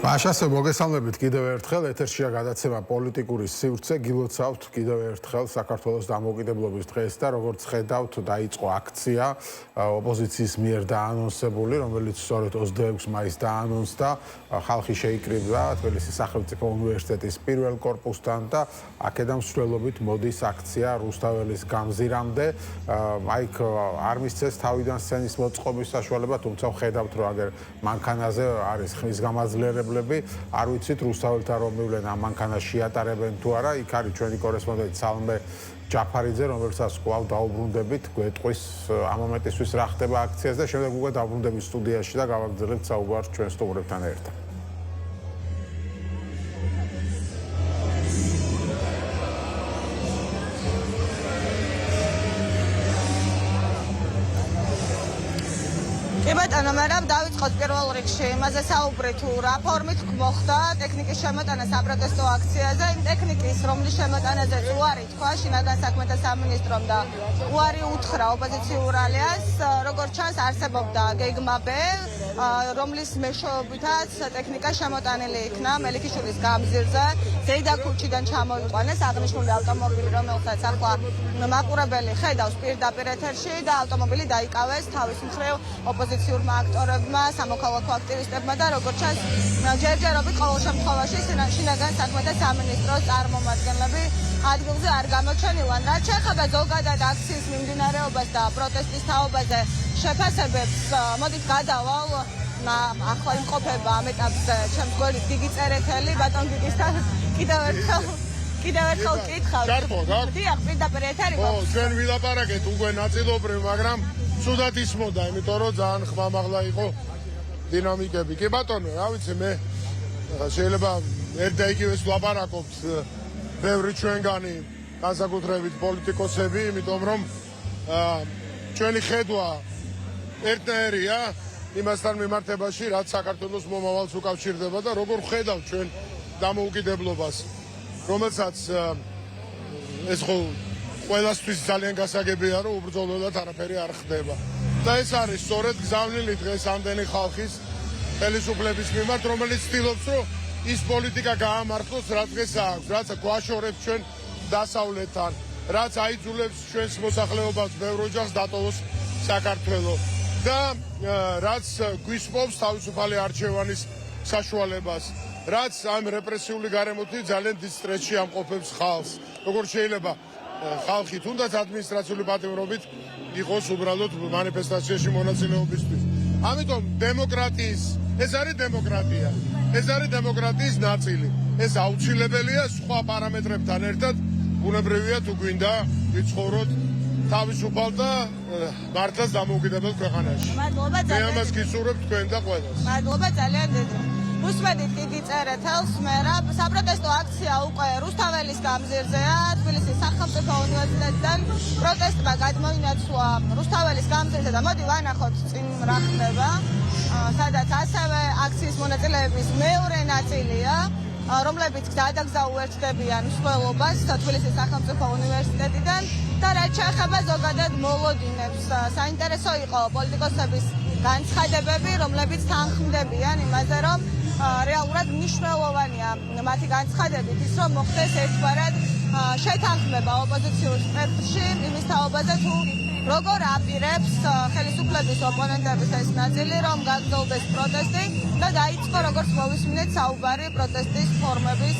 Აშასე მოგესალმებით კიდევ ერთხელ ეთერშია გადაცემა პოლიტიკური სივრცე გილოცავთ კიდევ ერთხელ საქართველოს დამოუკიდებლობის დღეს და როგორც ხედავთ დაიწყო აქცია ოპოზიციის მიერ დაანონსებული რომელიც სწორედ 26 მაისს დაანონსდა ხალხი შეიკრიბა თბილისის სახელმწიფო უნივერსიტეტის პირველ კორპუსთან და აქედან მსვლელობით მოდის აქცია რუსთაველის გამზირამდე აიქ არ მისცეს თავიდან სცენის მოწყობის საშუალება თუმცა ხედავთ რომ აგერ მანქანაზე არის ხმის გამაძლიერებლები არ ვიცით რუსთაველთან რომ მივლენ ამ მანქანაში ატარებენ თუ არა იქ არის ჩვენი კორესპონდენტი სალმე ჯაფარიძე რომელსაც კვლავ დაუბრუნდებით გვეტყვის ამ მომენტისთვის რა ხდება აქციაზე და შემდეგ უკვე დაუბრუნდებით სტუდიაში და გავაგრძელებთ საუბარს ჩვენ სტუმრებთან ერთად მაგრამ დავიწყოთ პირველ რიგში იმაზე საუბრი თუ რა ფორმით მოხდა ტექნიკის შემოტანა საპროტესტო აქციაზე იმ ტექნიკის რომლის შემოტანაზეც უარი თქვა შინაგან საქმეთა სამინისტრომ და უარი უთხრა ოპოზიციურ ალიანს როგორც ჩანს არსებობდა გეგმაბ რომლის მეშვეობითაც ტექნიკა შემოტანილი იქნა მელიქიშვილის გამზირზე ზეიდა ქუჩიდან ჩამოიყვანეს აღნიშნული ავტომობილი რომელსაც ახლა მაყურებელი ხედავს პირდაპირ ეთერში და ავტომობილი დაიკავეს თავის მხრივ ოპოზიციურმა აქტორებმა, სამოქალაქო აქტივისტებმა და როგორც ჩანს ჯერჯერობით ყოველ შემთხვევაში შინაგან საქმეთა სამინისტროს წარმომადგენლები ადგილზე არ გამოჩენილან. რაც შეეხება ზოგადად აქციის მიმდინარეობას და პროტესტის თაობაზე შეფასებებს, მოდით გადავალ ახლა იმყოფება ამ ეტაპზე ჩემს გველით გიგი წერეთელი, ბატონ გიგისთან კიდევ ერთხელ ვკითხავ. დიახ, პირდაპირ ეთერი მოხდა. ჩვენ ვილაპარაკეთ უკვე ნაწილობრივ, მაგრამ სუდად ისმოდა, იმიტომ რომ ძალიან ხმამაღლა იყო დინამიკები. კი ბატონო, რა ვიცი მე შეიძლება ერთ და იგივეს ვლაპარაკობთ ბევრი ჩვენგანი განსაკუთრებით პოლიტიკოსები, იმიტომ რომ ჩვენი ხედვა ერთნაირია იმასთან მიმართებაში, რაც საქართველოს მომავალს უკავშირდება და როგორ ხედავთ ჩვენ დამოუკიდებლობას, რომელსაც ეს ხო ყველასთვის ძალიან გასაგებია რომ უბრძოლველად არაფერი არ ხდება. და ეს არის სწორედ გზავნილი დღეს ამდენი ხალხის ხელისუფლების მიმართ, რომელიც ცდილობს რომ ის პოლიტიკა გაამართლოს, რაც დღეს აქვს, რაც გვაშორებს ჩვენ დასავლეთთან, რაც აიძულებს ჩვენს მოსახლეობას ბევრ ოჯახს დატოვოს საქართველო და რაც გვისპობს თავისუფალი არჩევანის საშუალებას, რაც ამ რეპრესიული გარემოთი ძალიან დიდ სტრესში ამყოფებს ხალხს. როგორ შეიძლება ხალხი თუნდაც ადმინისტრაციული პატიმრობით იყოს უბრალოდ მანიფესტაციაში მონაწილეობისთვის. ამიტომ დემოკრატიის, ეს არის დემოკრატია. ეს არის დემოკრატიის ნაწილი. ეს აუცილებელია სხვა პარამეტრებთან ერთად, ბუნებრივია თუ გვინდა ვიცხოვროთ თავისუფალ და მართლაც დამოუკიდებელ ქვეყანაში. მადლობა ძალიან. მე ამას გისურვებ თქვენ და ყველას. მადლობა ძალიან დიდი. უსმენთ გიგი წერეთელს მე რა საპროტესტო აქცია უკვე რუსთაველის გამზირზეა თბილისის სახელმწიფო უნივერსიტეტიდან პროტესტმა გადმოინაცვლა რუსთაველის გამზირზე და მოდი ვანახოთ წინ რა ხდება სადაც ასევე აქციის მონაწილეების მეორე ნაწილია რომლებიც გადაგზაუერთდებიან მსვლელობას თბილისის სახელმწიფო უნივერსიტეტიდან და რაც შეეხება ზოგადად მოლოდინებს საინტერესო იყო პოლიტიკოსების განცხადებები რომლებიც თანხმდებიან იმაზე რომ რეალურად მნიშვნელოვანია მათი განცხადებით ის რომ მოხდეს ერთგვარად შეთანხმება ოპოზიციურ სპექტრში იმის თაობაზე თუ როგორ აპირებს ხელისუფლების ოპონენტების ეს ნაწილი რომ გაგრძელდეს პროტესტი და დაიწყო როგორც მოვისმინეთ საუბარი პროტესტის ფორმების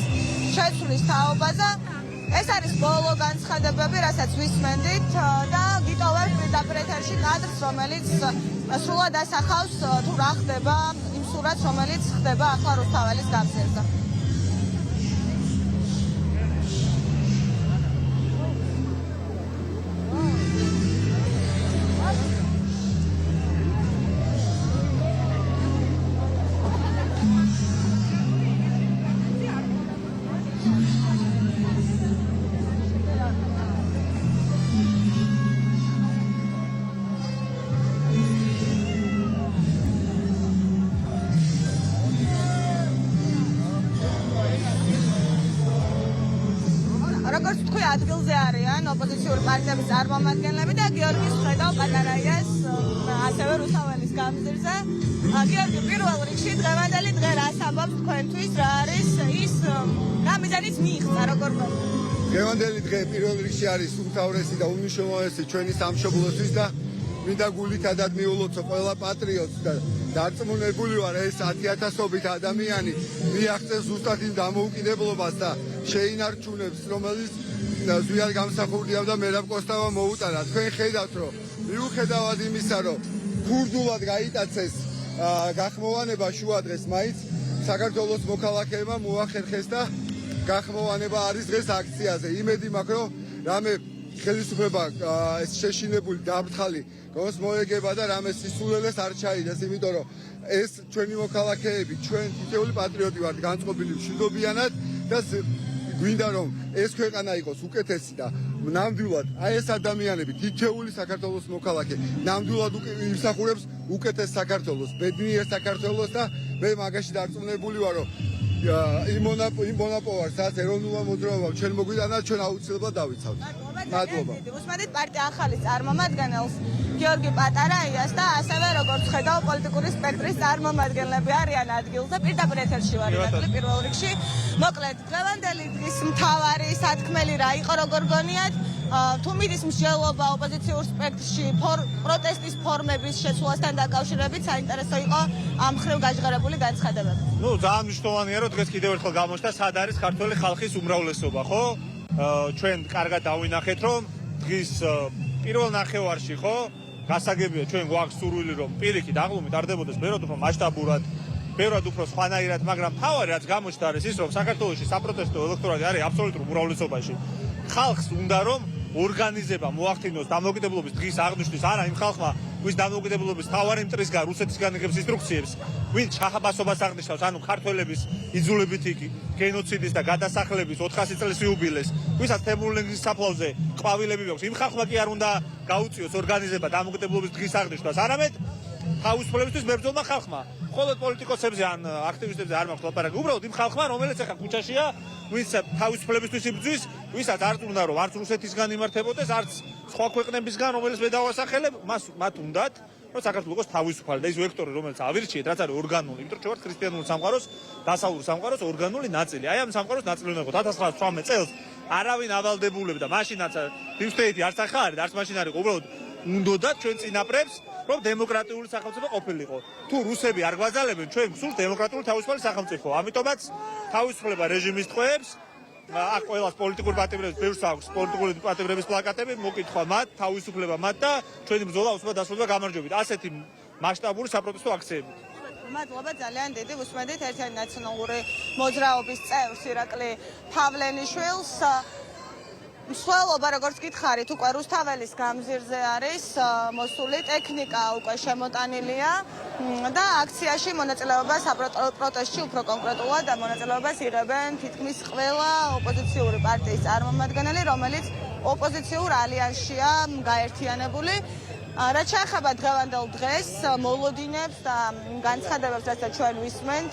შეცვლის თაობაზე ეს არის ბოლო განცხადებები რასაც ვისმენდით და გიტოვებთ პირდაპირ ეთერში კადრს რომელიც სრულად ასახავს თუ რა ხდება იმ სურათს რომელიც ხდება ახლა რუსთაველის გამზირზე ადგილზე არიან ოპოზიციური პარტიების წარმომადგენლები და გიორგი ხედავ პატარაიას ასევე რუსთაველის გამზირზე. გიორგი, პირველ რიგში დღევანდელი დღე რას ამბობს თქვენთვის, რა არის ის რამიზანიც მიიღწა როგორ დღევანდელი დღე პირველ რიგში არის უმთავრესი და უმნიშვნელოვანესი ჩვენი სამშობლოსთვის და მინდა გულითადად მიულოცო ყველა პატრიოტს და დარწმუნებული ვარ ეს 10,000-ობით ადამიანი მიაღწევს ზუსტად იმ დამოუკიდებლობას და შეინარჩუნებს რომელიც ზვიად გამსახურდია და მერაბ კოსტავა მოუტანა. თქვენ ხედავთ რომ მიუხედავად იმისა რომ ქურდულად გაიტაცეს გახმოვანება შუადღეს მაინც საქართველოს მოქალაქეებმა მოახერხეს და გახმოვანება არის დღეს აქციაზე. იმედი მაქვს რომ რამე ხელისუფლება ეს შეშინებული დაბრთხალი გოს მოეგება და რამე სისულელეს არ ჩაიდეს, იმიტომ რომ ეს ჩვენი მოქალაქეები, ჩვენ თითოეული პატრიოტი ვართ განწყობილი მშვიდობიანად და გვინდა რომ ეს ქვეყანა იყოს უკეთესი და ნამდვილად აი ეს ადამიანები თითოეული საქართველოს მოქალაქე ნამდვილად იმსახურებს უკეთეს საქართველოს, ბედნიერ საქართველოს და მე მაგაში დარწმუნებული ვარ რომ იმ მონაპოვარს რაც ეროვნულმა მოძრაობამ ჩვენ მოგვიტანა ჩვენ აუცილებლად დავიცავთ. მადლობა. უსმენთ პარტია ახალის წარმომადგენელს გიორგი პატარაიას და ასევე როგორც ხედავ პოლიტიკური სპექტრის წარმომადგენლები არიან ადგილზე. პირდაპირ ეთერში ვარ ნატალი პირველ რიგში. მოკლედ დღევანდელი დღის მთავარი სათქმელი რა იყო როგორ გონიათ? თუ მიდის მსჯელობა ოპოზიციურ სპექტრში პროტესტის ფორმების შეცვლასთან დაკავშირებით საინტერესო იყო ამ ხრივ გაჟღერებული განცხადებები. ძალიან მნიშვნელოვანია რომ დღეს კიდევ ერთხელ გამოჩნდა სად არის ქართული ხალხის უმრავლესობა, ხო? ჩვენ კარგად დავინახეთ რომ დღის პირველ ნახევარში, ხო? გასაგებია ჩვენ გვაქვს სურვილი რომ პირიქით აღლუმით არდებოდეს ბევრად უფრო მასშტაბურად, ბევრად უფრო სხვანაირად, მაგრამ თავარი რაც გამოჩნდა არის ის რომ საქართველოში საპროტესტო ელექტორატი არის აბსოლუტურ უმრავლესობაში. ხალხს უნდა რომ ორგანიზება მოახდინოს დამოუკიდებლობის დღის აღნიშვნის არა იმ ხალხმა ვის დამოუკიდებლობის თავარი მტრისგან რუსეთისგან იღებს ინსტრუქციებს ვინც ჩახაბასობას აღნიშნავს ანუ ქართველების იძულებითი გენოციდის და გადასახლების 400 წლის იუბილეს ვისაც თემურლენგის საფლავზე ყვავილები აქვს იმ ხალხმა კი არ უნდა გაუწიოს ორგანიზება დამოუკიდებლობის დღის აღნიშვნას არამედ თავისუფლებისთვის მებრძოლმა ხალხმა მხოლოდ პოლიტიკოსებზე ან აქტივისტებზე არ მაქვს ლაპარაკი უბრალოდ იმ ხალხმა რომელიც ახლა ქუჩაშია ვინც თავისუფლებისთვის იბრძვის ვისაც არ უნდა რომ არც რუსეთისგან იმართებოდეს არც სხვა ქვეყნებისგან რომელიც მე დავასახელებ მათ უნდათ რომ საქართველოს იყოს თავისუფალი და ის ვექტორი რომელიც ავირჩიეთ რაც არის ორგანული იმიტომ რომ ჩვენ ვართ ქრისტიანული სამყაროს დასავლური სამყაროს ორგანული ნაწილი აი ამ სამყაროს ნაწილი უნდა იყოს 1918 წელს არავინ ავალდებულებდა მაშინაც დიპსტეიტი არც ახლა არის არც მაშინ არის უბრალოდ უნდათ ჩვენ წინაპრებს რომ დემოკრატიული სახელმწიფო ყოფილიყო. თუ რუსები არ გვაძალებენ, ჩვენ გსურთ დემოკრატიული თავისუფალი სახელმწიფო. ამიტომაც თავისუფლება რეჟიმის ტყვეებს, აქ ყველას პოლიტიკური პატიმრების ბევრს აქვს პოლიტიკური პატიმრების პლაკატები, მოკითხვა მათ, თავისუფლება მათ და ჩვენი ბრძოლა უსმენთ დასრულდება გამარჯვებით. ასეთი მასშტაბური საპროტესტო აქციები. მადლობა ძალიან დიდი. უსმენთ ერთიანი ნაციონალური მოძრაობის წევრს ირაკლი ფავლენიშვილს. მსვლელობა როგორც გითხარით უკვე რუსთაველის გამზირზე არის მოსული ტექნიკა უკვე შემოტანილია და აქციაში მონაწილეობა საპროტესტში უფრო კონკრეტულად მონაწილეობას იღებენ თითქმის ყველა ოპოზიციური პარტიის წარმომადგენელი რომელიც ოპოზიციურ ალიანსშია გაერთიანებული რაც შეეხება დღევანდელ დღეს მოლოდინებს და განცხადებებს რასაც ჩვენ ვისმენთ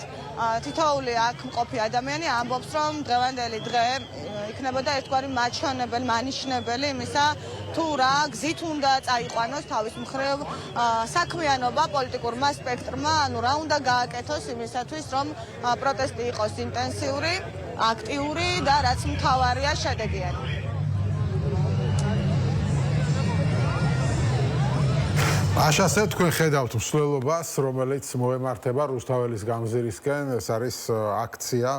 თითოეული აქ მყოფი ადამიანი ამბობს რომ დღევანდელი დღე იქნებოდა ერთგვარი მაჩვენებელი მანიშნებელი იმისა თუ რა გზით უნდა წაიყვანოს თავის მხრივ საქმიანობა პოლიტიკურმა სპექტრმა ანუ რა უნდა გააკეთოს იმისათვის რომ პროტესტი იყოს ინტენსიური აქტიური და რაც მთავარია შედეგიანი აშასე თქვენ ხედავთ მსვლელობას, რომელიც მოემართება რუსთაველის გამზირისკენ, ეს არის აქცია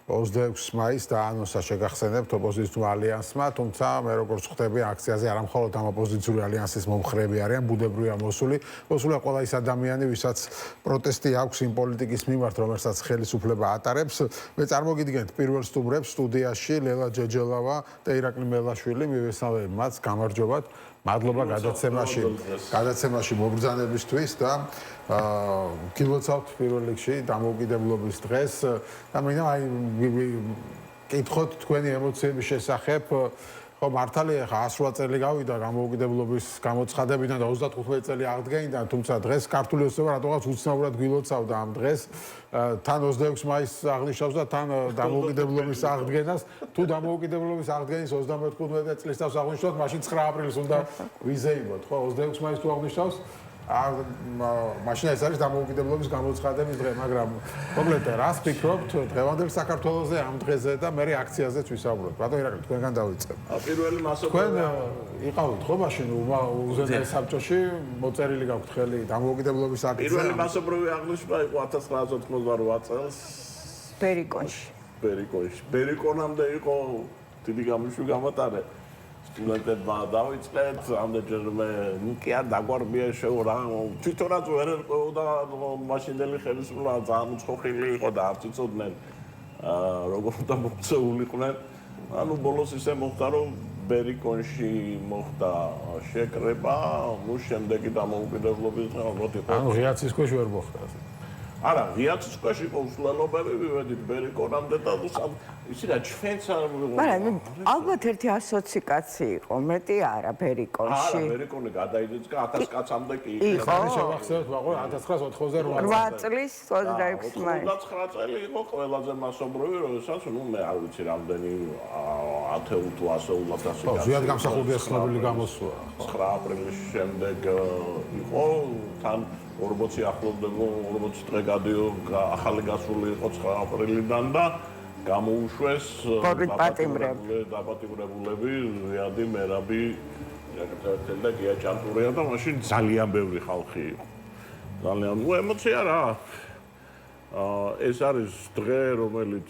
26 მაისს დაანონსა შეგახსენებთ ოპოზიციურ ალიანსმა, თუმცა მე როგორც ხვდები აქციაზე არა მხოლოდ ამ ოპოზიციური ალიანსის მომხრეები არიან, ბუნებრივია მოსულია ყველა ის ადამიანი, ვისაც პროტესტი აქვს იმ პოლიტიკის მიმართ, რომელსაც ხელისუფლება ატარებს. მე წარმოგიდგენთ პირველ სტუმრებს სტუდიაში ლელა ჯეჯელავა და ირაკლი მელაშვილი, მივესალმებ მათ, გამარჯობათ. მადლობა გადაცემაში მობრძანებისთვის და გილოცავთ პირველ რიგში დამოუკიდებლობის დღეს და მინდა კითხოთ თქვენი ემოციების შესახებ ხო მართალია ხა 108 წელი გავიდა გამოუკიდებლობის გამოცხადებიდან და 35 წელი აღდგენიდან, თუმცა დღეს ქართული ოცნება რატოღაც უცნაურად გვილოცავდა ამ დღეს. თან 26 მაისს აღნიშნავს და თან დამოუკიდებლობის აღდგენას. თუ დამოუკიდებლობის აღდგენის 35 წლის თავს აღნიშნავთ, მაშინ 9 აპრილს უნდა ვიზეიმოთ, ხო? 26 მაისს თუ აღნიშნავს, მაშინ ეს არის დამოუკიდებლობის გამოცხადების დღე, მაგრამ მოკლედ რას ფიქრობთ დღევანდელ საქართველოზე ამ დღეზე და მე აქციაზეც ვისაუბროთ. ბატონ ირაკლი, თქვენგან დავიწყებ. პირველი მასობრივი თქვენ იყავით ხო მაშინ უზენაეს საბჭოში მოწერილი გაქვთ ხელი დამოუკიდებლობის აქცია. პირველი მასობრივი აღნიშვნა იყო 1988 წელს ბერიკონში. ბერიკონამდე იყო დიდი გამიშვი გამატარე. სტუდენტებმა დავიწყეთ, ამდენჯერმე კი არ დაგვარბია შეურა. თვითონაც ვერ ერყოდა მაშინდელი ხელისუფლება ძალიან უცხოხილი იყო და არ იცოდნენ როგორ უნდა მოქცეულიყვნენ. ანუ ბოლოს ისე მოხდა, რომ ბერიკონში მოხდა შეკრება, ნუ შემდეგი დამოუკიდებლობის დღე მოგოდი ხო? ანუ ღიაცის ქვეშ ვერ მოხდა. არა, ღიაცის ქვეშ იყო უსულელობები, მივედით ბერიკონამდე და ისი რა ჩვენც მაგრამ ალბათ ერთი ასოციკაცი იყო, მეტი არა ბერიკონში. არა, ბერიკონი გადაიდეს 1000 კაცამდე კი იყო. შევახსენოთ, მაგრამ 1988 წლის 26 მაისს. 29 წელი იყო ყველაზე მასობრივი, როდესაც ნუ მე არ ვიცი რამდენი 10 თუ 100 კაცი. ხო, ზიად გამსახურდია ცნობილი გამოსვლა. 9 აპრილის შემდეგ იყო თან 40 ახლოვდება 40 დღე გადიო ახალი გასული იყო 9 აპრილიდან და გამოუშვეს დაპატიმრებულები ზიადი მერაბი აკეთებდნენ და გია ჭანტურია და მაშინ ძალიან ბევრი ხალხი იყო. ძალიან ემოცია რა. ეს არის დღე, რომელიც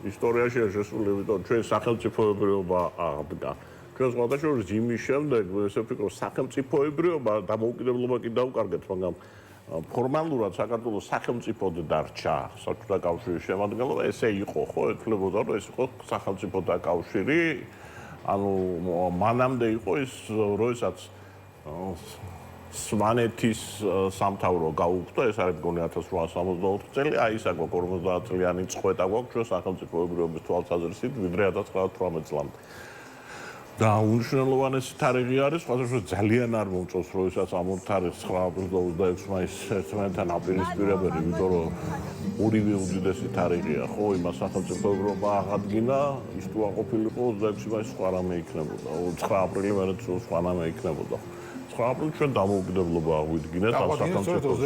ისტორიაშია შესული, იმიტომ ჩვენ სახელმწიფოებრიობა აღდგა. ჩვენ სხვადასხვა იმის შემდეგ ესე ვფიქრობ სახელმწიფოებრიობა დამოუკიდებლობა კი დაუკარგეთ, მაგრამ ფორმალურად საქართველოს სახელმწიფოდ დარჩა საბჭოთა კავშირის შემადგენლობა, ესე იყო ხო, ეთქლებოდა რომ ეს იყო სახელმწიფოთა კავშირი, ანუ მანამდე იყო ის, როდესაც სვანეთის სამთავრო გაუქმდა, ეს არის მგონი 1864 წელი, აი ისა გვაქვს 50 წლიანი წყვეტა გვაქვს ჩვენ სახელმწიფოებრიობის თვალსაზრისით, ვიდრე 1918 წლამდე. და უნიშნელოვანესი თარიღი არის, სხვადასხვა ძალიან არ მომწონს, როდესაც ამ თარიღს 9 აპრილს და 26 მაისს ერთმანეთთან აპირისპირებენ, იმიტომ რომ ორივე უდიდესი თარიღია, ხო, იმას სახელმწიფოებრიობა აღადგინა, ის თუ აყოფილიყო 26 მაისს სხვა რამე იქნებოდა, 9 აპრილი მერეც სხვა რამე იქნებოდა. 9 აპრილს ჩვენ დამოუკიდებლობა აღვიდგინეთ ამ სახელმწიფოს.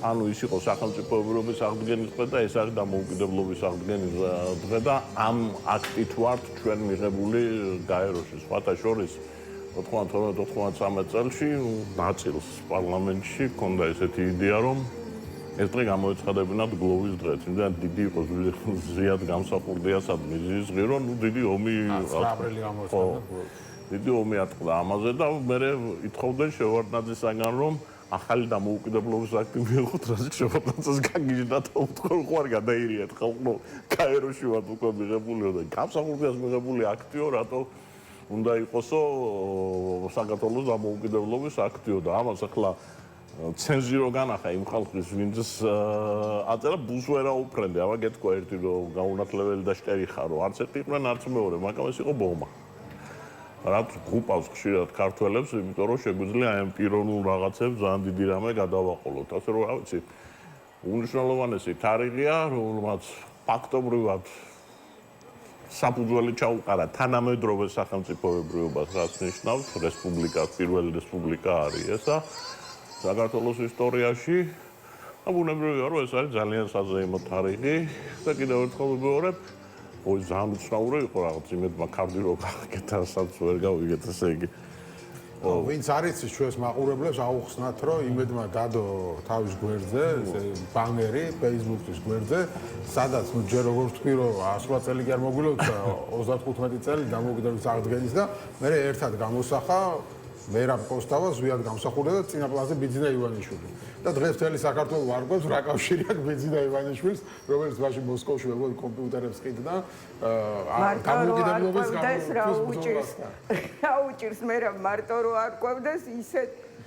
ანუ ის იყო სახელმწიფოებრიობის აღდგენის დღე და ეს არის დამოუკიდებლობის აღდგენის დღე და ამ აქტით ვართ ჩვენ მიღებული გაეროში. სხვათა შორის 92-93 წელს ნაწილს პარლამენტში ჰქონდა ესეთი იდეა, რომ ეს დღე გამოეცხადებინათ გლოვის დღე. იმდან დიდი იყო ზიად გამსახურდიასად მიზის ღირო, ნუ დიდი ომი 9 აპრილი გამოეცხადა. დიდი ომი ატყდა ამაზე და მე ითხოვდნენ შევარდნაძისაგან, რომ ახალი დამოუკიდებლობის აქტი მიიღოთ, რასაც შევარდნაძეს გაგიჟდა და უთქო რომ ხარ გადაირიეთ ხალხო გაეროში ვარ უკვე მიღებულიო და გამსახურდიას მიღებული აქტიო, რატო უნდა იყოსო საქართველოს დამოუკიდებლობის აქტიო და ამას ახლა ცენზურო განახა იმ ხალხის, ვინც აწერა ბუს ვერა უფრენდი, აბა გეთქვა ერთი რომ გაუნათლებელი და შტერი ხარო, არც ერთი იყვნენ, არც მეორე, მაგრამ ეს იყო ბომა. რაც გუპავს ხშირად ქართველებს, იმიტომ რომ შეგვიძლია ამ პიროვნულ რაღაცებს ძალიან დიდი რამე გადავაყოლოთ. ასე რომ, რა ვიცი, უნიშნელოვანესი თარიღია, რომელმაც ფაქტობრივად საფუძველი ჩაუყარა თანამედროვე სახელმწიფოებრიობას, რაც ნიშნავს რესპუბლიკას, პირველი რესპუბლიკა არის ესა საქართველოს ისტორიაში. და ბუნებრივია, რომ ეს არის ძალიან საზეიმო თარიღი და კიდევ ერთხელ ვიმეორებ, ой, ძალიან უცნაური იყო რაღაც იმედმა კარდი რო გაკეთასაც ვერ გავიგეთ ესე იგი. ვინც არის ჩვენს მაყურებლებს აუხსნათ, რომ იმედმა დადო თავის გვერდზე, ბანერი Facebook-ის გვერდზე, სადაც ნუ ჯერ როგორ თქვი, რომ 100 წელი კი არ მოგვილოცდა 35 წელი დამოუკიდებლობის აღდგენის და მე ერთად გამოსახა მერაბ კოსტავა ზვიად გამსახურდა და წინა პლანზე ბიძინა ივანიშვილი. და დღეს მთელი საქართველოს ვარგობს რა კავშირი აქვს ბიძინა ივანიშვილს, რომელიც მაშინ მოსკოვში ვეგონა კომპიუტერებს ყიდდა. დამოუკიდებლობის გამოცხადებას რა უჭირს მერაბ მარტო რო არ ყვევდეს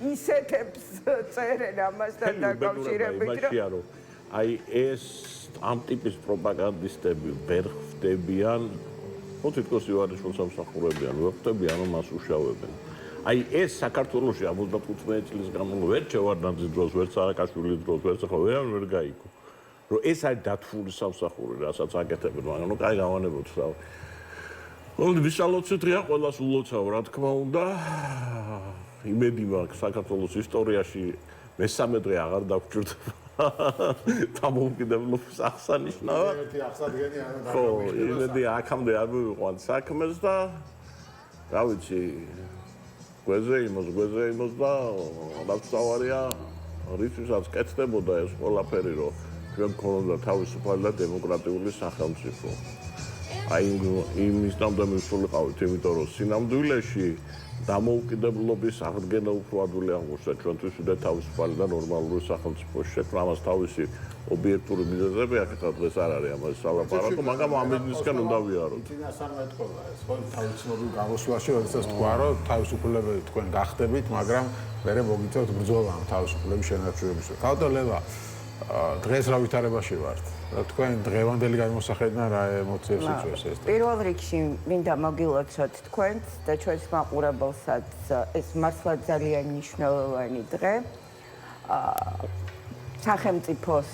ისეთებს წერენ ამასთან დაკავშირებით რომ აი ეს ამ ტიპის პროპაგანდისტები ვერ ხდებიან ხო თითქოს ივანიშვილს ამსახურებიან, ვეხვდები ანუ მას უშავებენ. აი ეს საქართველოში 75 წლის განმავლობაში ვერ ჩევარდნაძის დროს, ვერ სააკაშვილის დროს, ვერც ახლა ვერ გაიგო. რომ ეს არის დათვლილი სამსახური, რასაც აკეთებენ, მაგრამ ნუ კაი გავანებოთ რა. მოდით ვისალოცეთ რა, ყველას ულოცავ, რა თქმა უნდა. იმედი მაქვს საქართველოს ისტორიაში მესამე დღე აღარ დაგვჭირდება. დამოუკიდებლობის აღსანიშნავად. ერთი აღსადგენი არა და ხო, იმედი აქამდე არ მივიყვანთ საქმეს და რა ვიცი, გვეზე იმოს და დავწავარია რითვისაც კეთდებოდა ეს ყველაფერი, რომ ჩვენ გქონოდა თავისუფალი და დემოკრატიული სახელმწიფო. აი იმის ნამდვილად მივსულიყავით, იმიტომ რომ სინამდვილეში დამოუკიდებლობის აღდგენა უფრო ადვილი აღმოჩნდა ჩვენთვის ვიდრე თავისუფალი და ნორმალური სახელმწიფოს შექმნა. ამას თავისი ობიექტური მიზეზები აქ დღეს არ არის ამაზე სალაპარაკო, მაგრამ ამ მიზნისკენ უნდა ვიაროთ. წინასწარ მეტყობა ეს ხო თავისუფლების გამოსვლაში, როდესაც თქვა რომ თავისუფლებელი თქვენ გახდებით, მაგრამ მერე მოგიწევთ ბრძოლა ამ თავისუფლების შენარჩუნებისთვის. ქალთა ლელა დღეს რა ვითარებაში ვართ? თქვენ დღევანდელი გამოსახედიდან რა ემოციებს იწვევს ეს? პირველ რიგში მინდა მოგილოცოთ თქვენს და ჩვენს მაყურებელსაც ეს მართლა ძალიან მნიშვნელოვანი დღე. სახელმწიფოს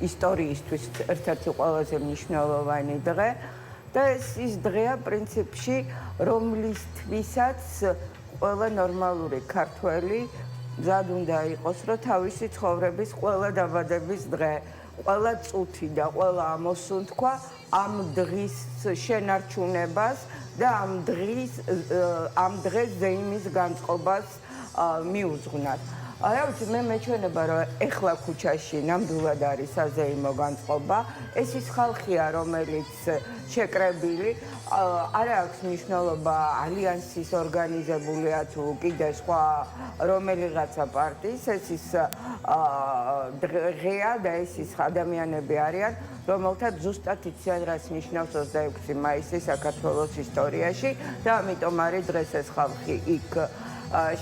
ისტორიისთვის ერთ-ერთი ყველაზე მნიშვნელოვანი დღე და ეს ის დღეა პრინციპში, რომლისთვისაც ყველა ნორმალური ქართველი მზად უნდა იყოს, რომ თავისი ცხოვრების ყველა დაბადების დღე, ყველა წუთი და ყველა ამოსუნთქვა ამ დღის შენარჩუნებას და ამ დღეს ზეიმის განწყობას მიუძღვნათ. რა ვიცი, მე მეჩვენება, რომ ეხლა ქუჩაში ნამდვილად არის საზეიმო განწყობა. ეს ის ხალხია, რომელიც შეკრებილი, არ აქვს მნიშვნელობა ალიანსის ორგანიზებულია თუ კიდე სხვა რომელიღაცა პარტიის, ეს ის დღეა და ეს ის ადამიანები არიან, რომელთაც ზუსტად იციან, რას ნიშნავს 26 მაისი საქართველოს ისტორიაში და ამიტომ არის დღეს ეს ხალხი იქ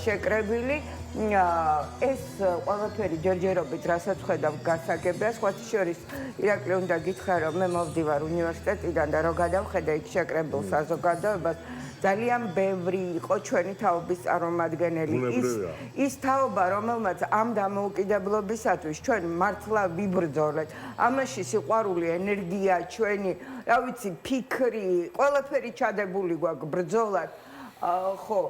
შეკრებილი. ეს ყველაფერი ჯერჯერობით, რასაც ხედავ გასაგებია, სხვათა შორის ირაკლი უნდა გითხრა, რომ მე მოვდივარ უნივერსიტეტიდან და რო გადავხედე იქ შეკრებილ საზოგადოებას, ძალიან ბევრი იყო ჩვენი თაობის წარმომადგენელი. ის თაობა, რომელმაც ამ დამოუკიდებლობისათვის ჩვენ მართლა ვიბრძოლეთ. ამაში სიყვარული, ენერგია, ჩვენი, რა ვიცი, ფიქრი, ყველაფერი ჩადებული გვაქვს ბრძოლად. ხო,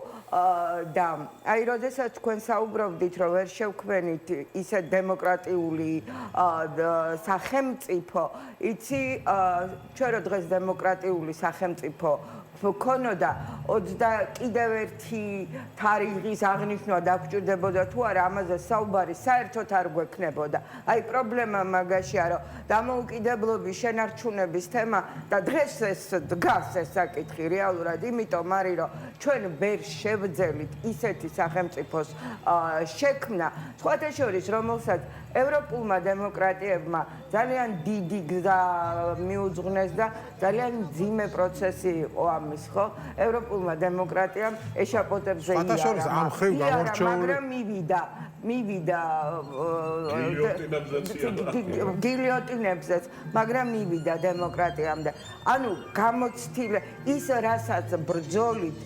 და აი როდესაც თქვენ საუბრობდით, რომ ვერ შევქმნით ისე დემოკრატიული სახელმწიფო, იცი, ჩვენ რო დღეს დემოკრატიული სახელმწიფო ვქონოდა 20 კიდევ ერთი თარიღის აღნიშვნა დაგვჭირდებოდა თუ არა, ამაზე საუბარი საერთოდ არ გვექნებოდა. აი პრობლემა მაგაშია, რომ დამოუკიდებლობის შენარჩუნების თემა და დღეს ეს დგას ეს საკითხი რეალურად, იმიტომ არის, რომ ჩვენ ვერ შევძელით ისეთი სახელმწიფოს შექმნა, სხვათა შორის, რომელსაც ევროპულმა დემოკრატიებმა ძალიან დიდი გზა მიუძღვნეს და ძალიან მძიმე პროცესი იყო ამის, ხო? ევროპულმა დემოკრატიამ ეშაპოტებზე იარა, მაგრამ მივიდა გილიოტინებზეც, მაგრამ მივიდა დემოკრატიამდე. ანუ გამოცდილ ის რასაც ბრძოლით,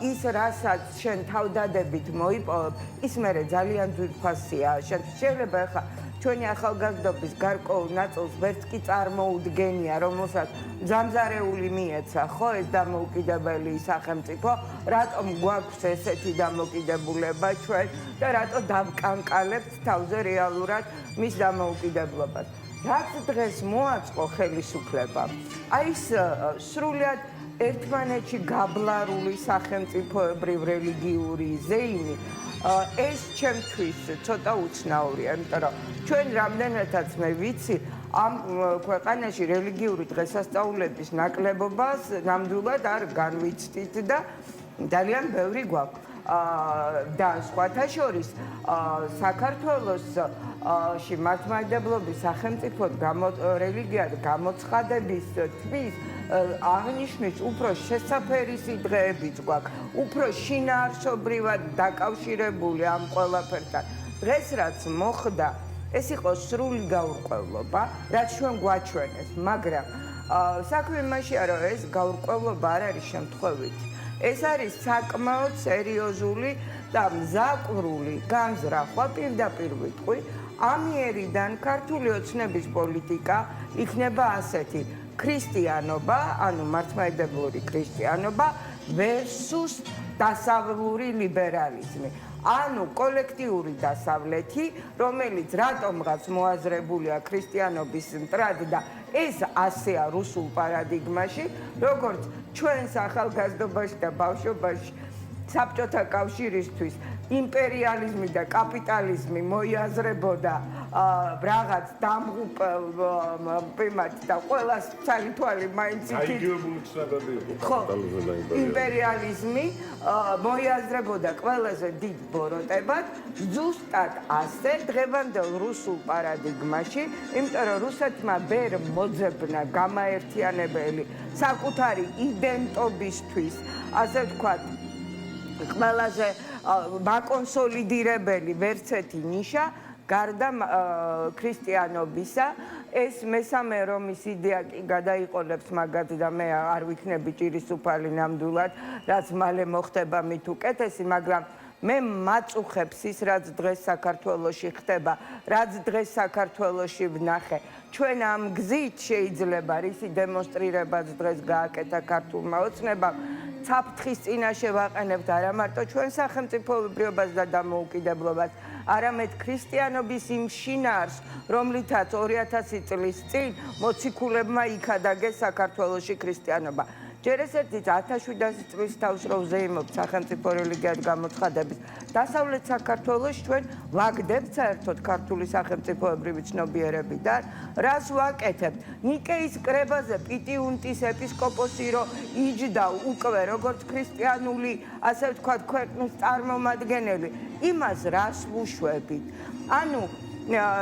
ის რასაც შენ თავდადებით მოიპოვებ, ის მერე ძალიან ძვირფასია. შენ შეიძლება ახლა ჩვენი ახალგაზრდობის გარკვეულ ნაწილს ვერც კი წარმოუდგენია, რომელსაც ძამძარეული მიეცა, ხო, ეს დამოუკიდებელი სახელმწიფო, რატომ გვაქვს ესეთი დამოუკიდებულება ჩვენ და რატო დავკანკალებთ თავზე რეალურად მის დამოუკიდებლობას. რაც დღეს მოაწყო ხელისუფლება, აი ეს სრულად ერთმანეთში გაბლარული სახელმწიფოებრივ რელიგიური ზეიმი, ეს ჩემთვის ცოტა უცნაურია, იმიტომ რომ ჩვენ რამდენადაც მე ვიცი, ამ ქვეყანაში რელიგიური დღესასწაულების ნაკლებობას ნამდვილად არ განვიცდით და ძალიან ბევრი გვაქვს. და სხვათა შორის საქართველოში მართლმადიდებლობის სახელმწიფოდ რელიგიად გამოცხადებისთვის აღნიშნის უფრო შესაფერისი დღეებიც გვაქვს, უფრო შინაარსობრივად დაკავშირებული ამ ყველაფერთან. დღეს რაც მოხდა, ეს იყო სრული გაურკვევლობა, რაც ჩვენ გვაჩვენეს, მაგრამ საქმე იმაშია, რომ ეს გაურკვევლობა არ არის შემთხვევით. ეს არის საკმაოდ სერიოზული და მზაკვრული განზრახვა, პირდაპირ ვიტყვი, ამიერიდან ქართული ოცნების პოლიტიკა იქნება ასეთი: ქრისტიანობა, ანუ მართლმადიდებლური ქრისტიანობა versus დასავლური ლიბერალიზმი. ანუ კოლექტიური დასავლეთი, რომელიც რატომღაც მოაზრებულია ქრისტიანობის მტრად და ეს ასეა რუსულ პარადიგმაში, როგორც ჩვენს ახალგაზრდობაში და ბავშვობაში საბჭოთა კავშირისთვის იმპერიალიზმი და კაპიტალიზმი მოიაზრებოდა რაღაც დამღუპ პემად და ყველას ცალითვალი მაინც ხო იმპერიალიზმი მოიაზრებოდა ყველაზე დიდ ბოროტებად ზუსტად ასე დღევანდელ რუსულ პარადიგმაში, იმიტომ რომ რუსეთმა ვერ მოძებნა გამაერთიანებელი საკუთარი იდენტობისთვის, ასე ვთქვათ, ყველაზე მაკონსოლიდირებელი ვერცეთი ნიშა გარდა ქრისტიანობისა. ეს მესამე რომის იდეა კი გადაიყოლებს მაგათ და მე არ ვიქნები ჭირისუფალი ნამდვილად, რაც მალე მოხდება მით უკეთესი, მაგრამ მე მაწუხებს ის, რაც დღეს საქართველოში ხდება, რაც დღეს საქართველოში ვნახე. ჩვენ ამ გზით შეიძლება რისი დემონსტრირებაც დღეს გააკეთა ქართულმა ოცნებამ, საფრთხის წინაშე ვაყენებთ არა მარტო ჩვენ სახელმწიფოებრიობას და დამოუკიდებლობას, არამედ ქრისტიანობის იმ შინაარს, რომლითაც 2000 წლის წინ მოციქულებმა იქადაგეს საქართველოში ქრისტიანობა. ჯერ ესეთი 1700 წლის თავს რო ვზეიმობთ სახელმწიფო რელიგიად გამოცხადების, დასავლეთ საქართველოში ჩვენ ვაგდებთ საერთოდ ქართული სახელმწიფოებრივი ცნობიერებიდან, რას ვაკეთებთ? ნიკეის კრებაზე პიტიუნტის ეპისკოპოსი რო იჯდა უკვე როგორც ქრისტიანული, ასე ვთქვათ, ქვეყნის წარმომადგენელი, იმას რას ვუშვებით? ანუ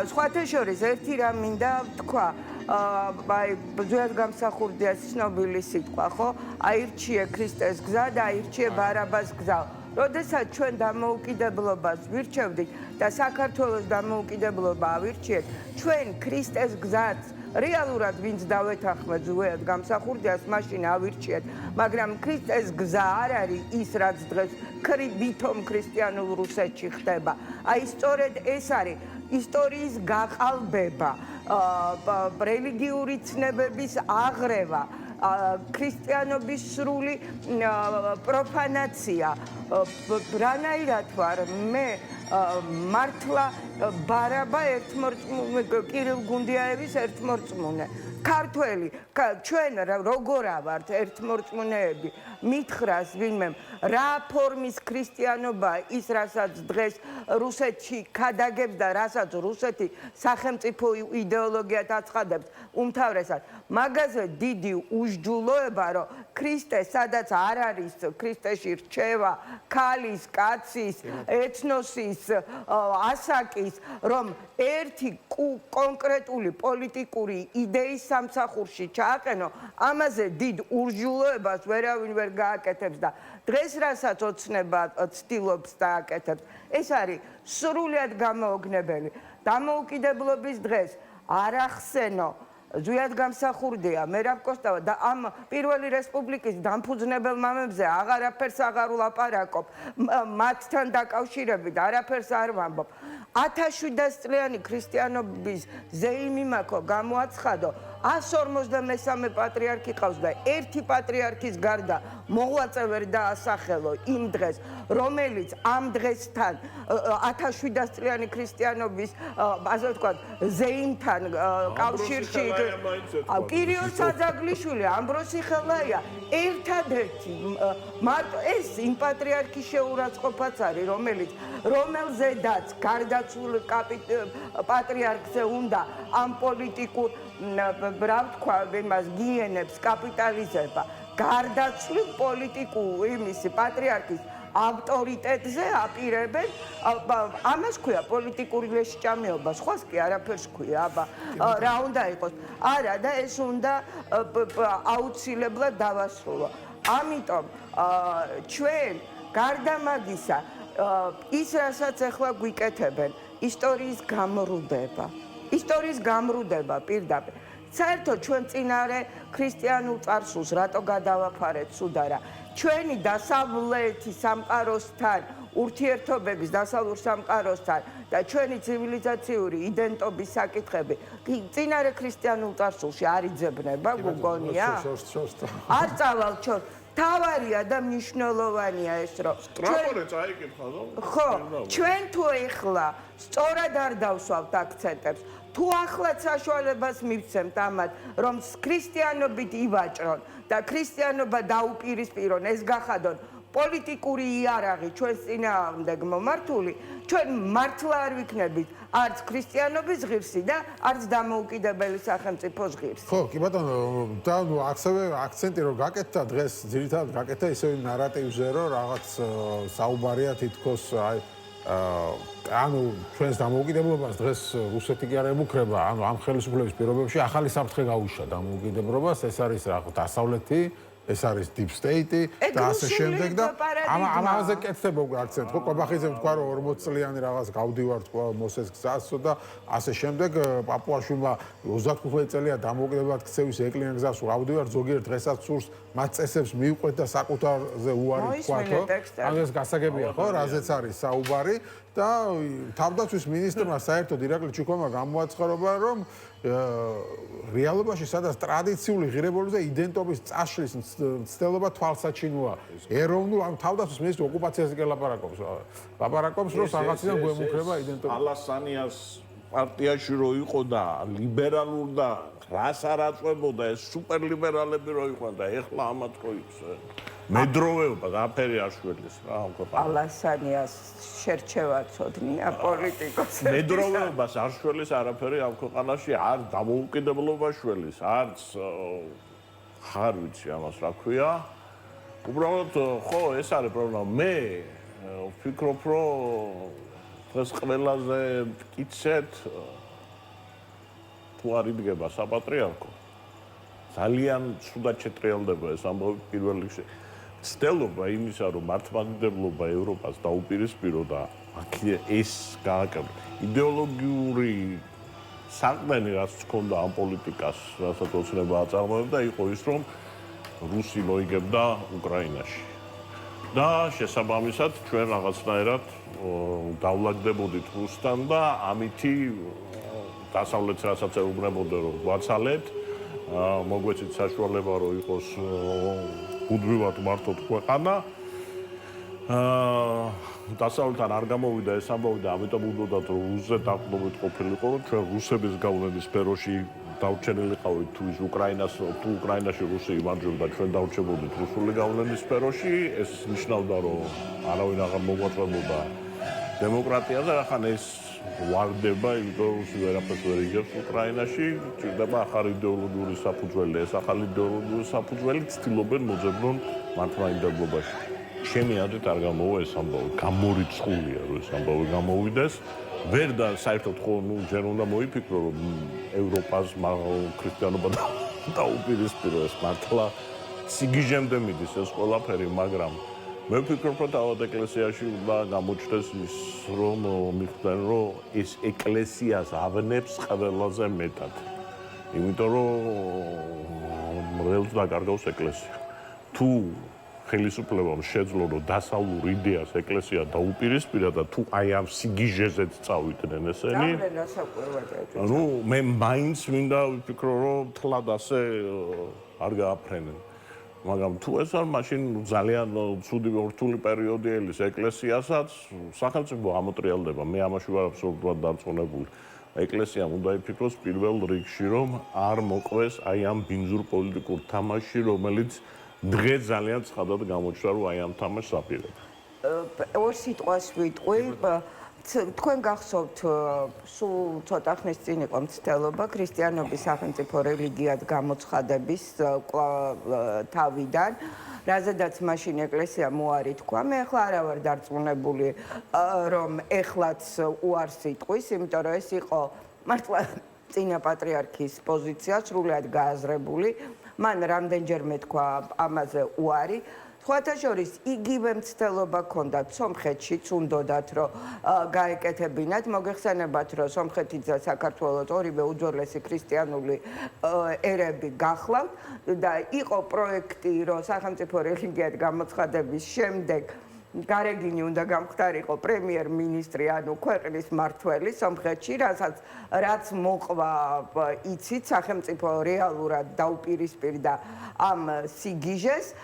სხვათა შორის ერთი რამ მინდა ვთქვა, აი ზუსტად გამსახურდია ცნობილი სიტყვა, ხო? აირჩიე ქრისტეს გზა და აირჩიე ბარაბას გზა. როდესაც ჩვენ დამოუკიდებლობას ვირჩევდით და საქართველოს დამოუკიდებლობა ავირჩიეთ, ჩვენ ქრისტეს გზაც რეალურად ვინც დავეთანხმეთ ზუსტად გამსახურდიას, მაშინ ავირჩიეთ, მაგრამ ქრისტეს გზა არ არის ის, რაც დღეს ვითომ ქრისტიანულ რუსეთში ხდება. აი სწორედ ეს არის ისტორიის გაყალბება, რელიგიური ცნებების აღრევა, ქრისტიანობის სრული პროფანაცია. რანაირად ვარ მე მართლა ბარაბა კირილ გუნდიაევის ერთმორწმუნე. ქართველი, ჩვენ როგორ ავართ ერთმორწმუნეები, მითხრას ვინმემ, რა ფორმის ქრისტიანობა ის, რასაც დღეს რუსეთში ქადაგებს და რასაც რუსეთი სახელმწიფო იდეოლოგიად აცხადებს, უმთავრესად მაგაზე დიდი უსჯულოება, რომ ქრისტე სადაც არ არის ქრისტეში რჩევა ქალის, კაცის, ეთნოსის, ასაკის, რომ ერთი კონკრეტული პოლიტიკური იდეის სამსახურში ჩააყენო, ამაზე დიდ ურჯულოებას ვერავინ ვერ გააკეთებს და დღეს რასაც ოცნება ცდილობს დააკეთებს, ეს არის სრულიად გამოუგნებელი. დამოუკიდებლობის დღეს არ ახსენო ზუსტად გამსახურდია მერაბ კოსტავა და ამ პირველი რესპუბლიკის დამფუძნებელ მამებზე აღარაფერს აღარ ვლაპარაკობ, მათთან დაკავშირებით არაფერს არ ვამბობ. 1700 წლიანი ქრისტიანობის ზეიმი მაქო გამოაცხადო, 153 პატრიარქი ყავს და ერთი პატრიარქის გარდა მოღვაწე ვერ დაასახელო იმ დღეს, რომელიც ამ დღესთან 1700 წლიანი ქრისტიანობის, ასე ვთქვათ, ზეიმთან კავშირში კირილ საძაგლიშვილი, ამბროსი ხელაია, ერთადერთი ეს იმ პატრიარქის შეურაცხყოფაც არის, რომელზედაც გარდაცულ პატრიარქზე უნდა ამ პოლიტიკურ რა ვთქვა, იმას გიენებს კაპიტალიზება, გარდაცვლილ პოლიტიკურ იმის პატრიარქის ავტორიტეტზე აპირებენ, ამას ქვია პოლიტიკური ლეშჭამეობა, სხვას კი არაფერს ქვია, რა უნდა იყოს. არა და ეს უნდა აუცილებლად დავასრულო. ამიტომ ჩვენ გარდა მაგისა, ის რასაც ახლა გვიკეთებენ, ისტორიის გამრუდება პირდაპირ. საერთოდ ჩვენ წინარე ქრისტიანულ წარსულს რატო გადავაფარეთ სუდარა? ჩვენი დასავლეთის სამყაროსთან ურთიერთობების დასავლურ სამყაროსთან და ჩვენი ცივილიზაციური იდენტობის საკითხები წინარე ქრისტიანულ წარსულში არ იძებნება გუგონია? არ წავალ ჩორ. თავარია და მნიშვნელოვანია ეს რომ ტრაპორე წაიკითხა და ხო, ჩვენ თუ ეხლა სწორად არ დავსვავთ აქცენტებს, თუ ახლაც საშუალებას მივცემთ ამათ, რომ ქრისტიანობით ივაჭრონ და ქრისტიანობა დაუპირისპირონ, ეს გახადონ პოლიტიკური იარაღი ჩვენს წინააღმდეგ მომართული, ჩვენ მართლა არ ვიქნებით არც ქრისტიანობის ღირსი და არც დამოუკიდებელი სახელმწიფოს ღირსი. ხო, კი ბატონო, და ნუ ასევე აქცენტი რომ გაკეთდა დღეს, ძირითადად გაკეთდა ისევ ნარატივზე, რომ რაღაც საუბარია თითქოს ანუ ჩვენს დამოუკიდებლობას დღეს რუსეთი კი არ ემუქრება, ანუ ამ ხელისუფლების პირობებში ახალი საფრთხე გაუშვა დამოუკიდებლობას, ეს არის რაღაც დასავლეთი, ეს არის deep state და ასე შემდეგ და ამაზე კეთდება უკვე აქცენტი. ხო, ყობახიძემ თქვა რომ 40 წლიანი რაღაც გავდივართ მოსეს გზასო და ასე შემდეგ პაპუაშვილმა 35 წელია დამოუკიდებლად ქცევის ეკლიან გზას გავდივართ ზოგიერთ დღესაც სურს მათ წესებს მიუყვეთ და საკუთარზე უარი თქვათო. ანუ ეს გასაგებია ხო, რაზეც არის საუბარი და თავდაცვის მინისტრმა საერთოდ ირაკლი ჩიქოვმა გამოაცხადა რომ რეალობაში სადაც ტრადიციული ღირებულების და იდენტობის წაშლის მცდელობა თვალსაჩინოა. ეროვნულ ამ თავდაცვის მინისტრი ოკუპაციაზე კი ლაპარაკობს, რომ რაღაციდან გვემუქრება იდენტობა. ალასანიას პარტიაში რო იყო და ლიბერალურ და რას არ აწვებოდა ეს სუპერლიბერალები რო იყვნენ და ეხლა ამათ რო იყოს მედროვეობა გაფერი აშველის რა ამ ქვეყანაში. ალასანიას შერჩევა ცოდნია პოლიტიკოსები. მედროვეობას არ შველის არაფერი ამ ქვეყანაში, არ დამოუკიდებლობა შველის, არც ხარ ვიცი ამას რა ქვია. უბრალოდ ხო, ეს არის პრობლემა. მე ვფიქრობ, რომ დღეს ყველაზე მტკიცედ თუ არ იდგება საპატრიარქო, ძალიან ცუდად შეტრიალდება ეს ამბავი პირველ რიგში. ცდელობა იმისა, რომ მართლმადიდებლობა ევროპას დაუპირისპირო და ეს გააკეთო. იდეოლოგიური საყრდენი რაც ჰქონდა ამ პოლიტიკას, რასაც ოცნება აწარმოებდა, იყო ის, რომ რუსი მოიგებდა უკრაინაში. და შესაბამისად ჩვენ რაღაცნაირად დავლაგდებოდით რუსთან და ამითი დასავლეთს რასაც ეუბნებოდა რომ გვაცალეთ, მოგვეცით საშუალება რომ იყოს უდმივად მართოთ ქვეყანა. დასავლეთთან არ გამოვიდა ეს ამბავი და ამიტომ უნდათ რომ რუსზე დაყრდნობით ყოფილიყო, რომ ჩვენ რუსების გავლენის სფეროში დავრჩენილიყავით თუ უკრაინაში რუსი იმარჯვებდა, ჩვენ დავრჩებოდით რუსული გავლენის სფეროში, ეს ნიშნავდა რომ არავინ აღარ მოგვაწვებოდა დემოკრატიაზე, ახლა ეს ვარდება, იმიტომ რომ რუსი ვერაფერს ვერ იგებს უკრაინაში, ჭირდება ახალი იდეოლოგიური საფუძველი, ეს ახალი იდეოლოგიური საფუძველი ცდილობენ მოძებნონ მართლმადიდებლობაში. ჩემი აზრით არ გამოვა ეს ამბავი, გამორიცხულია რომ ეს ამბავი გამოვიდეს. ვერ და საერთოდ ხო, ჯერ უნდა მოიფიქრო რომ ევროპას ქრისტიანობა დაუპირისპირო ეს მართლა სიგიჟემდე მიდის ეს ყველაფერი, მაგრამ მე ვფიქრობ, რომ თავად ეკლესიაში უნდა გამოჩნდეს ის, რომ მიხვდნენ, რომ ეს ეკლესიას ავნებს ყველაზე მეტად. იმიტომ რომ რეალს დაკარგავს ეკლესია. თუ ხელისუფლებამ შეძლო, რომ დასავლურ იდეას ეკლესია დაუპირისპირა და თუ აი ამ სიგიჟეზეც წავიდნენ ესენი, ანუ მე მაინც მინდა ვიფიქრო, რომ თლად ასე არ გააფრენენ. მაგრამ თუ ეს არ მაშინ ძალიან ცუდი რთული პერიოდი ელის ეკლესიასაც, სახელმწიფო ამოტრიალდება. მე ამაში ვარ აბსოლუტურად დარწმუნებული. ეკლესიამ უნდა იფიქროს პირველ რიგში, რომ არ მოყვეს აი ამ ბინძურ პოლიტიკურ თამაშში, რომელიც დღეს ძალიან ცხადად გამოჩნდა, რომ აი ამ თამაშს აპირებდა. ორ სიტყვას ვიტყვი, თქვენ გახსოვთ, სულ ცოტა ხნის წინ იყო მცდელობა ქრისტიანობის სახელმწიფო რელიგიად გამოცხადების თავიდან, რაზედაც მაშინ ეკლესიამ უარი თქვა. მე ახლა არა ვარ დარწმუნებული, რომ ეხლაც უარს იტყვის, იმიტომ რომ ეს იყო მართლა წინა პატრიარქის პოზიცია, სრულად გააზრებული. მან რამდენჯერმე თქვა ამაზე უარი სხვათა შორის იგივე მცდელობა ჰქონდათ სომხეთშიც, უნდოდათ რომ გაეკეთებინათ. მოგეხსენებათ რომ სომხეთიც და საქართველოს ორივე უძველესი ქრისტიანული ერები გახლავთ და იყო პროექტი რომ სახელმწიფო რელიგიად გამოცხადების შემდეგ გარეგინი უნდა გამხდარიყო პრემიერ-მინისტრი, ანუ ქვეყნის მმართველი სომხეთში, რაც მოყვა იცით, სახელმწიფო რეალურად დაუპირისპირდა ამ სიგიჟეს.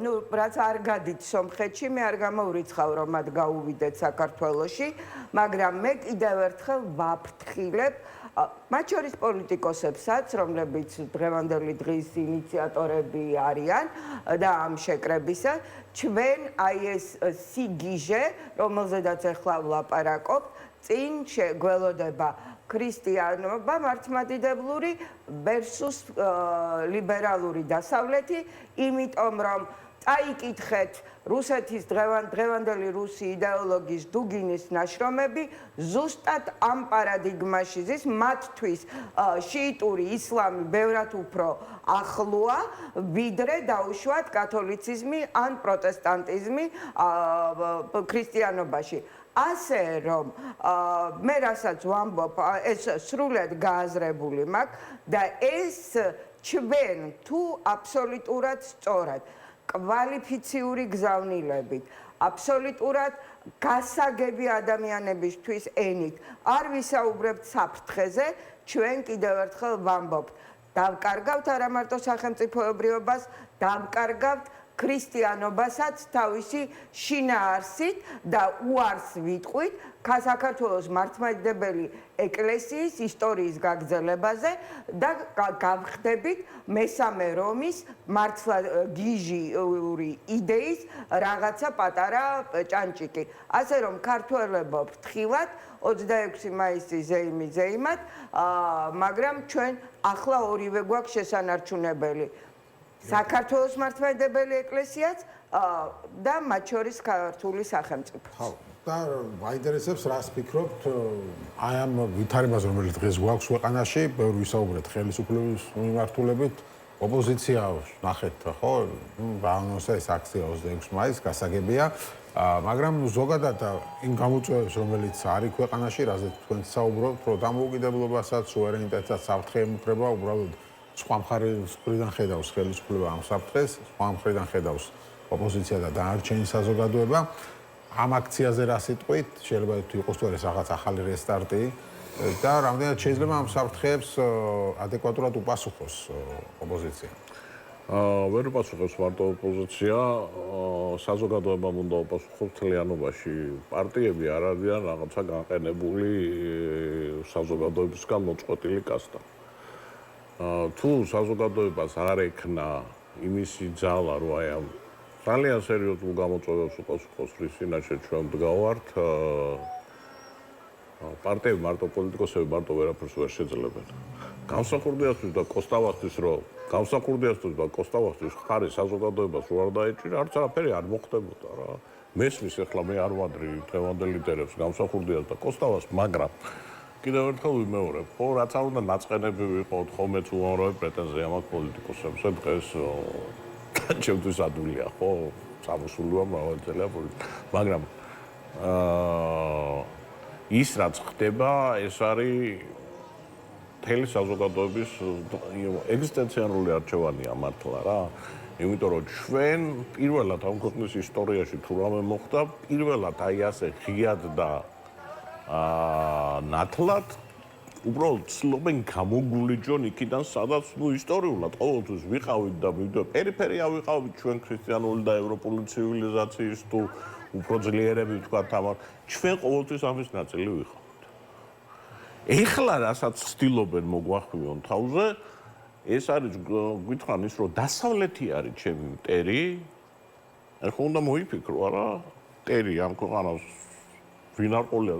ნუ რაც არ გადით სომხეთში, მე არ გამოვრიცხავ, რომ მათ გაუვიდეთ საქართველოში, მაგრამ მე კიდევ ერთხელ ვაფრთხილებ მათ შორის პოლიტიკოსებსაც, რომლებიც დღევანდელი დღის ინიციატორები არიან და ამ შეკრებისა, ჩვენ აი ეს სიგიჟე, რომელზედაც ახლა ვლაპარაკობთ, წინ შეგველოდება ქრისტიანობა მართლმადიდებლური versus ლიბერალური დასავლეთი, იმიტომ რომ წაიკითხეთ რუსეთის დღევანდელი რუსი იდეოლოგიის დუგინის ნაშრომები ზუსტად ამ პარადიგმაში ზის, მათთვის შიიტური ისლამი ბევრად უფრო ახლოა, ვიდრე დაუშვათ კათოლიციზმი ან პროტესტანტიზმი ქრისტიანობაში. ასე რომ მე რასაც ვამბობ, ეს სრულად გააზრებული მაქვს და ეს ჩვენ თუ აბსოლუტურად სწორად კვალიფიციური გზავნილებით, აბსოლუტურად გასაგები ადამიანებისთვის ენით არ ვისაუბრებთ საფრთხეზე, ჩვენ კიდევ ერთხელ ვამბობთ, დავკარგავთ არა მარტო სახელმწიფოებრიობას, დავკარგავთ ქრისტიანობასაც თავისი შინაარსით და უარს ვიტყვით საქართველოს მართლმადიდებელი ეკლესიის ისტორიის გაგრძელებაზე და გავხდებით მესამე რომის მართლგიჟიური იდეის რაღაცა პატარა ჭანჭიკი. ასე რომ ქართველებო ფრთხილად 26 მაისი ზეიმი ზეიმად, მაგრამ ჩვენ ახლა ორივე გვაქვს შესანარჩუნებელი. საქართველოს მართლმადიდებელი ეკლესიაც და მათ შორის ქართული სახელმწიფო. ხო, და მაინტერესებს რას ფიქრობთ აი ამ ვითარებას, რომელიც დღეს გვაქვს ქვეყანაში, ბევრი ვისაუბრეთ ხელისუფლების მიმართულებით, ოპოზიცია ნახეთ, ხო? გაანონსა ეს აქცია 26 მაისს, გასაგებია, მაგრამ ზოგადად იმ გამოწვევებს, რომელიც არის ქვეყანაში, რაზეც თქვენ საუბრობთ, რომ დამოუკიდებლობასაც, სუვერენიტეტსაც საფრთხე ემუქრება, უბრალოდ სხვა მხრიდან ხედავს ხელისუფლება ამ საფრთხეს, სხვა მხრიდან ხედავს ოპოზიცია და დანარჩენი საზოგადოება. ამ აქციაზე რა სიტყვით, შეიძლება იყოს თუ არა რაღაც ახალი რესტარტი და რამდენად შეიძლება ამ საფრთხეებს ადეკვატურად უპასუხოს ოპოზიცია. ვერ უპასუხებს მარტო ოპოზიცია, საზოგადოებამ უნდა უპასუხოს მთლიანობაში. პარტიები არ არიან რაღაცა განყენებული საზოგადოებისგან მოწყვეტილი კასტა. თუ საზოგადოებას არ ექნა იმისი ძალა, რომ აი ამ ძალიან სერიოზულ გამოწვევებს უპასუხოს, რის წინაშე ჩვენ ვდგავართ, პარტიები მარტო პოლიტიკოსები მარტო ვერაფერს ვერ შეძლებენ. გამსახურდიასთვის და კოსტავასთვის ხარი საზოგადოებას რო არ დაეჭირა, არც არაფერი არ მოხდებოდა რა. მესმის ახლა მე არ ვადრი დღევანდელ ლიდერებს გამსახურდიას და კოსტავას, მაგრამ კიდევ ერთხელ ვიმეორებ, ხო, რაც არ უნდა ნაწყენები ვიყოთ, ხომეც უამრავი პრეტენზია მაქვს პოლიტიკოსებს, დღეს ჩემთვის ადვილია, ხო, სამოსულოა მრავალწელია პოლიტიკა, მაგრამ ის რაც ხდება, ეს არის მთელი საზოგადოების ეგზისტენციანული არჩევანია მართლა რა. იმიტომ რომ ჩვენ პირველად ამ ქვეყნის ისტორიაში თუ რამე მოხდა, პირველად აი ასე ღიად და ნათლად უბრალოდ ცლობენ გამოგულიჯონ იქიდან, სადაც ნუ ისტორიულად ყოველთვის ვიყავით და პერიფერია ვიყავით ჩვენ ქრისტიანული და ევროპული ცივილიზაციის თუ უფრო ძლიერები ვთქვათ ამათ, ჩვენ ყოველთვის ამის ნაწილი ვიყავით. ეხლა რასაც ცდილობენ მოგვახვიონ თავზე, ეს არის გვითხრან ის, რომ დასავლეთი არის ჩემი მტერი, ეხლა უნდა მოიფიქრო არა, მტერი ამ ქვეყანას ვინ არ ყოლია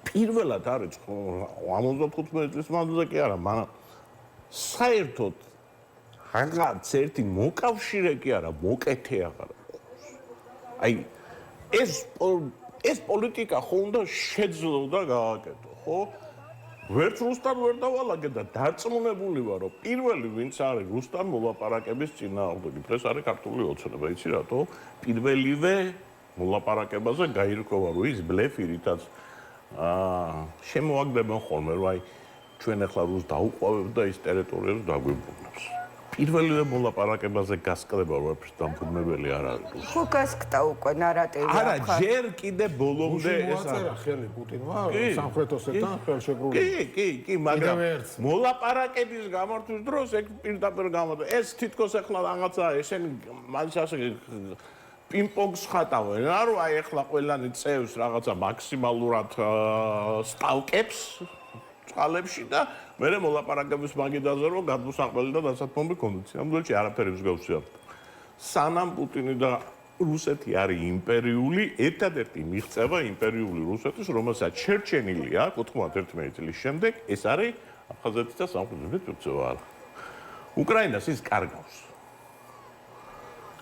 პირველად არის 55 წლის მანძილზე კი არა, მაგრამ საერთოდ რაღაც ერთი მოკავშირე კი არა, მოკეთე აღარ აქვს. აი ეს პოლიტიკა ხო უნდა შეძლო და გააკეთო, ხო? ვერც რუსთან ვერ დავალაგე და დარწმუნებული ვარ, რომ პირველი ვინც არის რუსთან მოლაპარაკების წინააღმდეგ, ეს არის ქართული ოცნება, იცი რატო? პირველივე მოლაპარაკებაზე გაირკვევა, რომ ის ბლეფი, რითაც შემოაგდებენ ხოლმე, რომ აი ჩვენ ახლა რუს დაუყვავებთ და ის ტერიტორიებს დაგვიბრუნებს. პირველივე მოლაპარაკებაზე გასკდება, რომ ეს დამფუძნებელი არ არის. ხო გასკდა უკვე ნარატივი. არა, ჯერ კიდე ბოლომდე ეს მოაწერა ხელი პუტინმა სამხრეთ ოსეთთან ხელშეკრულება. კი, მაგრამ მოლაპარაკების გამართვის დროს ეგ პირდაპირ გამოდი. ეს თითქოს ახლა რაღაცა ესენი მას ასე პინგ-პონგს ხატავენ, რომ აი ახლა ყველანი წევს რაღაცა მაქსიმალურად სტალკებს წყალებში და მერე მოლაპარაკების მაგიდაზე რომ გადმოსაყველი და დასათმობი კონდიცია. ამ დროში არაფერი მსგავსი არ. სანამ პუტინი და რუსეთი არის იმპერიული, ერთადერთი მიღწევა იმპერიული რუსეთის, რომელსაც შერჩენილია 91 წლის შემდეგ, ეს არის აფხაზეთის და სამხუძმის მიღწევა. უკრაინას ის კარგავს.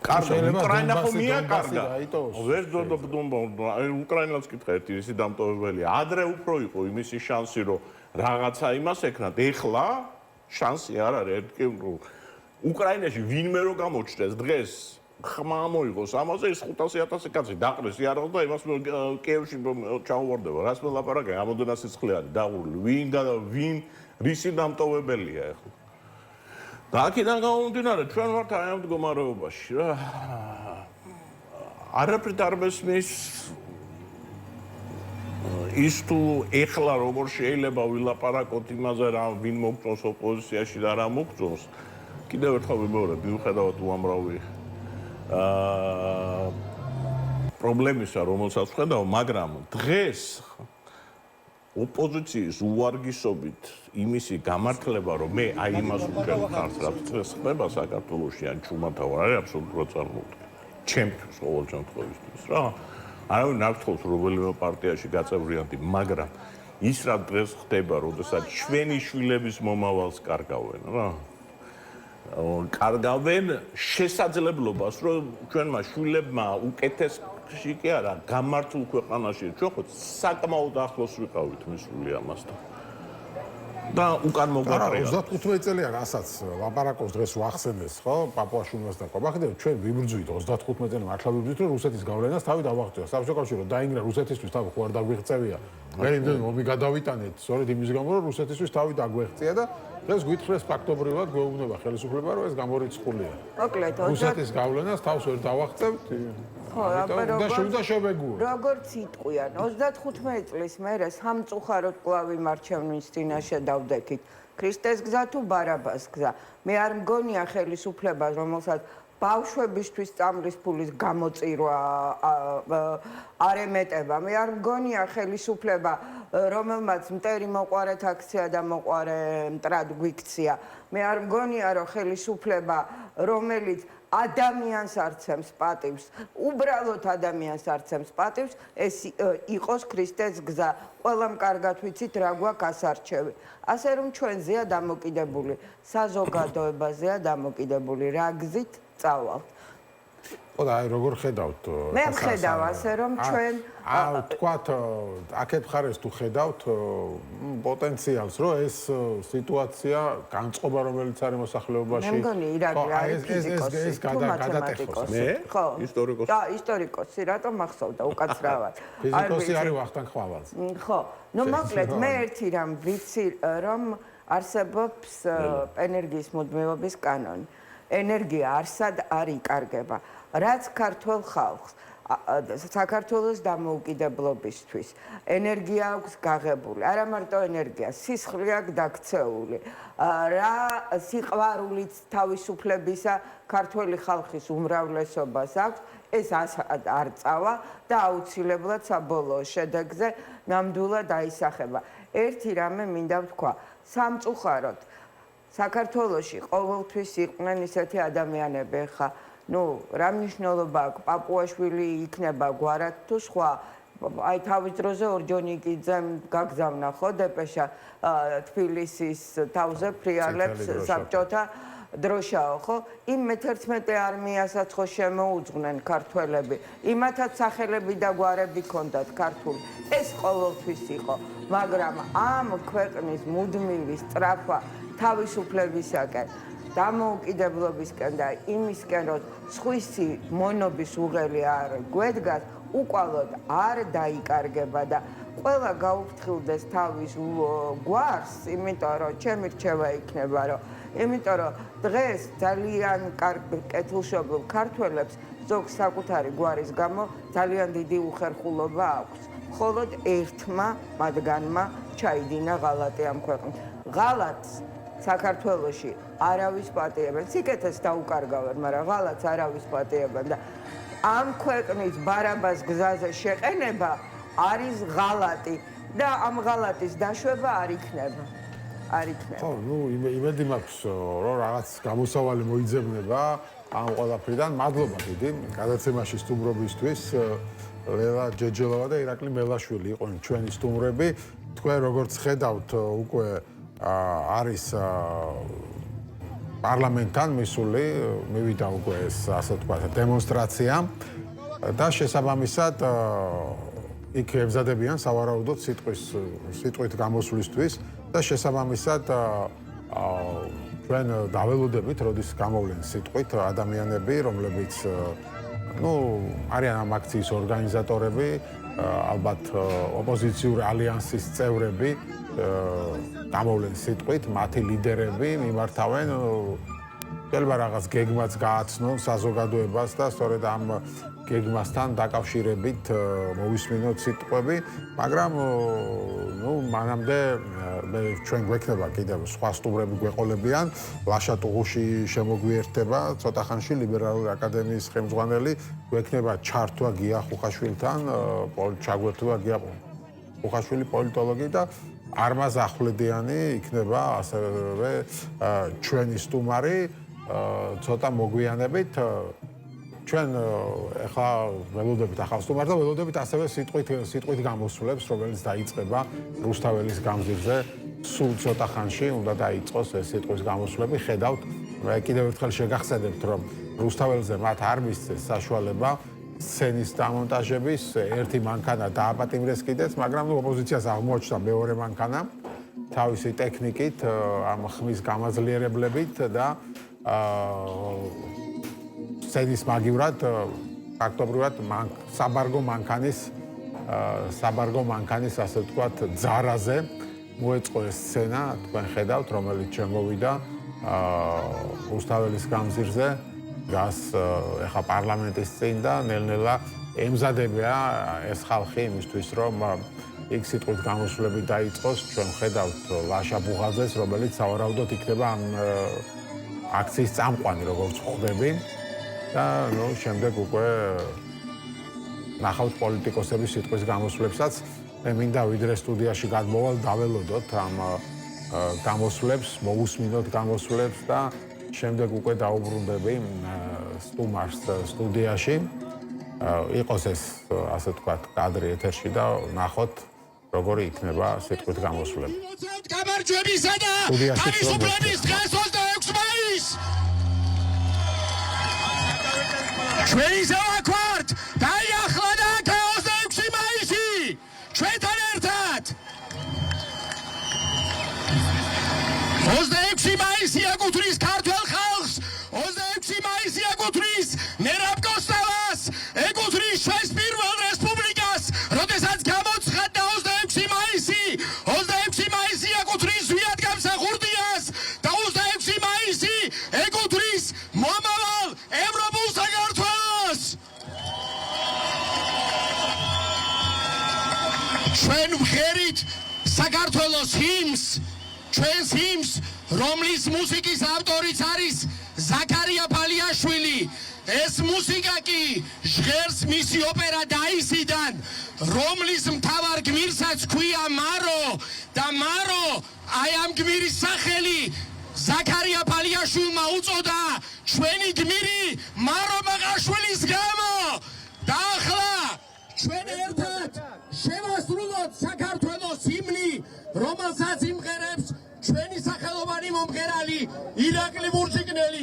უკრაინა ხო მიაკარგა. ვერ დოდობდომბა, უკრაინას კითხა ერთი ისი დამტოვებელია. ადრე უფრო იყო იმისი შანსი, რომ რაღაცა იმას ეკნათ. ეხლა შანსი არ არის, ერთი უკრაინაში ვინმე რო გამოჩნდეს დღეს ხმა მოიღოს ამაზე ის 500,000 კაცი დაყრეს იარაღს და იმას კიევში ჩაუვარდება. რას მოლაპარაკე, ამოდენა სიცხლე არის დაღურული. ვინ რისი დამტოვებელია ეხლა. და აქედან გამომდინარე, ჩვენ ვართ აი ამ მდგომარეობაში რა. არაფრით არ მესმის ის თუ ეხლა როგორ შეიძლება ვილაპარაკოთ იმაზე რა ვინ მოგწონს ოპოზიციაში და რა მოგწონს. კიდევ ერთხელ ვიმეორებ, მიუხედავად უამრავი პრობლემისა, რომელსაც ვხედავ, მაგრამ დღეს ოპოზიციის უვარგისობით იმისი გამართლება, რომ მე აი იმას ვუჩვენ ხარს, რაც დღეს ხდება საქართველოში ან ჩუმათავარ, არის აბსოლუტურად წარმოუდგენელი. ჩემთვის ყოველ შემთხვევაში რა. არავინ არ თხოვს რომელიმე პარტიაში გაწევრიანდი, მაგრამ ის რა დღეს ხდება, როდესაც ჩვენი შვილების მომავალს კარგავენ, რა. კარგავენ შესაძლებლობას, რომ ჩვენმა შვილებმა უკეთესი კი არა, გამართულ ქვეყანაში, ჩვენ ხო საკმაოდ ახლოს ვიყავით მისული ამასთან. და უკან მოგვატრია. 35 წელია რასაც ლაპარაკობს დღეს ვახსენეს, ხო? პაპუაში უნივერსიტეტთან ყობახდე, ჩვენ ვიბრძვით 35 წელი მართლა ვიბრძვით, რომ რუსეთის გავლენას თავი დავაღწია. საბჭოთა კავშირი დაინგრა რუსეთისთვის თავი ხო არ დაგვიღწევია. მე იმდენ ომი გადავიტანეთ, სწორედ იმის გამო, რომ რუსეთისთვის თავი დაგვეღწია და დღეს გვითხრეს ფაქტობრივად გვეუბნება ხელისუფლება, რომ ეს გამორიცხულია. მოკლედ, რუსეთის გავლენას თავს ვერ დავაღწევთ. ხო, აბა როგორც იტყვიან, 35 წლის მერე სამწუხაროდ კვლავ იმარჩევნის წინაშე დავდექით. ქრისტეს გზა თუ ბარაბას გზა. მე არ მგონია ხელისუფლებას, რომელსაც ბავშვებისთვის წამლის ფულის გამოწირვა არ ემეტება. მე არ მგონია ხელისუფლება, რომელმაც მტერი მოყარეთ აქცია და მოყარე მტრად გვიქცია. მე არ მგონია, რომ ხელისუფლება, რომელიც ადამიანს არცემს პატივს, უბრალოდ ადამიანს არცემს პატივს, ეს იყოს ქრისტეს გზა. ყველამ კარგად ვიცით რა გვაქვს ასარჩევი. ასე რომ ჩვენზეა დამოკიდებული, საზოგადოებაზეა დამოკიდებული, რა გზით წავალთ. ხო და აი როგორ ხედავთ? მე ვხედავ ასე რომ ჩვენ თქვათ აქეთ მხარეს თუ ხედავთ პოტენციალს, რომ ეს სიტუაცია განწყობა რომელიც არის მოსახლეობაში. მე მგონი ირაკლი არის ფიზიკოსი, ეს გადატეხოს. მე? ხო. ისტორიკოსი. და ისტორიკოსი, რატომ ახსოვდა უკაცრავად? ფიზიკოსი არის ვახტანგ ხვალაძე. ხო. ნუ მოკლედ მე ერთი რამ ვიცი, რომ არსებობს ენერგიის მუდმივობის კანონი. ენერგია არსად არ იკარგება. რაც ქართულ ხალხს საქართველოს დამოუკიდებლობისთვის ენერგია აქვს გაღებული. არა მარტო ენერგია, სისხლი აქვს დაქცეული. რა სიყვარულიც თავისუფლებისა ქართველი ხალხის უმრავლესობას აქვს, ეს არ წავა და აუცილებლად საბოლოო შედეგზე ნამდვილად აისახება. ერთი რამე მინდა ვთქვა, სამწუხაროდ საქართველოში ყოველთვის იყვნენ ისეთი ადამიანები, ხა ნუ რა მნიშვნელობა აქვს პაპუაშვილი იქნება გვარად თუ სხვა. აი თავის დროზე ორჯონიკიძემ გაგზავნა ხო დეპეშა თბილისის თავზე ფრიალებს საბჭოთა დროშაო, ხო? იმ მე-11 არმიასაც ხო შემოუძღნენ ქართველები. იმათაც სახელები და გვარები ჰქონდათ ქართული. ეს ყოველთვის იყო, მაგრამ ამ ქვეყნის მუდმივი სწრაფვა თავისუფლებისაკენ, დამოუკიდებლობისკენ და იმისკენ, რომ სხვისი მონობის უღელი არ გვედგას, უკვალოდ არ დაიკარგება და ყველა გაუფრთხილდეს თავის გვარს, იმიტომ რომ ჩემი რჩევა იქნება, რომ იმიტომ რომ დღეს ძალიან კეთილშობილ ქართველებს ზოგ საკუთარი გვარის გამო ძალიან დიდი უხერხულობა აქვს. მხოლოდ ერთმა მათგანმა ჩაიდინა ღალატი ამ ქვეყნით. ღალატს საქართველოში არავის პატიებენ. სიკეთეს დაუკარგავენ, მაგრამ ღალატს არავის პატიებენ და ამ ქვეყნის ბარაბას გზაზე შეყენება არის ღალატი და ამ ღალატის დაშვება არ იქნება. არ იქნება. ხო, იმედი მაქვს, რომ რაღაც გამოსავალი მოიძებნება ამ ყველაფრიდან. მადლობა დიდი გადაცემაში სტუმრობისთვის. ლელა ჯეჯელოვა და ირაკლი მელაშვილი იყვნენ ჩვენი სტუმრები. თქვენ როგორც ხედავთ, უკვე არის პარლამენტთან მისული, მივიდა უკვე ეს ასე ვთქვათ დემონსტრაცია და შესაბამისად იქ ემზადებიან სავარაუდოდ სიტყვით გამოსვლისთვის და შესაბამისად ჩვენ დაველოდებით, როდის გამოვლენ სიტყვით ადამიანები, რომლებიც არიან ამ აქციის ორგანიზატორები, ალბათ ოპოზიციური ალიანსის წევრები, გამოვლენ სიტყვით, მათი ლიდერები მიმართავენ შეიძლება რაღაც გეგმაც გააცნონ საზოგადოებას და სწორედ ამ გეგმასთან დაკავშირებით მოვისმინოთ სიტყვები, მაგრამ მანამდე ჩვენ გვექნება კიდევ სხვა სტუმრები გვეყოლებიან, ლაშა ტუღუში შემოგვიერთდება ცოტა ხანში ლიბერალური აკადემიის ხელმძღვანელი, გვექნება ჩართვა გია ხუხაშვილთან, ჩაგვერთვა გია ხუხაშვილი პოლიტოლოგი და არმაზ ახვლედიანი იქნება ასევე ჩვენი სტუმარი ცოტა მოგვიანებით ჩვენ ახლა ველოდებით ახალ სტუმარს და ველოდებით ასევე სიტყვით გამოსვლებს, რომელიც დაიწყება რუსთაველის გამზირზე. სულ ცოტა ხანში უნდა დაიწყოს ეს სიტყვის გამოსვლები. ხედავთ, კიდევ ერთხელ შეგახსენებთ, რომ რუსთაველზე მათ არ მისცეს საშუალება სცენის დამონტაჟების, ერთი მანქანა დააპატიმრეს კიდეც, მაგრამ ოპოზიციას აღმოაჩნდა მეორე მანქანა თავისი ტექნიკით, ამ ხმის გამაძლიერებლებით და სცენის მაგივრად ფაქტობრივად საბარგო მანქანის ასე ვთქვათ ძარაზე მოეწყო ეს სცენა, თქვენ ხედავთ, რომელიც შემოვიდა რუსთაველის გამზირზე, გას ეხა პარლამენტის წინ და ნელ-ნელა ემზადებია ეს ხალხი იმისთვის, რომ იქ სიტყვით გამოსვლები დაიწყოს. ჩვენ ხედავთ ლაშა ბუღაძეს, რომელიც სავარაუდოდ იქნება ამ აქციის წამყვანი, როგორც ხვდები. და შემდეგ უკვე ნახავთ პოლიტიკოსების სიტყვის გამოსვლებსაც. მე მინდა ვიდრე სტუდიაში გადმოვალ, დაველოდოთ ამ გამოსვლებს, მოვუსმინოთ გამოსვლებს და შემდეგ უკვე დაუბრუნდები სტუმარს სტუდიაში. იყოს ეს ასე ვთქვათ კადრი ეთერში და ნახოთ როგორი იქნება სიტყვით გამოსვლები. გამარჯვებისა და თავისუფლების დღეს 26 მაისს ჩვენი ზავა გვართ დაიახლა და 26 მაისი ჩვენთან ერთად 26 მაისი აკუთვნის ქართველ ხალხს 26 მაისი აკუთვნის მერაბ კოსტავას ეკუთვნის ჩვენს პირველ რესპუბლიკას როდესაც გამოცხადდა 26 მაისი 26 მაისი აკუთვნის ზვიადგამსახურდიას და 26 მაისი ეკუთვნის მომავალ ევროპულ საქართველოს ჩვენ ვღერით საქართველოს ჰიმნს ჩვენს ჰიმნს რომლის მუსიკის ავტორიც არის ზაქარია ფალიაშვილი ეს მუსიკა კი ჟღერს მისი ოპერა დაისიდან რომლის მთავარ გმირსაც ქვია მარო და მარო აი ამ გმირის სახელი ზაქარია ფალიაშვილმა უწოდა ჩვენი გმირი მარო მაყაშვილის გამო და ახლა ჩვენ ერთად შევასრულოთ საქართველოს ჰიმნი რომელსაც იმღერებს ჩვენი სახელოვანი მომღერალი ირაკლი მურჯიგნელი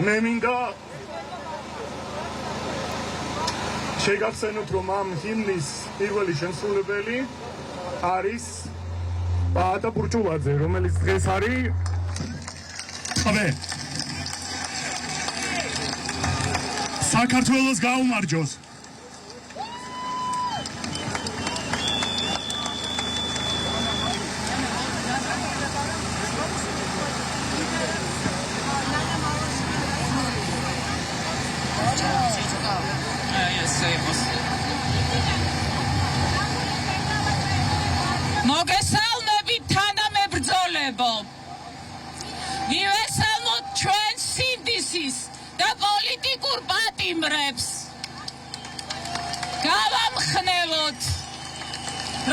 მე მინდა შეგახსენოთ, რომ ამ ჰიმნის პირველი შემსრულებელი არის პაატა ბურჭულაძე, რომელიც დღეს არის საქართველოს გაუმარჯოს. მოგესალმებით თანამებრძოლებო. მივესალმოთ ჩვენ სინდისის და პოლიტიკურ პატიმრებს. გავამხნევოთ,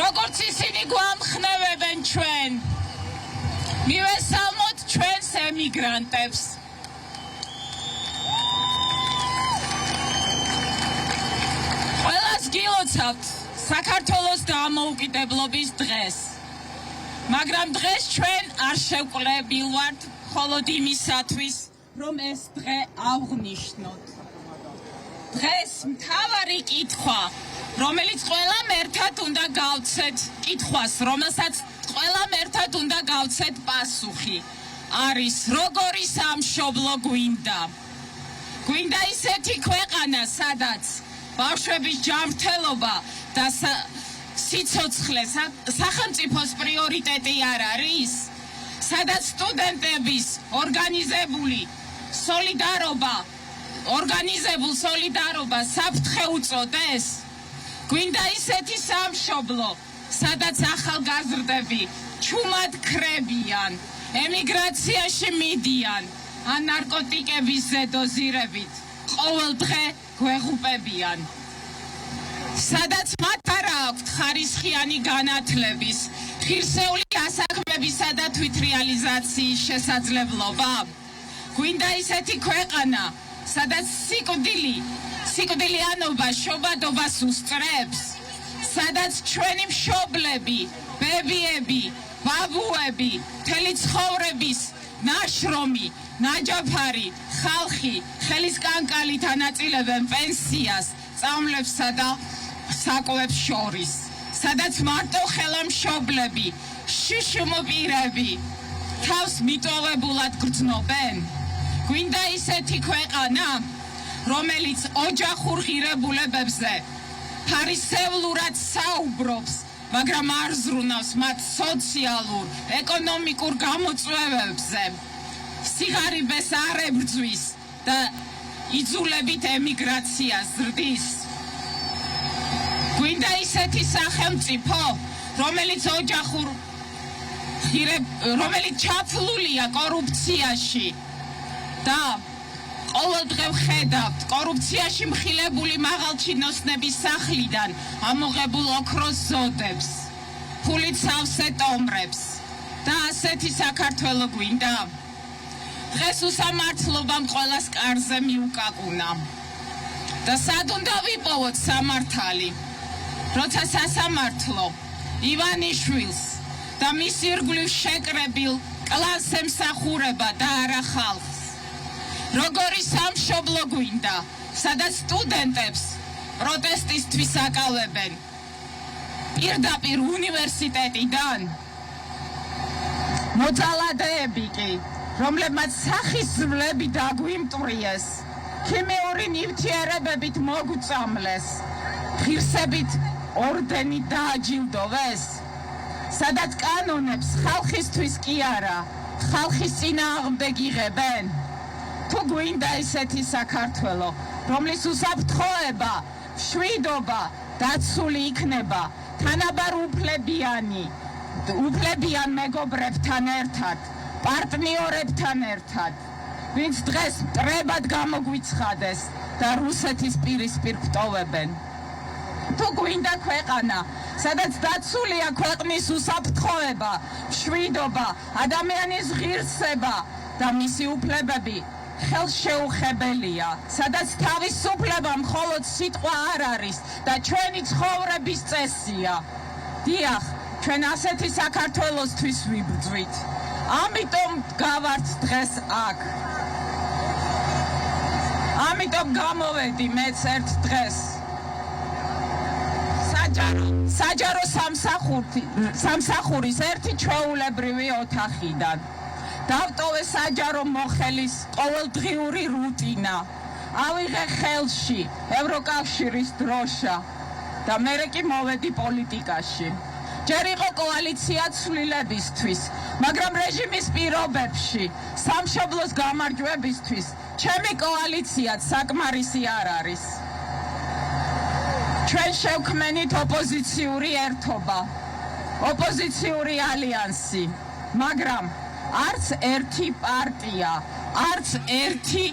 როგორც ისინი გვამხნევებენ ჩვენ. მივესალმოთ ჩვენს ემიგრანტებს. ყველას გილოცავთ საქართველოს დამოუკიდებლობის დღეს. მაგრამ დღეს ჩვენ არ შევკლებილვართ მხოლოდ იმისათვის, რომ ეს დღე აღვნიშნოთ. დღეს მთავარი კითხვა, რომელიც ყველამ ერთად უნდა გავცეთ, კითხვას, რომელსაც ყველამ ერთად უნდა გავცეთ პასუხი, არის როგორი სამშობლო გვინდა. გვინდა ისეთი ქვეყანა, სადაც ბავშვების ჯანმრთელობა და სიცოცხლე სახელმწიფოს პრიორიტეტი არ არის, სადაც სტუდენტების ორგანიზებულ სოლიდარობა საფრთხე უწოდეს. გვინდა ისეთი სამშობლო, სადაც ახალგაზრდები ჩუმად ქრებიან, ემიგრაციაში მიდიან, ან ნარკოტიკების ზედოზირებით ყოველ დღე გვეღუპებიან. სადაც მათ არ აქვთ ხარისხიანი განათლების, ღირსეული ასაქმებისა და თვითრეალიზაციის შესაძლებლობა. გვინდა ისეთი ქვეყანა, სადაც სიკვდილიანობა შობადობას უსწრებს, სადაც ჩვენი მშობლები, ბებიები, ბაბუები, მთელი ცხოვრების ნაშრომი, ნაჯაფარი, ხალხი ხელისკანკალით ანაწილებენ პენსიას, წამლებსა და საკვებს შორის, სადაც მარტო ხელამშობლები, შიშუმ პირები თავს მიტოვებულად გრძნობენ. გვინდა ისეთი ქვეყანა, რომელიც ოჯახურ ღირებულებებზე ფარისევლურად საუბრობს, მაგრამ არ ზრუნავს მათ სოციალურ, ეკონომიკურ გამოწვევებზე, სიღარიბეს არ ებრძვის და იძულებით ემიგრაციას ზრდის. გვინდა ისეთი სახელმწიფო, რომელიც ჩაფლულია კორუფციაში და ყოველდღე ვხედავთ კორუფციაში მხილებული მაღალჩინოსნების სახლიდან ამოღებულ ოქროს ზოდებს, ფულით სავსე ტომრებს და ასეთი საქართველო გვინდა? დღეს უსამართლობამ ყველას კარზე მიუკაკუნა და სად უნდა ვიპოვოთ სამართალი, როცა სასამართლო ივანიშვილს და მის ირგვლივ შეკრებილ კლანს ემსახურება და არა ხალხს? როგორი სამშობლო გვინდა, სადაც სტუდენტებს პროტესტისთვის აკავებენ პირდაპირ უნივერსიტეტიდან? მოძალადეები კი, რომლებმაც სახის ძვლები დაგვიმტვრიეს, ქიმიური ნივთიერებებით მოგვწამლეს, ღირსებით ორდენით დააჯილდოვეს, სადაც კანონებს ხალხისთვის კი არა, ხალხის წინააღმდეგ იღებენ? თუ გვინდა ისეთი საქართველო, რომლის უსაფრთხოება, მშვიდობა დაცული იქნება თანაბარ უფლებიან მეგობრებთან ერთად, პარტნიორებთან ერთად, ვინც დღეს მტრებად გამოგვიცხადეს და რუსეთის პირისპირ გვტოვებენ. თუ გვინდა ქვეყანა, სადაც დაცულია ქვეყნის უსაფრთხოება, მშვიდობა, ადამიანის ღირსება და მისი უფლებები ხელშეუხებელია, სადაც თავისუფლება მხოლოდ სიტყვა არ არის და ჩვენი ცხოვრების წესია. დიახ, ჩვენ ასეთი საქართველოსთვის ვიბრძვით. ამიტომ გავართ დღეს აქ. ამიტომ გამოვედი მეც ერთ დღეს საჯარო სამსახურის ერთი ჩვეულებრივი ოთახიდან. დავტოვე საჯარო მოხელის ყოველდღიური რუტინა, ავიღე ხელში ევროკავშირის დროშა და მერე კი მოვედი პოლიტიკაში. ჯერ იყო კოალიცია ცვლილებისთვის, მაგრამ რეჟიმის პირობებში სამშობლოს გამარჯვებისთვის ჩემი კოალიციაც საკმარისი არ არის. ჩვენ შევქმნით ოპოზიციური ერთობა, ოპოზიციური ალიანსი, მაგრამ არც ერთი პარტია, არც ერთი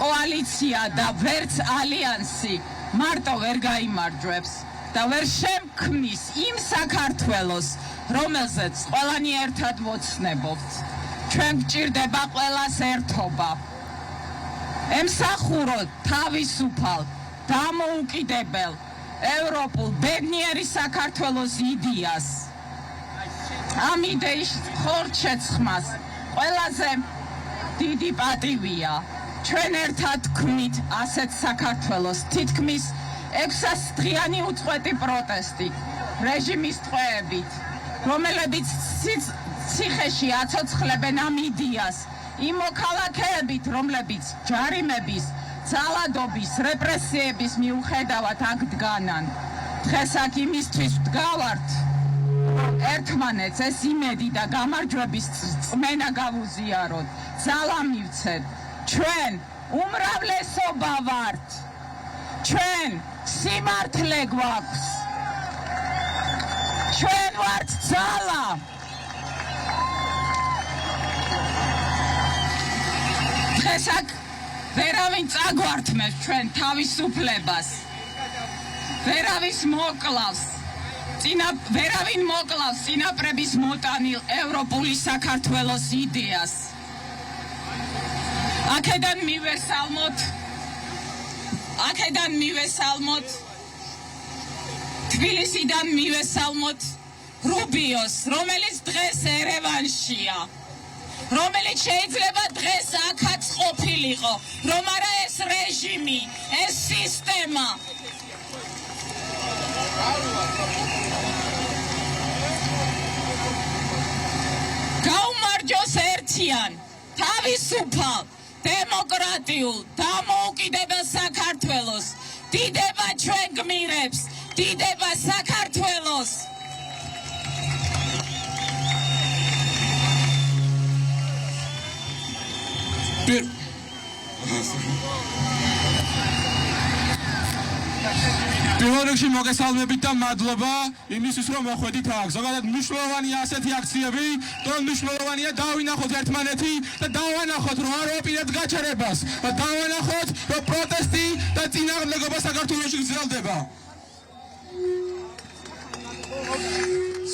კოალიცია და ვერც ალიანსი მარტო ვერ გაიმარჯვებს და ვერ შემქმნის იმ საქართველოს, რომელზეც ყველანი ერთად ვოცნებობთ. ჩვენ გჭირდება ყველას ერთობა. ემსახუროთ თავისუფალ, დამოუკიდებელ, ევროპულ, ბედნიერი საქართველოს იდეას. ამ იდეის ხორცშეცხმას ყველაზე დიდი პატივია. ჩვენ ერთად ვქმნით ასეთ საქართველოს, თითქმის 600 დღიანი უწყვეტი პროტესტი რეჟიმის ტყვეებით, რომლებიც ციხეში აცოცხლებენ ამ იდეას, იმ მოქალაქეებით, რომლებიც ჯარიმების, ძალადობის, რეპრესიების მიუხედავად აქ დგანან. დღეს აქ იმისთვის ვდგავართ, ერთმანეთს ეს იმედი და გამარჯვების წმენა გავუზიაროთ, ძალა მივცეთ. ჩვენ უმრავლესობა ვართ, ჩვენ სიმართლე გვაქვს, ჩვენ ვართ ძალა. დღეს აქ ვერავინ წაგვართმევს ჩვენ თავისუფლებას, ვერავინ მოკლავს წინაპრების მოტანილ ევროპული საქართველოს იდეას. აქედან მივესალმოთ, თბილისიდან მივესალმოთ რუბიოს, რომელიც დღეს ერევანშია, რომელიც შეიძლება დღეს აქაც ყოფილიყო, რომ არა ეს რეჟიმი, ეს სისტემა. გაუმარჯოს ერთიან, თავისუფალ, დემოკრატიულ, დამოუკიდებელ საქართველოს. დიდება ჩვენ გმირებს, დიდება საქართველოს. პირველ ბოლოში მოგესალმებით და მადლობა იმისთვის რომ მოხვედით აქ. ზოგადად მნიშვნელოვანია ასეთი აქციები, რომ მნიშვნელოვანია დავინახოთ ერთმანეთი და დავანახოთ რომ არ ვაპირებთ გაჩერებას და დავანახოთ რომ პროტესტი და წინააღმდეგობა საქართველოში გრძელდება.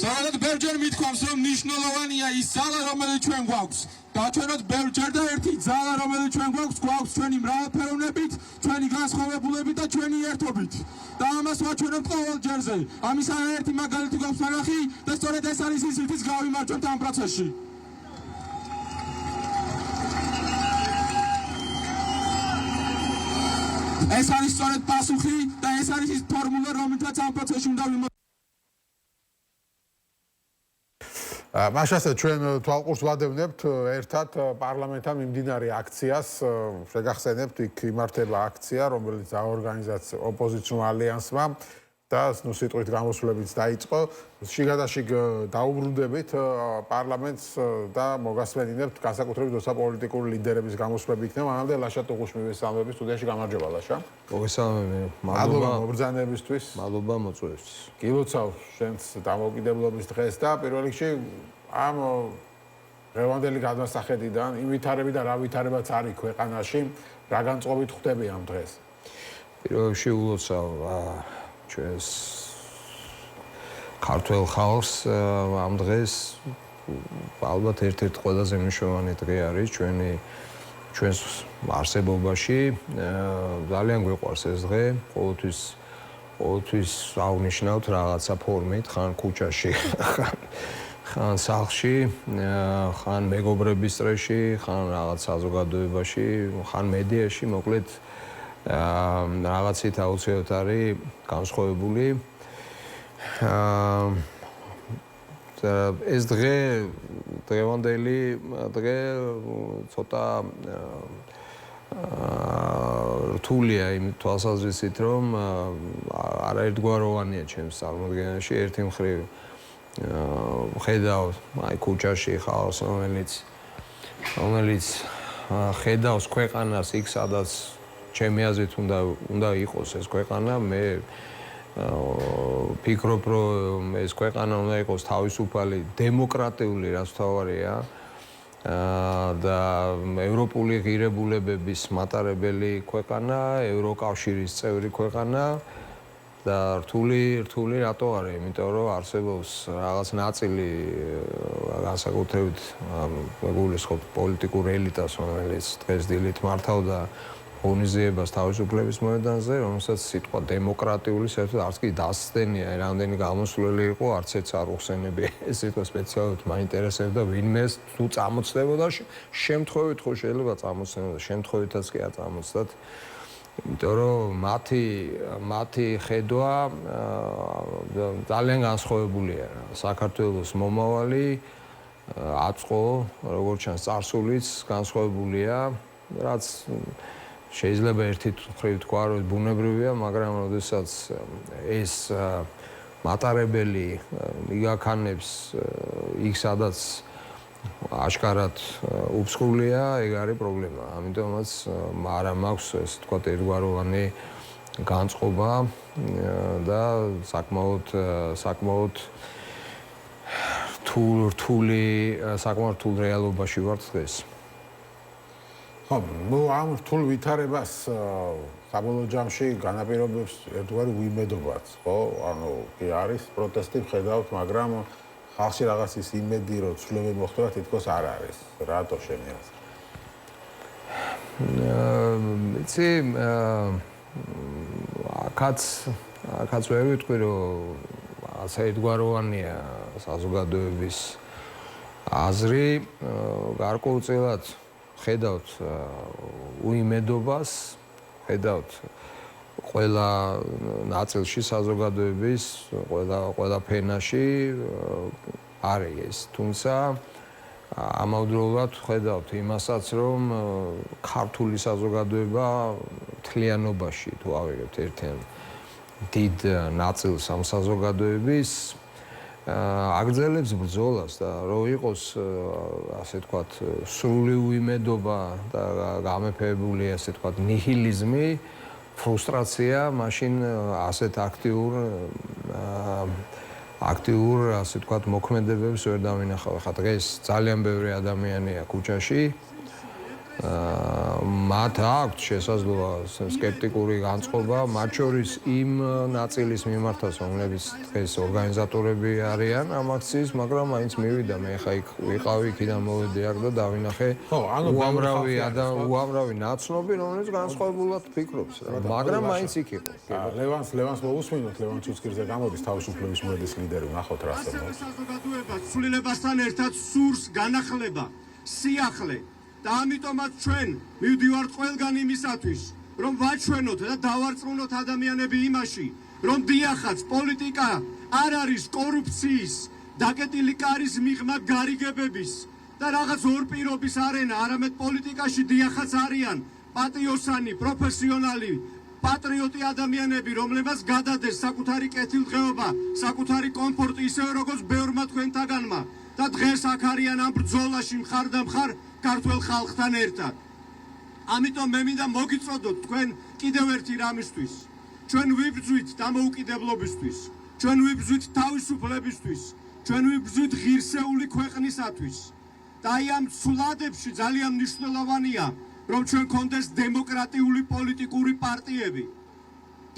ზოგადად ბევრჯერ მithქვამს რომ მნიშვნელოვანია ის ძალა რომელიც ჩვენ გვაქვს. დაჩვენოთ ბევრჯერ და ერთი ძალა რომელიც ჩვენ გვაქვს ჩვენი მრავალფეროვნებით, ჩვენი განსხვავებულებით და ჩვენი ერთობით. და ამას ვაჩვენებთ ყოველ ჯერზე. ამის არაერთი მაგალითი გვაქვს ნახი და სწორედ ეს არის ის რის გავიმარჯვებთ ამ პროცესში. ეს არის სწორედ პასუხი და ეს არის ის ფორმულა რომელთაც ამ პროცესში უნდა მაშასე ჩვენ თვალყურს ვადევნებთ ერთად პარლამენტთან მიმდინარე აქციას. შეგახსენებთ, იქ იმართება აქცია, რომელიც აორგანიზაცია ოპოზიციურ ალიანსმა და სიტყვით გამოსვლებიც დაიწყო. შიგადაშიგ დაუბრუნდებით პარლამენტს და მოგასვენინებთ განსაკუთრებით როცა პოლიტიკური ლიდერების გამოსვლები იქნება. მანამდე ლაშა ტუღუს მივესალმებით სტუდიაში. გამარჯობა ლაშა. მოგესალმებით. მადლობა მობრძანებისთვის. მადლობა მოწვევს. გილოცავ შენს დამოუკიდებლობის დღეს და პირველ რიგში ამ დღევანდელი გადასახედიდან იმ ვითარები და რა ვითარებაც არის ქვეყანაში, რა განწყობით ხვდები ამ დღეს? პირველ რიგში ულოცავ ჩვენს ქართველ ხალხს ამ დღეს ალბათ ერთ-ერთი ყველაზე მნიშვნელოვანი დღე არის ჩვენს არსებობაში. ძალიან გვიყვარს ეს დღე, ყოველთვის აღნიშნავთ რაღაცა ფორმით, ხან ქუჩაში, ხან სახლში, ხან მეგობრების წრეში, ხან რაღაც საზოგადოებაში, ხან მედიაში, მოკლედ რაღაცით აუცილებლად არის განსხვავებული. ეს დღევანდელი დღე ცოტა რთულია იმ თვალსაზრისით, რომ არაერთგვაროვანია ჩემს წარმოდგენაში. ერთი მხრივ ხედავ აი ქუჩაში ხალხს, რომელიც ხედავს ქვეყანას იქ, სადაც ჩემი აზრით უნდა იყოს ეს ქვეყანა. მე ფიქრობ, რომ ეს ქვეყანა უნდა იყოს თავისუფალი, დემოკრატიული, რაც თავარია და ევროპული ღირებულებების მატარებელი ქვეყანა, ევროკავშირის წევრი ქვეყანა და რთული რატო არის? იმიტომ რომ არსებობს რაღაც ნაწილი განსაკუთრებით მეგულისხმობ პოლიტიკურ ელიტას, რომელიც დღეს დილით მართავდა ღონისძიებას თავისუფლების მოედანზე, რომელსაც სიტყვა დემოკრატიული საერთოდ არც კი დასცდენია, რამდენი გამოსვლელი იყო, არც ერთს არ უხსენებია. ეს სიტყვა სპეციალურად მაინტერესებდა ვინმე თუ წამოწდებოდა შემთხვევით, ხო შეიძლება წამოწდებოდა, შემთხვევითაც კი არ წამოწდათ. იმიტომ რომ მათი ხედვა ძალიან განსხვავებულია. საქართველოს მომავალი აწყო, როგორც ჩანს, წარსულიც განსხვავებულია, რაც შეიძლება ერთით მხრივ თქვა, რომ ბუნებრივია, მაგრამ როდესაც ეს მატარებელი იგაქანებს იქ, სადაც აშკარად უფსხულია, ეგ არის პრობლემა. ამიტომაც არა მაქვს ეს თქვა ერთგვაროვანი განწყობა და საკმაოდ რთულ რეალობაში ვარ დღეს. ამ რთულ ვითარებას საბოლოო ჯამში განაპირობებს ერთგვარი უიმედობაც, ხო? ანუ კი არის პროტესტი ხედავთ, მაგრამ ხალხში რაღაც ის იმედი, რომ ცვლილება მოხდება, თითქოს არ არის. რატო შენი აზრით? იცი, აქაც ვერ ვიტყვი, რომ ასე ერთგვაროვანია საზოგადოების აზრი, გარკვეულწილად ხედავთ უიმედობას, ხედავთ ყველა ნაწილში საზოგადოების, ყველა ფენაში არის ეს. თუმცა ამავდროულად ხედავთ იმასაც, რომ ქართული საზოგადოება მთლიანობაში თუ ავიღებთ ერთიან დიდ ნაწილს ამ საზოგადოების აგრძელებს ბრძოლას და რომ იყოს ასე ვთქვათ სრული უიმედობა და გამეფებული ასე ვთქვათ ნიჰილიზმი, ფრუსტრაცია მაშინ ასეთ აქტიურ ასე ვთქვათ მოქმედებებს ვერ დავინახავ. ხა დღეს ძალიან ბევრი ადამიანია ქუჩაში. მათ აქვთ შესაძლოა სკეპტიკური განწყობა, მათ შორის იმ ნაწილის მიმართაც, რომლებიც დღეს ორგანიზატორები არიან ამ აქციის, მაგრამ მაინც მივიდა მე ხა იქ ვიყავი, იქიდან მოვედი აქ და დავინახე უამრავი ნაცნობი, რომელიც განსხვავებულად ფიქრობს, მაგრამ მაინც იქ იყო. ლევანს მოусმინოთ, ლევან ჩუცკირზე გამოდის თავისუფლების მოედის ლიდერი, ნახოთ რა ხდება. საზოგადოებას ცვლილებასთან ერთად სურს განახლება, სიახლე და ამიტომაც ჩვენ მივდივართ ყველგან იმისათვის, რომ ვაჩვენოთ და დავარწმუნოთ ადამიანები იმაში, რომ დიახაც პოლიტიკა არ არის კორუფციის, დაკეტილი კარის მიღმა გარიგებების და რაღაც ორპირობის არენა, არამედ პოლიტიკაში დიახაც არიან პატრიოტანი, პროფესიონალი, პატრიოტი ადამიანები, რომლებსაც გადადეს საკუთარი კეთილდღეობა, საკუთარი კომფორტი ისევე როგორც ბევრმა თქვენთაგანმა და დღეს აქ არიან ამ ბრძოლაში მხარდამხარ ქართულ ხალხთან ერთად. ამიტომ მე მინდა მოგიწოდოთ თქვენ კიდევ ერთი რამისთვის. ჩვენ ვიბრძვით დამოუკიდებლობისთვის, ჩვენ ვიბრძვით თავისუფლებისთვის, ჩვენ ვიბრძვით ღირსეული ქვეყნისათვის. და აი ამ ცვლადებში ძალიან მნიშვნელოვანია, რომ ჩვენ გქონდეს დემოკრატიული პოლიტიკური პარტიები.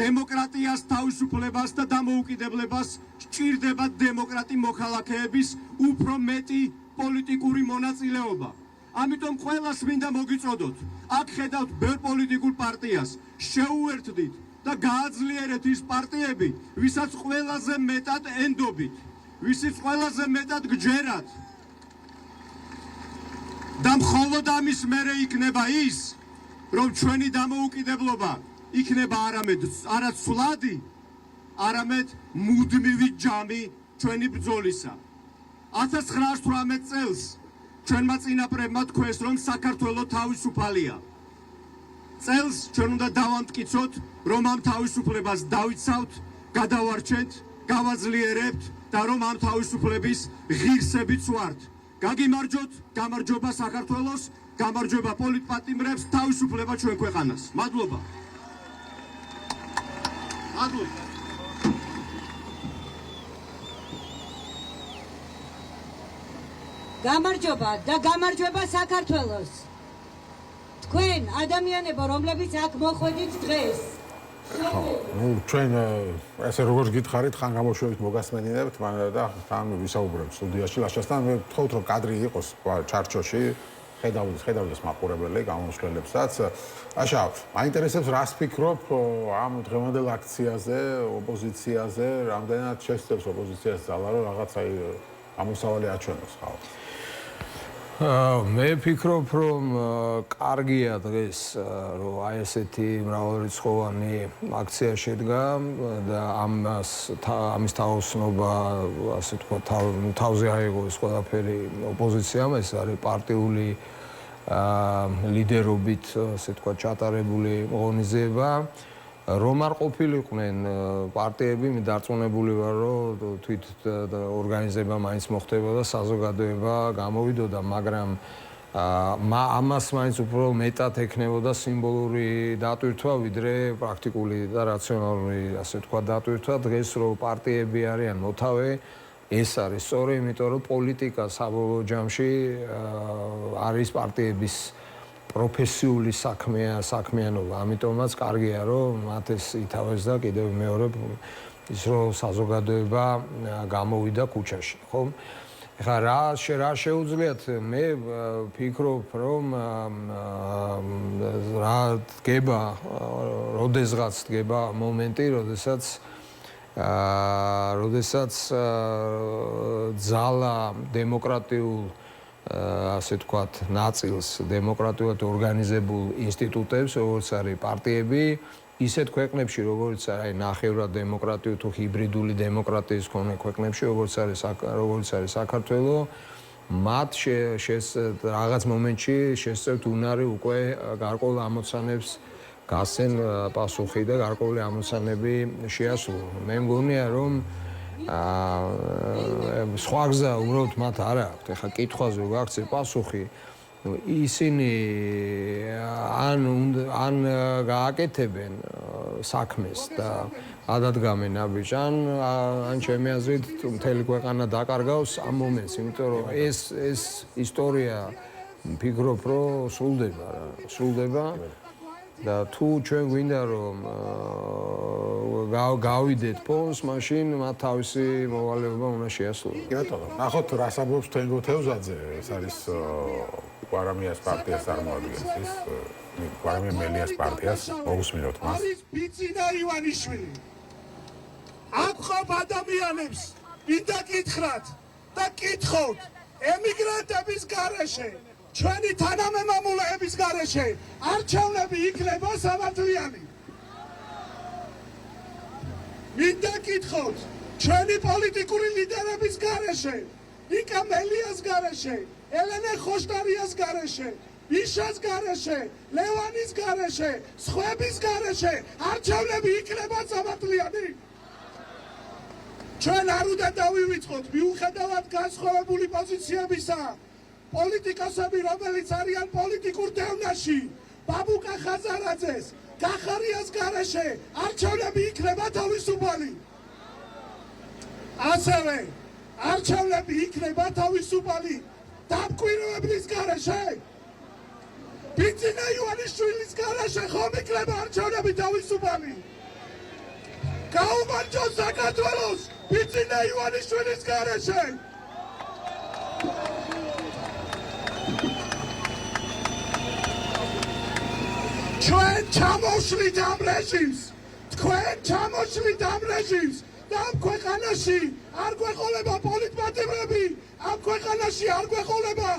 დემოკრატიას, თავისუფლებას და დამოუკიდებლებას სჭირდება დემოკრატი მოქალაქეების უფრო მეტი პოლიტიკური მონაწილეობა. ამიტომ ყველას მინდა მოგიწოდოთ, აქ ხედავთ ბევრ პოლიტიკურ პარტიას, შეუერთდით და გააძლიერეთ ის პარტიები, ვისაც ყველაზე მეტად ენდობით, ვისიც ყველაზე მეტად გჯერათ. და მხოლოდ ამის მერე იქნება ის, რომ ჩვენი დამოუკიდებლობა იქნება არა ცვლადი, არამედ მუდმივი ჯამი ჩვენი ბრძოლისა. 1918 წელს ჩვენმა წინაპრებმა თქვეს, რომ საქართველო თავისუფალია. წელს ჩვენ უნდა დავამტკიცოთ, რომ ამ თავისუფლებას დავიცავთ, გადავარჩენთ, გავაძლიერებთ და რომ ამ თავისუფლების ღირსებიც ვართ. გაგიმარჯოთ, გამარჯობა საქართველოს, გამარჯობა პოლიტპატიმრებს, თავისუფლება ჩვენ ქვეყანას. მადლობა. მადლობა. გამარჯობა და გამარჯობა საქართველოს. თქვენ ადამიანებო, რომლებიც აქ მოხვედით დღეს. ჩვენ ესე როგორც გითხარით, ხან გამოშვებით მოგასმენინებთ და თან ვისაუბრებთ სტუდიაში ლაშასთან. მე ვთხოვთ, რომ კადრი იყოს ჩარჩოში, ხედავდეს მაყურებელი გამოსვლებსაც. აშა, მაინტერესებს რას ფიქრობ ამ დღევანდელ აქციაზე, ოპოზიციაზე, რამდენად შეცდებს ოპოზიციას ძალა, რომ რაღაც აი გამოსავალი აჩვენოს ხალხს. მე ვფიქრობ, რომ კარგია დღეს, რომ აი ესეთი მრავალრიცხოვანი აქცია შედგა და ამის თავოსნობა, ასე თქვა, თავზე აიღო ეს ყველაფერი ოპოზიციამ, ეს არის პარტიული ლიდერობით, ასე თქვა, ჩატარებული ღონისძიება. რომ არ ყოფილიყვნენ პარტიები, მე დარწმუნებული ვარ, რომ თვით ორგანიზება მაინც მოხდება და საზოგადოება გამოვიდოდა, მაგრამ ამას მაინც უფრო მეტად ექნებოდა სიმბოლური დატვირთვა, ვიდრე პრაქტიკული და რაციონალური, ასე თქვა, დატვირთვა. დღეს რო პარტიები არიან მოთავე, ეს არის სწორი, იმიტომ რომ პოლიტიკა საბოლოო ჯამში არის პარტიების პროფესიული საქმიანობა, ამიტომაც კარგია, რომ მათ ეს ითავეს და კიდევ მეორე ის რომ საზოგადოება გამოვიდა ქუჩაში, ხო? ეხლა რა შეუძლიათ, მე ვფიქრობ, რომ რა დგება, როდესღაც დგება მომენტი, როდესაც ძალა დემოკრატიულ ასე ვთქვათ, ნაწილს დემოკრატიულად ორგანიზებულ ინსტიტუტებს, როგორც არის პარტიები, ისეთ ქვეყნებში, როგორც არის ნახევრად დემოკრატიული თუ ჰიბრიდული დემოკრატიის მქონე ქვეყნებში, როგორც არის საქართველო, მათ რაღაც მომენტში შესწევთ უნარი უკვე გარკვეულ ამოცანებს გასცენ პასუხი და გარკვეული ამოცანები შეასრულონ. მე მგონია, რომ სხვა გზა უბრალოდ მათ არ აქვთ. ეხლა კითხვაზე გააქცე პასუხი, ისინი ან გააკეთებენ საქმეს და ადადგამენ აბიჯან, ან ჩემი აზრით მთელი ქვეყანა დაკარგავს ამ მომენტს, იმიტომ რომ ეს ისტორია ფიქრობ რომ სრულდება და თუ ჩვენ გვინდა რომ გავიდეთ ფონს, მაშინ მათ თავისი მოვალეობა უნდა შეასრულოს. კი ბატონო, ნახოთ რა საბობს თენგო თევზაძე, ეს არის გვარამიას პარტიას წარმოადგენს, ის გვარამია მელიას პარტიას, მოგუსმინოთ მას. არის ბიძინა ივანიშვილი. აკხობ ადამიანებს, მინდა გითხრათ და გითხოთ, ემიგრანტების გარეშე, ჩვენი თანამემამულეების გარეშე, არჩევნები იქნება სამართლიანი. მინდა გითხოვთ, ჩვენი პოლიტიკური ლიდერების გარეშე, ნიკა მელიას გარეშე, ელენე ხოშტარიას გარეშე, ბიშას გარეშე, ლევანის გარეშე, სხვების გარეშე, არჩევნები იქნება სამართლიანი. ჩვენ არ უნდა დავივიწყოთ მიუხედავად განსხვავებული პოზიციებისა, პოლიტიკოსები, რომელიც არიან პოლიტიკურ დევნაში, ბაბუკა ხაზარაძეს, გახარიას გარეშე, არჩევნები იქნება თავისუფალი. ასევე არჩევნები იქნება თავისუფალი დამკვირვებლის გარეშე. ბიძინა ივანიშვილის გარეშე ხომ იქნება არჩევნები თავისუფალი. გაუმარჯოს საქართველოს ბიძინა ივანიშვილის გარეშე. ჩვენ ჩამოშლით ამ რეჟიმს, თქვენ ჩამოშლით ამ რეჟიმს და ამ ქვეყანაში არ გვეყოლება პოლიტპატიმრები, ამ ქვეყანაში არ გვეყოლება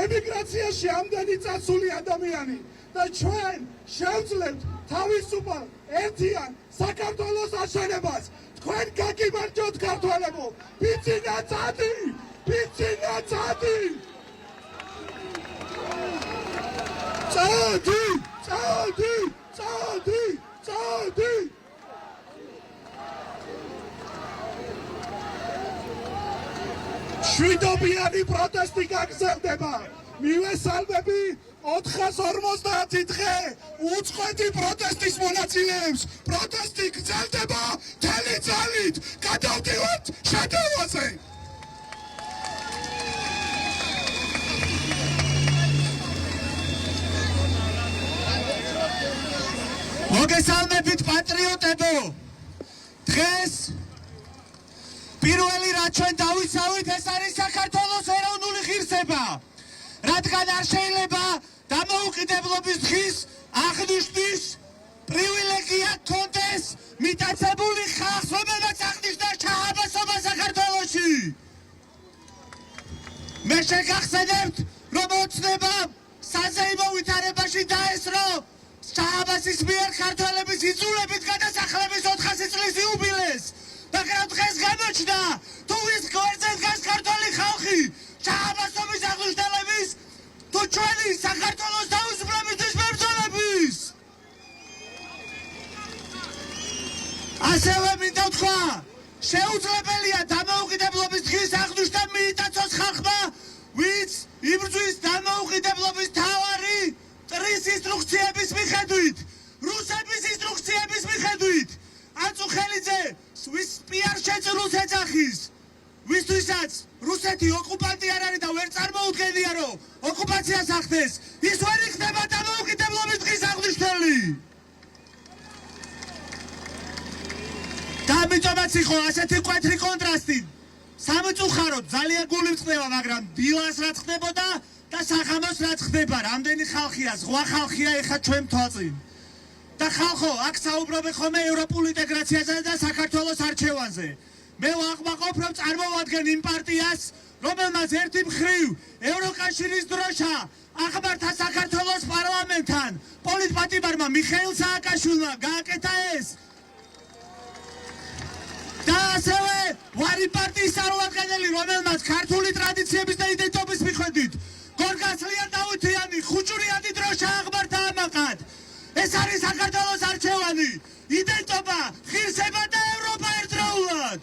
ემიგრაციაში ამდენი წასული ადამიანი და ჩვენ შევძლებთ თავისუფალ ერთიან საქართველოს აშენებას. თქვენ გაგიმარჯოთ ქართველებო, ბიძინა წადი, ბიძინა წადი. წადი, წადი, წადი, წადი. შვიდობიანი პროტესტი გაგრძელდება. მივესალმები 450 დღე უწყვეტი პროტესტის მონაწილეებს. პროტესტი გრძელდება მთელი ძალით. გადავდივართ შეტევაზე. მოგესალმებით პატრიოტებო. დღეს პირველი რაც ჩვენ დავისავით, ეს არის საქართველოს ეროვნული ღირსება. რადგან არ შეიძლება დამოუკიდებლობის დღის აღნიშვნის პრივილეგია თონდეს მიტაცებული ხალხს, რომელმაც აღნიშნა ჩააბასობა საქართველოში. მე შეგახსენებთ, რომ ოცნება საზეიმო ვითარებაში დაესწრო ჩააბასის მიერ ქართველების იძულებით გადასახლების 400 წლის იუბილეს. მაგრამ დღეს გამოჩნდა, თუ ის გვერდზე დგას ქართველი ხალხი ჩააბასობის აღნიშნულების, თუ ჩვენი საქართველოს თავისუფლებისთვის მებრძოლების. ასევე მინდა ვთქვა, შეუძლებელია დამოუკიდებლობის დღის აღნიშვნა მიიტაცოს ხალხმა, ვინც იბრძვის დამოუკიდებლობის მთავარი ტრის ინსტრუქციების მიხედვით, რუსების ინსტრუქციების მიხედვით. აწუხელიძე ვის პიარ შეწირულს ეძახის, ვისთვისაც რუსეთი ოკუპანტი არ არის და ვერ წარმოუდგენია, რომ ოკუპაციას ახდენს, ის ვერ იქნება დამოუკიდებლობის დღის აღნიშნული. და ამიტომაც იყო ასეთი მკვეთრი კონტრასტი. სამწუხაროდ ძალიან გული მწყდება, მაგრამ დილას რაც ხდებოდა და სახამოს რაც ხდება, რამდენი ხალხია, ზღვა ხალხია ეხა ჩვენ თვალწინ. და ხალხო, აქ საუბრობენ ხოლმე ევროპულ ინტეგრაციაზე და საქართველოს არჩევანზე. მე ვაკმაყოფ, რომ წარმოვადგენ იმ პარტიას, რომელმაც ერთი მხრივ ევროკავშირის დროშა ახმართა საქართველოს პარლამენტთან, პოლიტპატიმარმა მიხეილ სააკაშვილმა გააკეთა ეს. და ასევე ვარი პარტიის წარმომადგენელი, რომელმაც ქართული ტრადიციების და იდენტობის მიხედვით გორგასლიან დავითიანი ხუჭურიანი დროშა აღმართა ამაყად. ეს არის საქართველოს არჩევანი, იდენტობა, ღირსება და ევროპა ერთდროულად.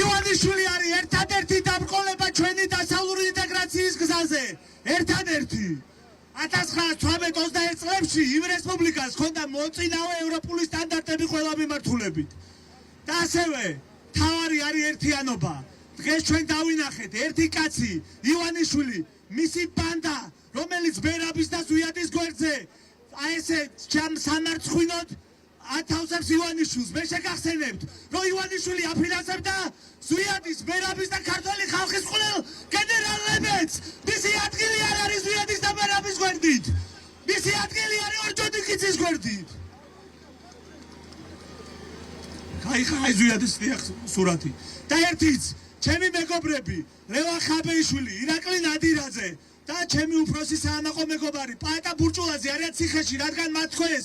ივანიშვილი არის ერთადერთი დამკოლება ჩვენი დასავლური ერთადერთი 1918-21 წლებში იმ რესპუბლიკას ჰქონდა მოწინავე ევროპული სტანდარტები ყველა მიმართულებით. და ასევე თავარი არის ერთიანობა. დღეს ჩვენ დავინახეთ ერთი კაცი, ივანიშვილი, მისი ბანდა, რომელიც ბერაბის და ზვიადის გვერდზე აი ესე სამარცხვინოდ ათავსებს ივანიშვილს. მე შეგახსენებთ, რომ ივანიშვილი აფინანსებდა ზვიადის, ბერაბის და ქართველი ხალხის ყველა გენერალებს. მისი ადგილი არ არის ზვიადის და ბერაბის გვერდით. მისი ადგილი არის ორჯონიკიძის გვერდით. აი ზვიადის სურათი. და ერთიც, ჩემი მეგობრები, ლევან ხაბეიშვილი, ირაკლი ნადირაძე და ჩემი უფროსი საამაყო მეგობარი, პაეტა ბურჭულაძე არიან ციხეში, რადგან მათ თქვეს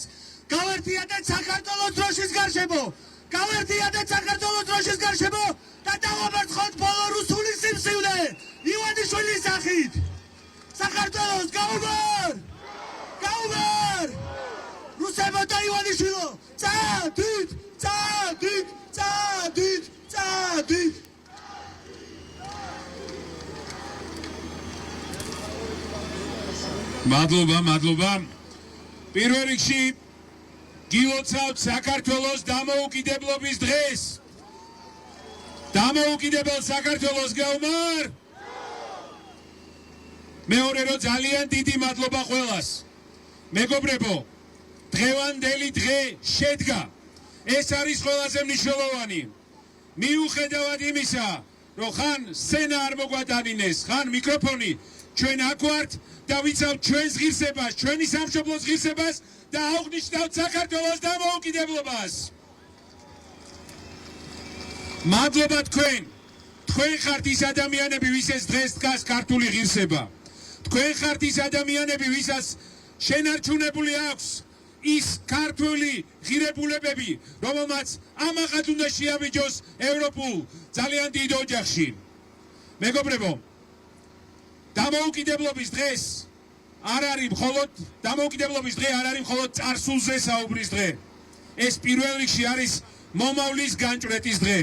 გავერთიადეთ საქართველოს დროშის გარშემო. გავერთიადეთ საქართველოს დროშის გარშემო და დავამარცხოთ ბოლო რუსული სიმსივნე ივანიშვილის სახით. საქართველოს გაუმარ! გაუმარ! რუსებო და ივანიშვილო, წადით! წადით! წადით! წადით! მადლობა. პირველ რიგში გილოცავთ საქართველოს დამოუკიდებლობის დღეს. დამოუკიდებელ საქართველოს გაუმარ. მეორე რომ ძალიან დიდი მადლობა ყველას. მეგობრებო, დღევანდელი დღე შედგა. ეს არის ყველაზე მნიშვნელოვანი. მიუხედავად იმისა, რომ ხან სცენა არ მოგვატანინეს, ხან მიკროფონი ჩვენ აქ ვართ და ვიცავთ ჩვენს ღირსებას, ჩვენი სამშობლოს ღირსებას და აღვნიშნავთ საქართველოს დამოუკიდებლობას. მადლობა თქვენ. თქვენ ხართ ის ადამიანები, ვისაც დღეს დგას ქართული ღირსება. თქვენ ხართ ის ადამიანები, ვისაც შენარჩუნებული აქვს ის ქართული ღირებულებები, რომელმაც ამაღად უნდა შეაბიჯოს ევროპულ ძალიან დიდ ოჯახში. მეგობრებო, დამოუკიდებლობის დღეს არ არის მხოლოდ დამოუკიდებლობის დღე არ არის მხოლოდ წარსულზე საუბრის დღე. ეს პირველ რიგში არის მომავლის განჭვრეტის დღე.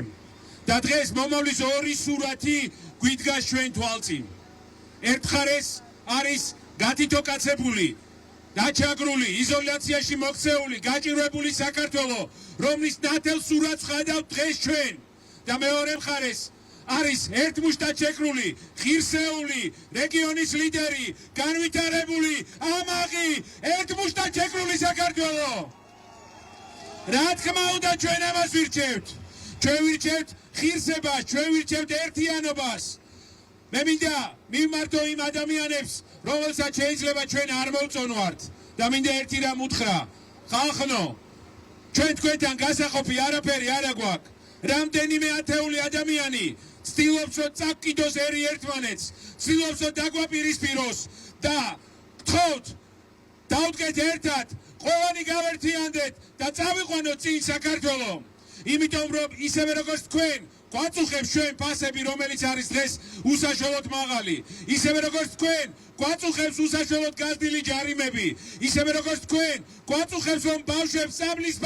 და დღეს მომავლის ორი სურათი გვიდგას ჩვენ თვალწინ. ერთ მხარეს არის გათითოკაცებული, დაჩაგრული, იზოლაციაში მოქცეული, გაჭირვებული საქართველო, რომლის ნათელ სურათს ხედავთ დღეს ჩვენ. და მეორე მხარეს არის ერთმუშტად შეკრული, ღირსეული, რეგიონის ლიდერი, განვითარებული, ამაღი, ერთმუშტად შეკრული საქართველო. რა თქმა უნდა ჩვენ ამას ვირჩევთ. ჩვენ ვირჩევთ ღირსებას, ჩვენ ვირჩევთ ერთიანობას. მე მინდა მიმართო იმ ადამიანებს, რომელსაც შეიძლება ჩვენ არ მოვწონვართ და მინდა ერთი რამ უთხრა. ხალხნო, ჩვენ თქვენთან გასაყოფი არაფერი არ აგვაქვს. რამდენიმე ათეული ადამიანი ცდილობს რომ წაკიდოს ერთმანეთს, ცდილობს რომ დაგვაპირისპიროს და გთხოვთ, დავდგეთ ერთად, ყველანი გავერთიანდეთ და წავიყვანოთ წინ საქართველო. იმიტომ რომ ისევე როგორც თქვენ გვაწუხებს ჩვენ ფასები, რომელიც არის დღეს უსაშველოდ მაღალი, ისევე როგორც თქვენ გვაწუხებს უსაშველოდ გაზრდილი ჯარიმები, ისევე როგორც თქვენ გვაწუხებს რომ ბავშვებს საბლის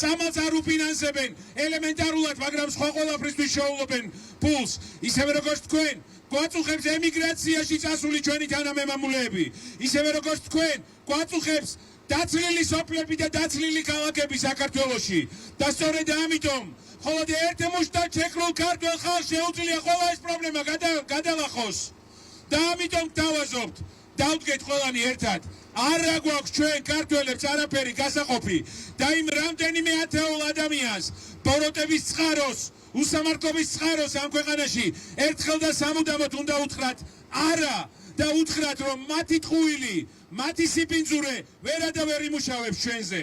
წამალს არ უფინანსებენ ელემენტარულად, მაგრამ სხვა ყველაფრისთვის შეუვლობენ ფულს, ისევე როგორც თქვენ გვაწუხებს ემიგრაციაში წასული ჩვენი თანამემამულეები, ისევე როგორც თქვენ გვაწუხებს დაცლილი სოფლები და დაცლილი ქალაქები საქართველოში. და სწორედ ამიტომ მხოლოდ ერთმუშტად შეკრულ ქართველ ხალხს შეუძლია ყველა ეს პრობლემა გადალახოს. და ამიტომ გთავაზობთ, დავდგეთ ყველანი ერთად. არა გვაქვს ჩვენ ქართველებს არაფერი გასაყოფი და იმ რამდენიმე ათეულ ადამიანს ბოროტების წყაროს, უსამართლობის წყაროს ამ ქვეყანაში ერთხელ და სამუდამოდ უნდა უთხრათ არა და უთხრათ რომ მათი ტყუილი, მათი სიბინძურე ვერადავერ იმუშავებს ჩვენზე.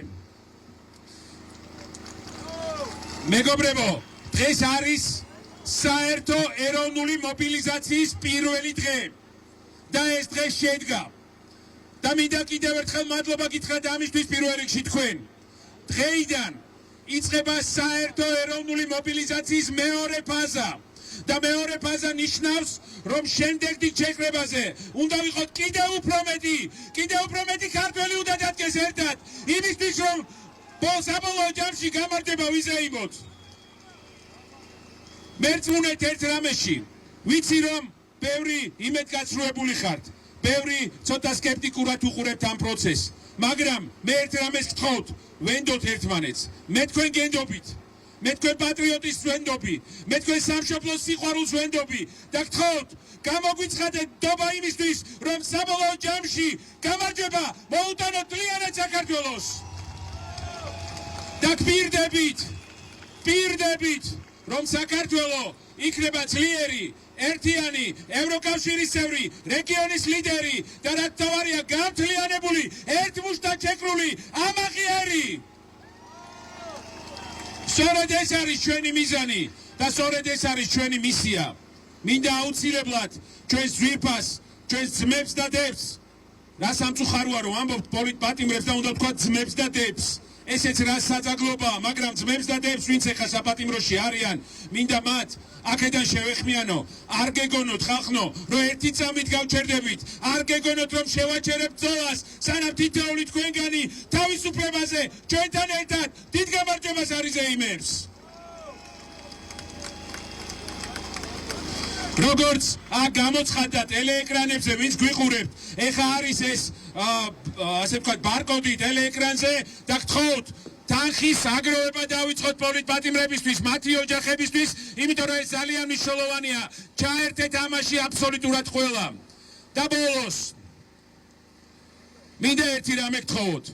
მეგობრებო, დღეს არის საერთო ეროვნული მობილიზაციის პირველი დღე და ეს დღე შედგა. და მინდა კიდევ ერთხელ მადლობა გითხრათ ამისთვის პირველ რიგში თქვენ. დღეიდან იწყება საერთო ეროვნული მობილიზაციის მეორე ფაზა. და მეორე ფაზა ნიშნავს, რომ შემდეგ დიდ შეკრებაზე უნდა ვიყოთ კიდევ უფრო მეტი ქართველი უნდა დადგეს ერთად, იმისთვის რომ საბოლოო ჯამში გამარჯვება ვიზეიმოთ. მერწმუნეთ ერთ რამეში, ვიცი რომ ბევრი იმედგაცრუებული ხართ, ბევრი ცოტა სკეპტიკურად უყურებთ ამ პროცესს, მაგრამ მე ერთ რამეს გთხოვთ, ვენდოთ ერთმანეთს. მე თქვენ გენდობით, მე თქვენ პატრიოტის ვენდობი, მე თქვენ სამშობლოს სიყვარულს ვენდობი და გთხოვთ, გამოგვიცხადეთ ნდობა იმისთვის, რომ საბოლოო ჯამში გამარჯვება მოუტანოთ მთლიანად საქართველოს. და გპირდებით, რომ საქართველო იქნება ძლიერი, ერთიანი, ევროკავშირის წევრი, რეგიონის ლიდერი და რაც თავარია გამთლიანებული, ერთმუშტად შეკრული, ამაღიარი. სწორედ ეს არის ჩვენი მიზანი და სწორედ ეს არის ჩვენი მისია. მინდა აუცილებლად ჩვენს ძვირფას, ჩვენს ძმებს და დებს, რა სამწუხაროა რომ ამბობთ პოლიტპატიმრებს და უნდა ვთქვათ ძმებს და დებს. ესეც რა საძაგლობაა, მაგრამ ძმებს და დებს, ვინც ეხა საპატიმროში არიან, მინდა მათ აქედან შევეხმიანო, არ გეგონოთ ხალხნო, რომ ერთი წამით გავჩერდებით, არ გეგონოთ რომ შევაჩერებთ ბრძოლას, სანამ თითოეული თქვენგანი თავისუფლებაზე ჩვენთან ერთად დიდ გამარჯვებას არ იზეიმებს. როგორც გამოცხადდა ტელეეკრანებზე, ვინც გვიყურებთ, ეხა არის ეს ასე ვთქვათ ბარკოდი ტელეეკრანზე და გთხოვთ თანხის აგროვება დავიწყოთ პოლიტპატიმრებისთვის, მათი ოჯახებისთვის, იმიტომ რომ ეს ძალიან მნიშვნელოვანია. ჩაერთეთ ამაში აბსოლუტურად ყველა. და ბოლოს მინდა ერთი რამე გთხოვოთ.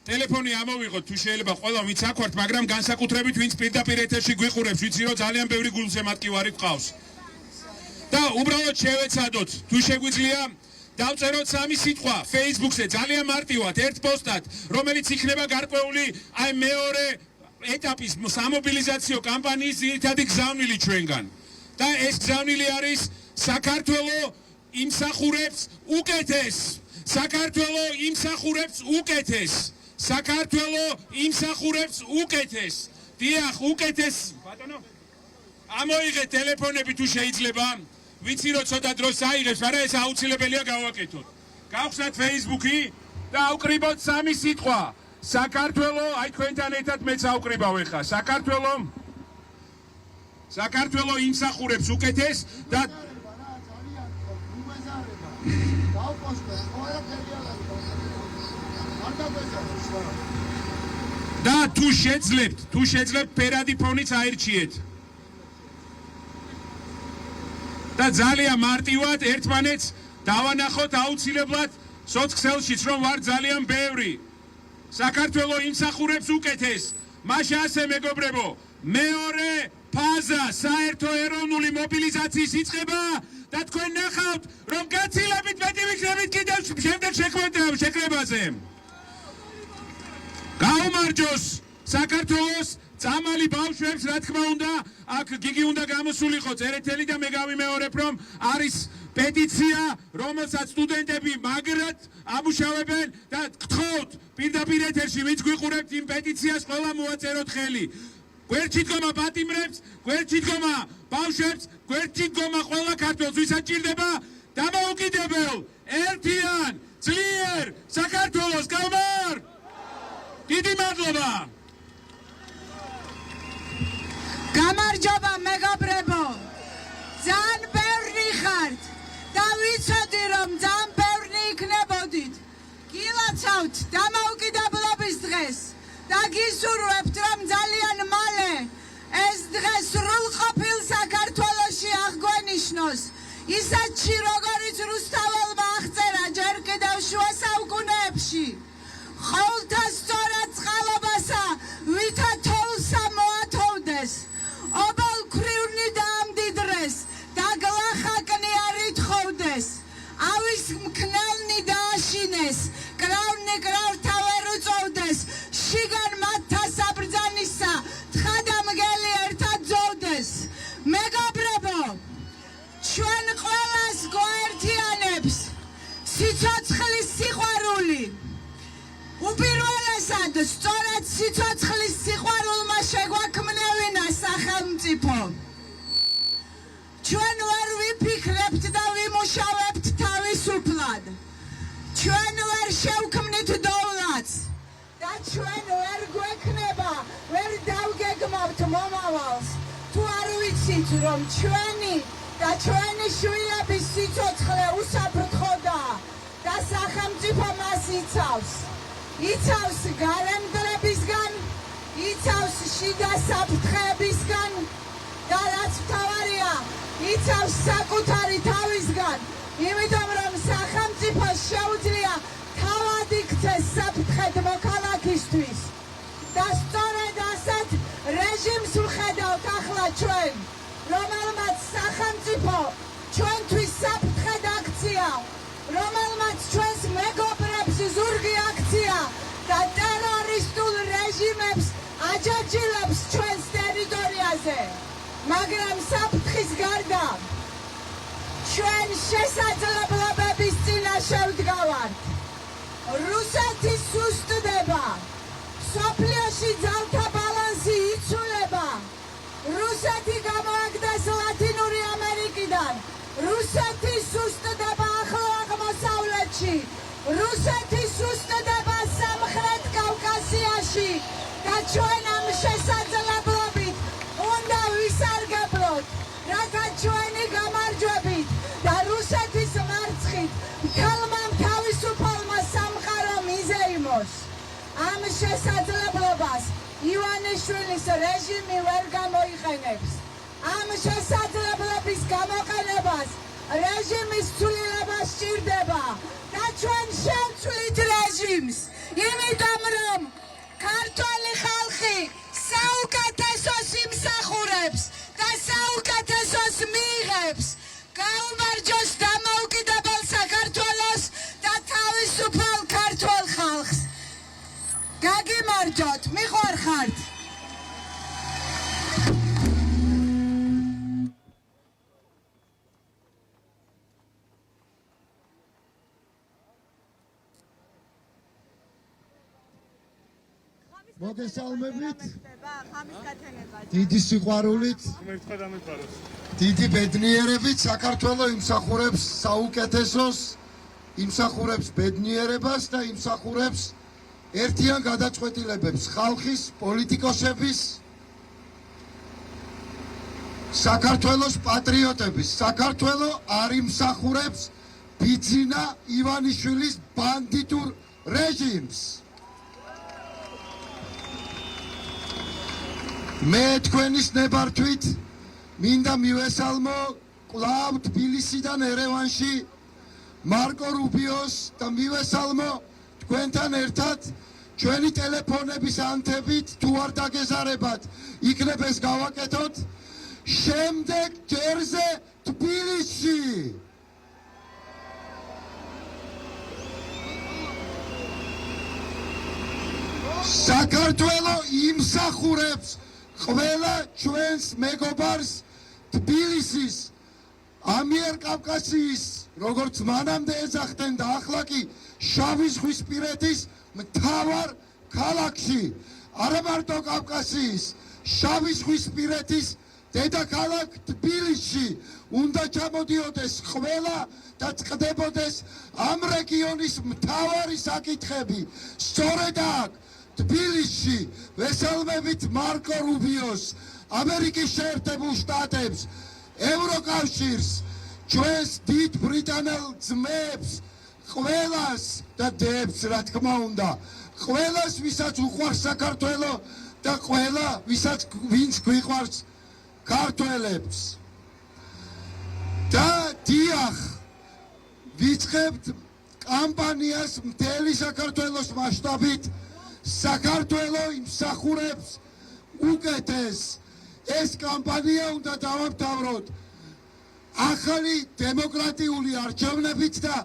ტელეფონი ამოვიღოთ თუ შეიძლება ყველა ვინც აქ ვართ, მაგრამ განსაკუთრებით ვინც პირდაპირ ეთერში გვიყურებს, ვიცი რომ ძალიან ბევრი გულზემატკივარი გყავს. და უბრალოდ შევეცადოთ, თუ შეგვიძლია დავწეროთ სამი სიტყვა Facebook-ზე ძალიან მარტივად, ერთ პოსტად, რომელიც იქნება გარკვეული აი მეორე ეტაპის სამობილიზაციო კამპანიის ძირითადი გზავნილი ჩვენგან. და ეს გზავნილი არის საქართველო იმსახურებს უკეთეს. საქართველო იმსახურებს უკეთეს. საქართველო იმსახურებს უკეთეს. დიახ, უკეთეს. ბატონო, ამოიღეთ ტელეფონები თუ შეიძლება. ვიცი რომ ცოტა დროს აიღებს, მაგრამ ეს აუცილებელია გავაკეთოთ. გავხსნათ Facebook-ი და ავკრიბოთ სამი სიტყვა. საქართველო, აი თქვენთან ერთად მეც ავკრიბავ ეხა. საქართველო იმსახურებს უკეთეს და და თუ შეძლებთ ფერადი ფონიც აირჩიეთ. და ძალიან მარტივად ერთმანეთს დავანახოთ აუცილებლად სოციქსელშიც რომ ვარ ძალიან ბევრი. საქართველო იმსახურებს უკეთეს. მაშა ასე მეგობრებო, მეორე ფაზა საერთო ეროვნული მობილიზაციის იწყება და თქვენ ნახავთ რომ გაცილებით მეტი ვიქნებით კიდევ შემდეგ შეკრებაზე. გაუმარჯოს საქართველოს წამალი ბავშვებს, რა თქმა უნდა, აქ გიგი უნდა გამოსულიყო წერეთელი და მე გავიმეორებ, რომ არის პეტიცია, რომელსაც სტუდენტები მაგრად ამუშავებენ და გთხოვთ პირდაპირ ეთერში, ვინც გვიყურებთ იმ პეტიციას, ყველა მოაწეროთ ხელი. გვერდში დგომა პატიმრებს, გვერდში დგომა ბავშვებს, გვერდში დგომა ყველა ქართველს, ვისაც ჭირდება დამოუკიდებელ, ერთიან, ძლიერ საქართველოს გამარ! დიდი მადლობა! გამარჯობა მეგობრებო, ძალიან ბევრი ხართ და ვიცოდი რომ ძალიან ბევრი იქნებოდით. გილოცავთ დამოუკიდებლობის დღეს და გისურვებთ რომ ძალიან მალე ეს დღე სრულყოფილ საქართველოში აღგვენიშნოს. ისეთში როგორიც რუსთაველმა აღწერა ჯერ კიდევ შუა საუკუნეებში. ხოვლთა სწორად წყალობასა ვითა თოვლსა მოათოვდეს. ობოლ ქრივნი დაამდიდრეს და გლახაკნი არ ითხოვდეს. ავის მქნელნი დააშინეს, კრავნი კრავთავერ უწოვდეს. შიგან მათთა საბრძანისა თხადამგელი ერთად ძოვდეს. მეგობრებო, ჩვენ ყველას გვაერთიანებს სიცოცხლის სიყვარული. უპირველესად სწორედ სიცოცხლის სიყვარულმა შეგვაქმნევინა სახელმწიფო. ჩვენ ვერ ვიფიქრებთ და ვიმუშავებთ თავისუფლად. ჩვენ ვერ შევქმნით დოვლათს და ჩვენ ვერ გვექნება, ვერ დავგეგმავთ მომავალს. თუ არ ვიცით რომ ჩვენი და ჩვენი შვილების სიცოცხლე უსაფრთხოდაა სახელმწიფო მას იცავს გარემდლებისგან, იცავს შიდა საფრთხეებისგან და რაც მთავარია, იცავს საკუთარი თავისგან, იმიტომ რომ სახელმწიფოს შეუძლია თავად იქცეს საფრთხედ მოქალაქისთვის. და სწორედ ასეთ რეჟიმს ვხედავთ ახლა ჩვენ, რომელმაც სახელმწიფო ჩვენთვის საფრთხედ აქცია, რომელმაც ჩვენს მეგობრებს ზურგი აქცია და ტერორისტულ რეჟიმებს აჯაჯილებს ჩვენს ტერიტორიაზე. მაგრამ საფრთხის გარდა ჩვენ შესაძლებლობების წინაშე ვდგავართ. რუსეთის სუსტდება, სოფლიოში ძალთა ბალანსი იცვლება, რუსეთი გამოაგდეს ლათინური ამერიკიდან, რუსეთი სუსტდება ახლო აღმოსავლეთში, რუსეთი სუსტდება სამხრეთ კავკასიაში და ჩვენ ამ შესაძლებლობით უნდა ვისარგებლოთ, რათა ჩვენი გამარჯვებით და რუსეთის მარცხით მთელმა თავისუფალმა სამყარომ იზეიმოს. ამ შესაძლებლობას ივანიშვილის რეჟიმი ვერ გამოიყენებს. ამ შესაძლებლობის გამოყენებას რეჟიმის ცვლილება სჭირდება და ჩვენ შევცვლით რეჟიმს, იმიტომ რომ ქართველი ხალხი საუკეთესოს იმსახურებს და საუკეთესოს მიიღებს. გაუმარჯოს დამოუკიდებელ საქართველოს და თავისუფალ ქართველ ხალხს. გაგიმარჯოთ, მიყვარხართ. მოგესალმებით. დიდი სიყვარულით, დიდი ბედნიერებით საქართველოს იმსახურებს საუკეთესოს, იმსახურებს ბედნიერებას და იმსახურებს ერთიან გადაწყვეტილებებს ხალხის, პოლიტიკოსების, საქართველოს პატრიოტების. საქართველო არ იმსახურებს ბიძინა ივანიშვილის ბანდიტურ რეჟიმს. მე თქვენის ნებართვით მინდა მივესალმო კვლავ თბილისიდან ერევანში მარკო რუბიოს და მივესალმო თქვენთან ერთად ჩვენი ტელეფონების ანთებით თუ არ დაგეზარებათ იქნებ ეს გავაკეთოთ შემდეგ ჯერზე თბილისში. საქართველო იმსახურებს ყველა ჩვენს მეგობარს თბილისის, ამიერკავკასიის, როგორც მანამდე ეძახდნენ და ახლა კი შავი ზღვისპირეთის მთავარ ქალაქში, არა მარტო კავკასიის, შავი ზღვისპირეთის დედაქალაქ თბილისში უნდა ჩამოდიოდეს ყველა და წყდებოდეს ამ რეგიონის მთავარი საკითხები. სწორედ აქ თბილისში ვესალმებით მარკო რუბიოს, ამერიკის შეერთებულ შტატებს, ევროკავშირს, ჩვენს დიდ ბრიტანელ ძმებს, ყველას და დებს, რა თქმა უნდა, ყველას, ვისაც უყვარს საქართველო და ყველა, ვინც გვიყვარს ქართველებს. და დიახ, ვიწყებთ კამპანიას მთელი საქართველოს მასშტაბით. საქართველო იმსახურებს უკეთეს. ეს კამპანია უნდა დავამთავროთ ახალი დემოკრატიული არჩევნებით და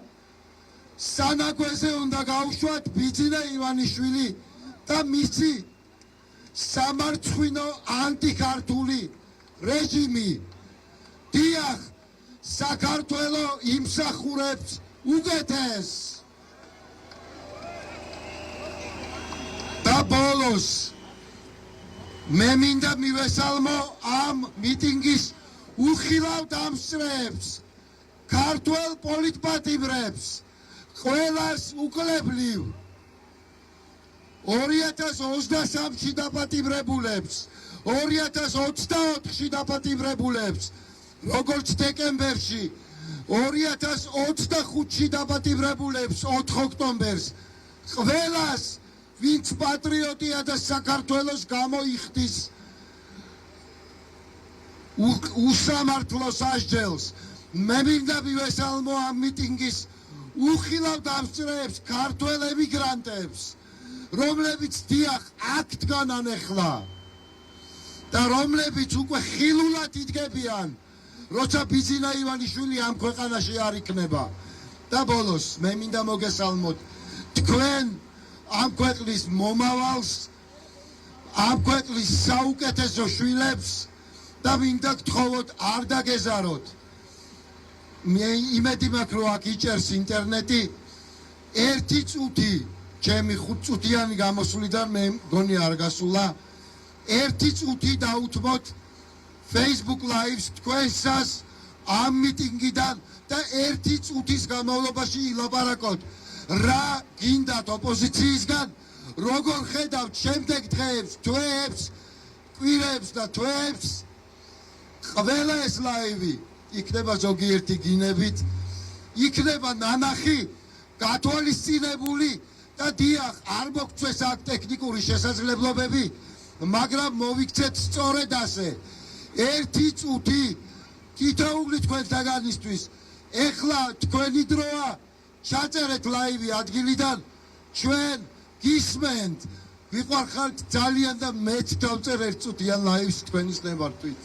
სანაგვეზე უნდა გავუშვათ ბიძინა ივანიშვილი და მისი სამარცხვინო ანტიქართული რეჟიმი. დიახ, საქართველო იმსახურებს უკეთეს. და ბოლოს მე მინდა მივესალმო ამ მიტინგის უხილავ დამსწრეებს, ქართველ პოლიტპატიმრებს, ყველას უკლებლივ 2023-ში დაპატიმრებულებს, 2024-ში დაპატიმრებულებს, როგორც დეკემბერში, 2025-ში დაპატიმრებულებს 4 ოქტომბერს ყველას ვინც პატრიოტია და საქართველოს გამოიხდის უსამართლოს ასჯელს მე მინდა მივესალმო ამ მიტინგის უხილავ დამსწრეებს ქართველ ემიგრანტებს რომლებიც დიახ აქტგან ანეხლა და რომლებიც უკვე ხილულად იდგებიან როცა ბიზინა ივანიშვილი ამ ქვეყანაში არ იქნება და ბოლოს მე მინდა მოგესალმოთ თქვენ ამ ქვეყნის მომავალს ამ ქვეყნის საუკეთესო შვილებს და მინდა გთხოვოთ არ დაგეზაროთ მე იმედი მაქვს რომ აქ იჭერს ინტერნეტი 1 წუთი ჩემი 5 წუთიანი გამოსვლიდან მე მგონი არ გასულა 1 წუთი დაუთმოთ Facebook Live-ს თქვენსას ამ მიტინგიდან და 1 წუთის განმავლობაში ილაპარაკოთ რა გინდათ ოპოზიციისგან როგორ ხედავთ შემდეგ დღეებს თვეებს კვირებს და თვეებს ყველა ეს ლაივი იქნება ზოგიერთი გინებით იქნება ნანახი გათვალისწინებული და დიახ არ მოგწვეს აქ ტექნიკური შესაძლებლობები მაგრამ მოვიქცეთ სწორედ ასე 1 წუთი თითოეული თქვენთაგანისთვის ეხლა თქვენი დროა ჩაწერეთ ლაივი ადგილიდან ჩვენ გისმენთ ვიყვარხართ ძალიან და მეც დავწერ 1 წუთიან ლაივს თქვენის ნებართვით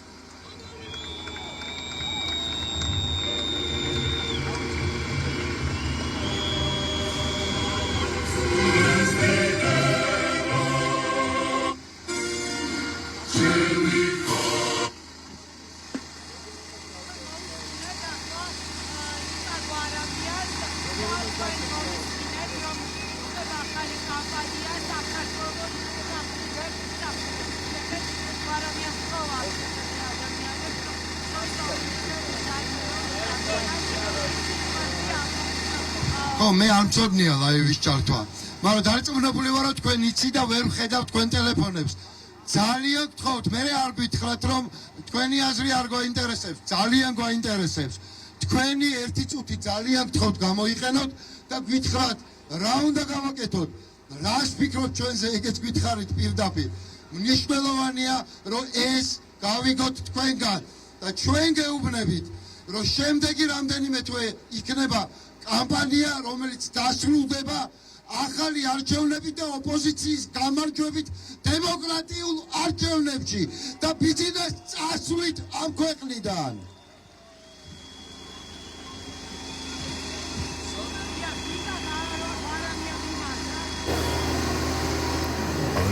მე არ მწოდნია ლაივის ჩართვა მაგრამ დარწმუნებული ვარ რომ თქვენ იცი და ვერ ვხედავთ თქვენ ტელეფონებს ძალიან გთხოვთ მე არ გითხრათ რომ თქვენი აზრი არ გვაინტერესებს ძალიან გვაინტერესებს თქვენი 1 წუთი ძალიან გთხოვთ გამოიყენოთ და გითხრათ რა უნდა გავაკეთოთ რას ფიქრობთ ჩვენზე ეგეც გითხარით პირდაპირ მნიშვნელოვანია რომ ეს გავიგოთ თქვენგან და ჩვენ გეუბნებით რომ შემდეგი რამდენიმე თვე იქნება კამპანია რომელიც დასრულდება ახალი არჩევნებით და ოპოზიციის გამარჯვებით დემოკრატიულ არჩევნებში და ბიზნეს წასვლით ამ ქვეყნიდან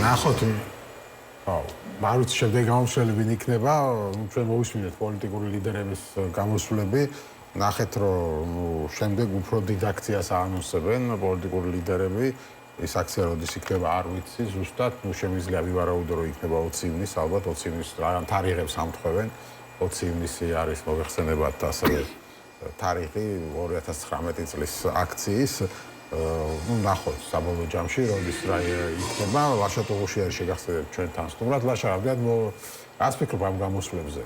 ნახოთ მარუც შემდეგ გამოსვლები ვინ იქნება ჩვენ მოვისმინეთ პოლიტიკური ლიდერების გამოსვლები ნახეთ რომ შემდეგ უფრო დიდ აქციას აანონსებენ პოლიტიკური ლიდერები ეს აქცია როდის იქნება არ ვიცი ზუსტად შემიძლია ვივარაუდო რომ იქნება 20 ივნის ალბათ 20 ივნის რაღაც თარიღებს ამთხოვენ 20 ივნისი არის მოიხსენებათ ასევე თარიღი 2019 წლის აქციის ნახოთ საბოლოო ჯამში როდის რა იქნება ლაშა-ტუღუში არის შეგახსენებთ ჩვენთან სტუმრად ლაშა რამდენად რას ფიქრობ ამ გამოსვლებზე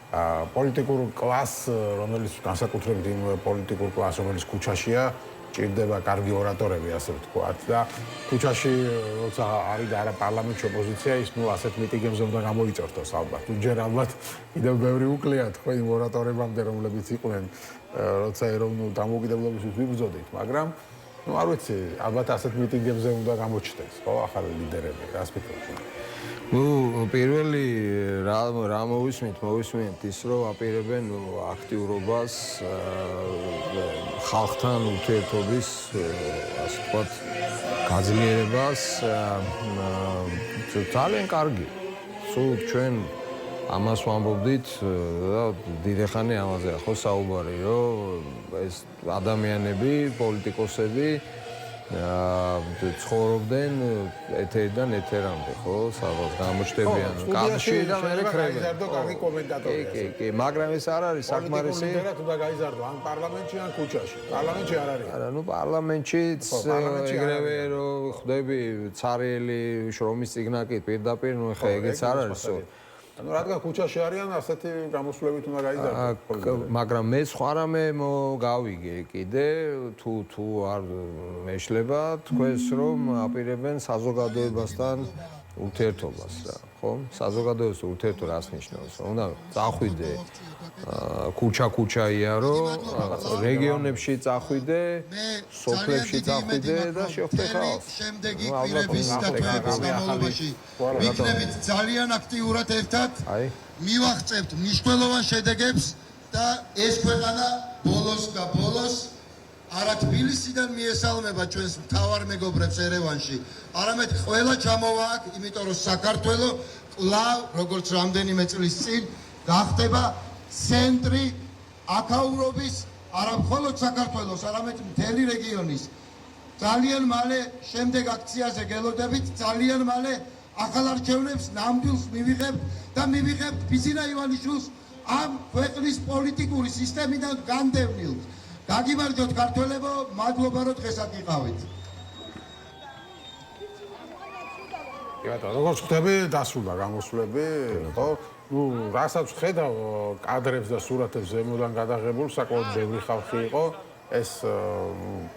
პოლიტიკურ კლასს რომელიც განსაკუთრებით იმ პოლიტიკურ კლასს რომელიც ქუჩაშია ჭირდება კარგი ორატორები ასე ვთქვათ და ქუჩაში როცა არის და არა პარლამენტში ოპოზიცია ის ასეთ მიტინგებზე უნდა გამოიწორთოს ალბათ ჯერ ალბათ კიდევ ბევრი უკლია თქვენ იმ ორატორებამდე რომლებიც იყვნენ როცა ეროვნულ დამოუკიდებლობისთვის ვიბრძოდით მაგრამ არ ვიცი ალბათ ასეთ მიტინგებზე უნდა გამოჩნდეს ხო ახალი ლიდერები რას ფიქრობთ პირველი რა მოვისმენთ ის რომ აპირებენ აქტიურობას ხალხთან ურთიერთობის ასე ვთქვათ გაძლიერებას ძალიან კარგი სულ ჩვენ ამას ვამბობდით და დიდი ხანი ამაზეა ხო საუბარი რომ ეს ადამიანები პოლიტიკოსები ცხოვრობდნენ ეთერიდან ეთერამდე ხო სადღაც გამოჩნდებიან კადრში და მე ხრებენ კარგი კომენტატორი კი მაგრამ ეს არ არის საკმარისი ლიდერად უნდა გაიზარდო ან პარლამენტში ან ქუჩაში პარლამენტში არ არის არა ნუ პარლამენტშიც ეგრევე რომ ხდები ცარიელი შრომის წიგნაკით პირდაპირ ნუ ხა ეგეც არ არის ანუ რადგან ქუჩაში არიან, ასეთი გამოსვლებით უნდა გაიზარდოს. მაგრამ მე სხვა რამე გავიგე კიდე, თუ არ მეშლება თქვენს რომ აპირებენ საზოგადოებასთან ურთიერთობას რა, ხო? საზოგადოების ურთიერთობა რას ნიშნავს? უნდა წახვიდე ქუჩა იარო, რეგიონებში წახვიდე, სოფლებში წახვიდე და შეხვდე ხალხს. შემდეგი კვირების განმავლობაში ვიქნებით ძალიან აქტიურად ერთად. მივაღწევთ მნიშვნელოვან შედეგებს და ეს ქვეყანა ბოლოს არა თბილისიდან მიესალმება ჩვენს მთავარ მეგობრებს ერევანში, არამედ ყველა ჩამოვა აქ, იმიტომ რომ საქართველო კვლავ, როგორც რამდენიმე წლის წინ, გახდება ცენტრი აქაურობის არა მხოლოდ საქართველოს, არამედ მთელი რეგიონის. ძალიან მალე შემდეგ აქციაზე გელოდებით, ძალიან მალე ახალ არჩევნებს ნამდვილს მივიღებთ და მივიღებთ ბიზინა ივანიშვილს ამ ქვეყნის პოლიტიკური სისტემიდან განდევნილს. გაგიმარჯოთ ქართველებო, მადლობა რომ დღეს აქ იყავით. როგორც ხვდები, დასრულდა გამოსვლები, ხო? რასაც ხედავ კადრებს და სურათებს ზემოდან გადაღებულ, საკმაოდ ბევრი ხალხი იყო. ეს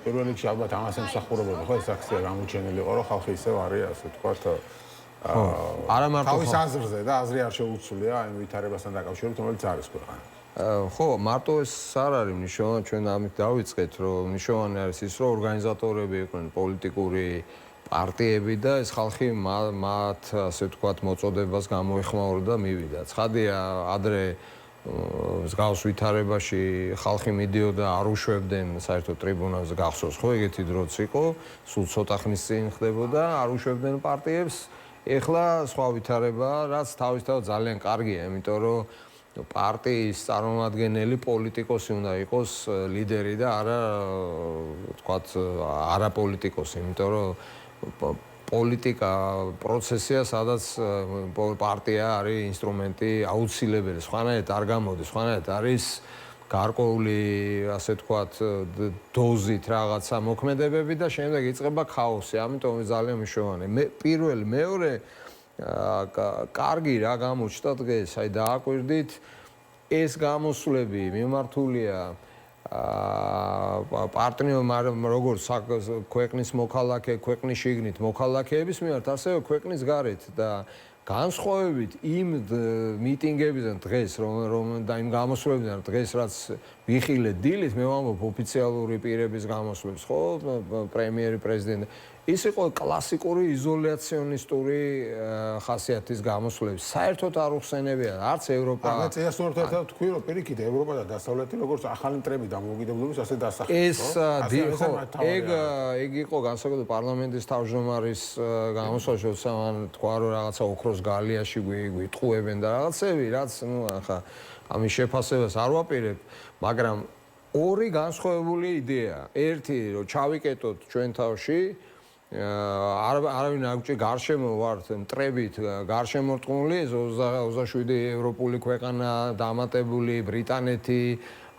პირველ რიგში ალბათ ამას ემსახურებოდა, ხო, ეს აქცია გამოჩენილი იყო, რომ ხალხი ისევ არის, ასე ვთქვათ, არა მარტო თავის აზრზე და აზრი არ შეუცვლია იმ ვითარებასთან დაკავშირებით, რომელიც არის ქვეყანა. ხო, მარტო ეს არ არის მნიშვნელოვანი, ჩვენ ამით დავიწყეთ, რომ მნიშვნელოვანი არის ის, რომ ორგანიზატორები იყვნენ პოლიტიკური პარტიები და ეს ხალხი მათ, ასე ვთქვათ, მოწოდებას გამოეხმაურა და მივიდა. ცხადია, ადრე მსგავს ვითარებაში ხალხი მიდიოდა, არ უშვებდნენ საერთოდ ტრიბუნალზე, გახსოვს ხო, ეგეთი დროც იყო, სულ ცოტა ხნის წინ ხდებოდა, არ უშვებდნენ პარტიებს. ეხლა სხვა ვითარება, რაც თავისთავად ძალიან კარგია, იმიტომ რომ პარტიის წარმომადგენელი პოლიტიკოსი უნდა იყოს ლიდერი და არა, ვთქვათ, არა პოლიტიკოსი, იმიტომ რომ პოლიტიკა პროცესია, სადაც პარტია არის ინსტრუმენტი აუცილებელი, სხვანაირად არ გამოდის, სხვანაირად არის გარკვეული, ასე ვთქვათ, დოზით რაღაცა მოქმედებები და შემდეგ იწყება ქაოსი, ამიტომ ძალიან მნიშვნელოვანია. პირველ, მეორე კარგი რა გამოჩნდა დღეს, აი დააკვირდით, ეს გამოსვლები მიმართულია პარტნიორმა, როგორც ქვეყნის მოქალაქე, ქვეყნის შიგნით მოქალაქეების მიმართ, ასევე ქვეყნის გარეთ და განსხვავებით იმ მიტინგებიდან დღეს, რომ და იმ გამოსვლებიდან დღეს, რაც ვიხილეთ დილით, მე ვამბობ ოფიციალური პირების გამოსვლებს, ხო, პრემიერი, პრეზიდენტი. ის იყო კლასიკური იზოლაციონისტური ხასიათის გამოსვლები. საერთოდ არ უხსენებია, არც ევროპა. მე წესრიგად ერთად თქვი, რომ პირიქით ევროპა და დასავლეთი როგორც ახალი მტრები დამოუკიდებლობის ასე დასახელდა. ეგ იყო განსაკუთრებით პარლამენტის თავმჯდომარის გამოსვლა, როცა მან თქვა, რომ რაღაცა ოქროს გალიაში გვიტყუებენ და რაღაცები, რაც ახლა ამის შეფასებას არ ვაპირებ, მაგრამ ორი განსხვავებული იდეა. ერთი, რომ ჩავიკეტოთ ჩვენ თავში არავინ აღჭი გარშემო ვართ მტრებით გარშემორტყმული 27 ევროპული ქვეყანა დამატებული ბრიტანეთი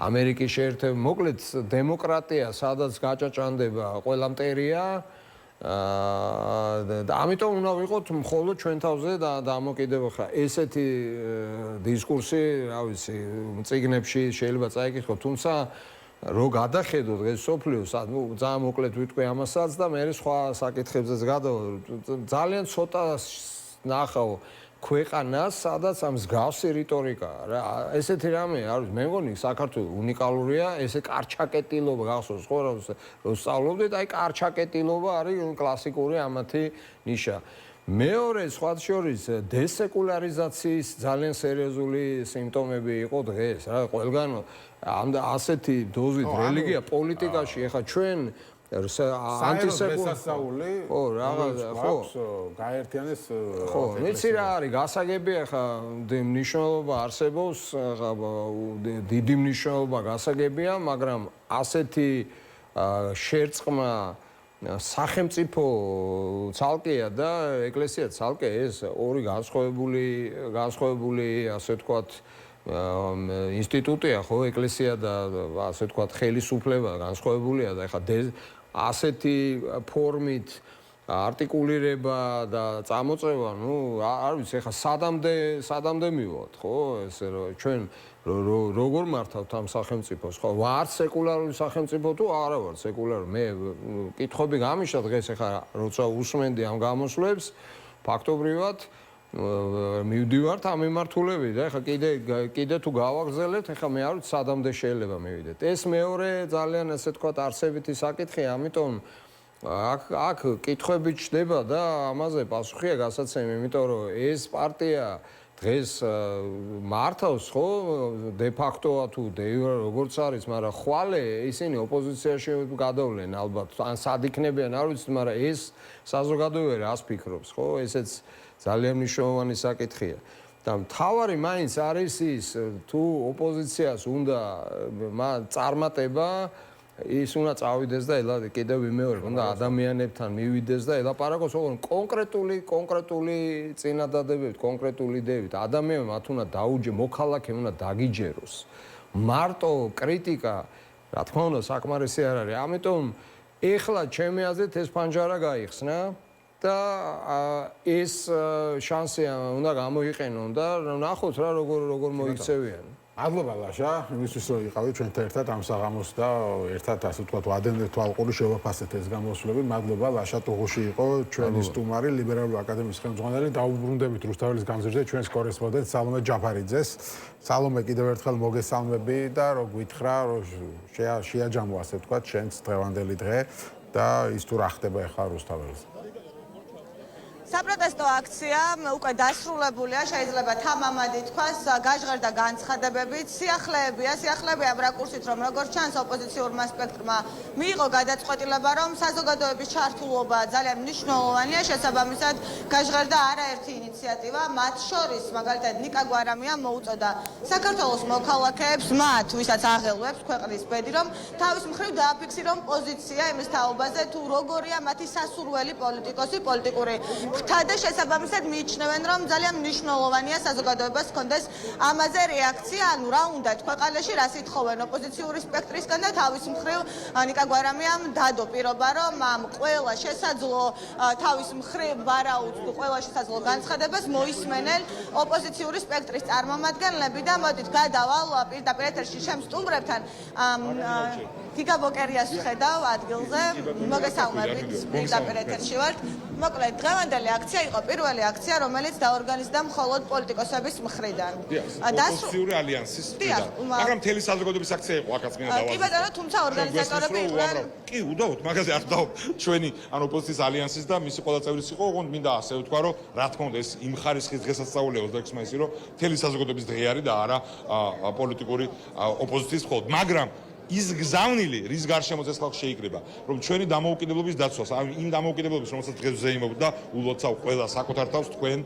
ამერიკის შეერთებული მოკლედ დემოკრატია სადაც გაჭაჭანდება ყველა მტერია და ამიტომ უნდა ვიყოთ მხოლოდ ჩვენ თავზე დამოკიდებული ხარ ესეთი დისკურსი რა ვიცი წიგნებში შეიძლება წაიკითხო თუმცა რო გადახედოთ ეს სოფლიოს ძალიან მოკლედ ვიტყვი ამასაც და მე სხვა საკითხებზეც ძალიან ცოტა ნახავ ქვეყანას სადაც ამ მსგავსი რიტორიკაა რა ესეთი რამე არის მე მგონი საქართველოს უნიკალურია ესე კარჩაკეტილობა გახსოვს ხო რომ სწავლობდით აი კარჩაკეტილობა არის კლასიკური ამათი ნიშა მეორე სხვა შორის დესეკულარიზაციის ძალიან სერიოზული სიმპტომები იყო დღეს რა ყველგან ასეთი დოზით რელიგია პოლიტიკაში ეხა ჩვენ ანტისეკულარული ხო რაღაც ხო გაერთიანეს ხო ვიცი რა არის გასაგები ეხა მნიშვნელობა არსებობს დიდი მნიშვნელობა გასაგებია მაგრამ ასეთი შერწყმა სახელმწიფო ცალკეა და ეკლესია ცალკე ეს ორი განსხვავებული ასე ვთქვათ ინსტიტუტია ხო ეკლესია და ასე ვთქვათ ხელისუფლება განსხვავებულია და ეხლა ასეთი ფორმით არტიკულირება და წამოწევა, არ ვიცი, ეხლა სადამდე მივოთ, ხო? ესე რომ ჩვენ როგორ მართავთ ამ სახელმწიფოს, ხო? ვარ სეკულარული სახელმწიფო თუ არა ვარ სეკულარული? მე კითხვები გამიშა დღეს ეხლა როცა უსმენდი ამ გამოსვლებს, ფაქტობრივად მივდივართ ამ მიმართულებით და ეხლა კიდე თუ გავაგრძელებთ, ეხლა მე არ ვიცი სადამდე შეიძლება მივიდეთ. ეს მეორე ძალიან ესე თქვათ არსებითი საკითხია, ამიტომ აქ კითხვები ჩდება და ამაზე პასუხია გასაცემი, იმიტომ რომ ეს პარტია დღეს მართავს ხო დე ფაქტოა თუ დე იურე როგორც არის, მაგრამ ხვალე ისინი ოპოზიციაში გადავლენ ალბათ, ან სად იქნებიან არ ვიცი, მაგრამ ეს საზოგადოება რას ფიქრობს, ხო? ესეც ძალიან მნიშვნელოვანი საკითხია. და მთავარი მაინც არის ის, თუ ოპოზიციას უნდა წარმატება, ის უნდა წავიდეს და ელადა კიდევ ვიმეორებ, უნდა ადამიანებთან მივიდეს და ელაპარაკოს კონკრეტული წინადადებებით, კონკრეტული იდეებით. ადამიანმა მათ უნდა დაუჯე, მოქალაქემ უნდა დაგიჯეროს. მარტო კრიტიკა, რა თქმა უნდა, საკმარისი არ არის. ამიტომ ეხლა ჩემი აზრით ეს ფანჯარა გაიხსნა და ეს შანსი უნდა გამოიყენონ და ნახოთ რა როგორ მოიქცევიან. მადლობა ლაშა, იმისთვის რომ იყავით ჩვენთან ერთად ამ საღამოს და ერთად ასე ვთქვათ ვადენდეთ თვალყური შევაფასეთ ეს გამოსვლები. მადლობა ლაშა ტუღუში იყო ჩვენი სტუმარი, ლიბერალური აკადემიის ხელმძღვანელი. დაუბრუნდებით რუსთაველის გამზირზე ჩვენს კორესპონდენტ სალომე ჯაფარიძეს. სალომე კიდევ ერთხელ მოგესალმები და რო გითხრა, რომ შეაჯამო ასე ვთქვათ ჩვენს დღევანდელი დღე და ის თუ რა ხდება ახლა რუსთაველზე. საპროტესტო აქცია უკვე დასრულებულია, შეიძლება თამამად ითქვას, გაჟღერდა განცხადებებით, სიახლეებია ამ რაკურსით, რომ როგორც ჩანს ოპოზიციურმა სპექტრმა მიიღო გადაწყვეტილება, რომ საზოგადოების ჩართულობა ძალიან მნიშვნელოვანია, შესაბამისად გაჟღერდა არაერთი ინიციატივა, მათ შორის მაგალითად ნიკა გვარამია მოუწოდა საქართველოს მოქალაქეებს, მათ ვისაც აღელვებს ქვეყნის ბედი, რომ თავის მხრივ დააფიქსირონ პოზიცია იმის თაობაზე, თუ როგორია მათი სასურველი პოლიტიკოსი, პოლიტიკური და შესაბამისად მიიჩნევენ, რომ ძალიან მნიშვნელოვანია საზოგადოებას ჰქონდეს ამაზე რეაქცია, ანუ რა უნდათ ქვეყანაში, რას ითხოვენ ოპოზიციური სპექტრისგან და თავის მხრივ ნიკა გვარამიამ დადო პირობა, რომ ამ ყველა შესაძლო თავის მხრივ ვარაუდს თუ ყველა შესაძლო განცხადებას მოისმენენ ოპოზიციური სპექტრის წარმომადგენლები და მოდით გადავალ პირდაპირ ეთერში ჩემს სტუმრებთან გიგა ბოკერიას ვხედავ ადგილზე, მოგესალმებით, პირდაპირ ეთერში ვართ. მოკლედ, დღევანდელი აქცია იყო პირველი აქცია, რომელიც დაორგანიზდა მხოლოდ პოლიტიკოსების მხრიდან. ოპოზიციური ალიანსის მხრიდან. მაგრამ მთელი საზოგადოების აქცია იყო, აქაც მინდა დავაწყო. კი ბატონო, თუმცა ორგანიზატორები იყვნენ. კი, უდავოდ, მაგაზე არ დავ ჩვენი ანუ ოპოზიციის ალიანსის და მისი ყველა წევრის იყო, ოღონდ მინდა ასე ვთქვა, რომ რა თქმა უნდა ეს იმ ხარისხის დღესასწაულია 26 მაისი, რომ მთელი საზოგადოების დღე არის და არა პოლიტიკური ოპოზიციის მხოლოდ, მაგრამ ის გზავნილი, რის გარშემოც ეს ხალხი შეიკრება, რომ ჩვენი დამოუკიდებლობის დაცვას, იმ დამოუკიდებლობის, რომელსაც დღეს ზეიმობთ და ულოცავ ყველა საკუთარ თავს თქვენ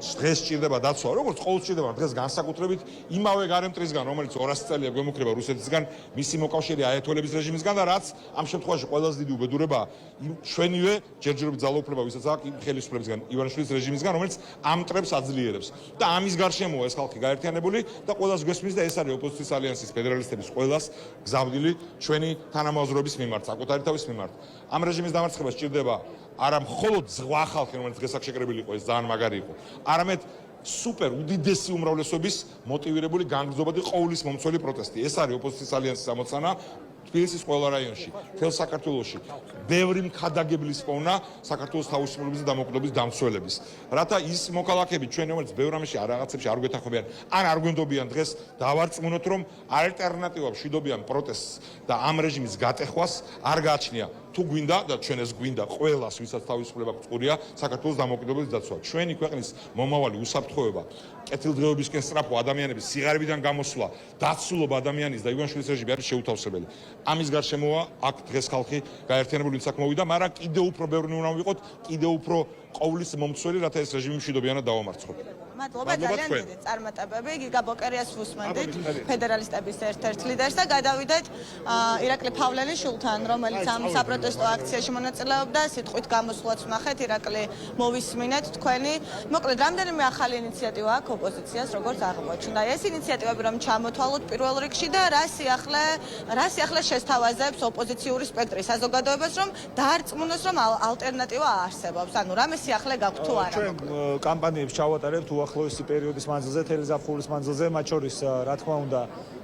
დღეს სჭირდება დაცვა, როგორც ყოველთვის სჭირდება დღეს განსაკუთრებით იმავე გარემტრისგან, რომელიც 200 წელია გვემუქრება რუსეთისგან, მისი მოკავშირე აიათოლების რეჟიმისგან და რაც ამ შემთხვევაში ყველაზე დიდი უბედურებაა ჩვენივე ჯერჯერობით ძალაუფლება, ვისაც აქვს იმ ხელისუფლებისგან, ივანიშვილის რეჟიმისგან, რომელიც ამ მტრებს აძლიერებს. და ამის გარშემოა ეს ხალხი გაერთიანებული და ყველას გვესმის და ეს არის ოპოზიციის ალიანსის ფედერალისტების ყველას გზავდილი ჩვენი თანამოაზრეობის მიმართ, საკუთარი თავის მიმართ. ამ რეჟიმის დამარცხება სჭირდება არა მხოლოდ ზღვა ხალხი, რომელიც დღეს აქ შეკრებილი იყო, ეს ძალიან მაგარი იყო, არამედ სუპერ უდიდესი უმრავლესობის მოტივირებული განგრძობადი ყოვლის მომცველი პროტესტი. ეს არის ოპოზიციის ალიანსის ამოცანა თბილისის ყველა რაიონში, მთელ საქართველოში. ბევრი მქადაგებლის პოვნა საქართველოს თავისუფლების და დამოუკიდებლობის დამცველების. რათა ის მოქალაქეები ჩვენ, რომელიც ბევრ ამაში რაღაცებში არ გვეთანხმებიან, ან არ გვენდობიან დღეს დავარწმუნოთ, რომ ალტერნატივა მშვიდობიან პროტესტს და ამ რეჟიმის გატეხვას არ გააჩნია. თუ გვინდა და ჩვენ ეს გვინდა ყველას, ვისაც თავისუფლება გწყურია, საქართველოს დამოუკიდებლობის დაცვა. ჩვენი ქვეყნის მომავალი უსაფრთხოება, კეთილდღეობისკენ სწრაფვა, ადამიანების სიღარიბიდან გამოსვლა, დაცულობა ადამიანის და ივანიშვილის რეჟიმი არის შეუთავსებელი. ამის გარშემოა აქ დღეს ხალხი გაერთიანებული ვინც აქ მოვიდა, მაგრამ კიდევ უფრო ბევრი უნდა ვიყოთ, კიდევ უფრო ყოვლის მომცველი, რათა ეს რეჟიმი მშვიდობიანად დავამარცხოთ. მადლობა ძალიან დიდი წარმატებები. გიგა ბოკერიას ვუსმენდით, ფედერალისტების ერთ-ერთ ლიდერს და გადავიდეთ ირაკლი ფავლენიშვილთან, რომელიც ამ საპროტესტო აქციაში მონაწილეობდა. სიტყვით გამოსვლაც ვნახეთ, ირაკლი მოვისმინეთ თქვენი. მოკლედ, რამდენიმე ახალი ინიციატივა აქვს ოპოზიციას, როგორც აღმოჩნდა. ეს ინიციატივები რომ ჩამოთვალოთ პირველ რიგში და რა სიახლე შესთავაზებს ოპოზიციური სპექტრი საზოგადოებას, რომ დაარწმუნოს, რომ ალტერნატივა არსებობს. ანუ რამე სიახლე გაქვთ თუ არა? ჩვენ კამპანიებს ჩავატარებთ უახლოესი პერიოდის მანძილზე, თელი ზაფხულის მანძილზე, მათ შორის რა თქმა უნდა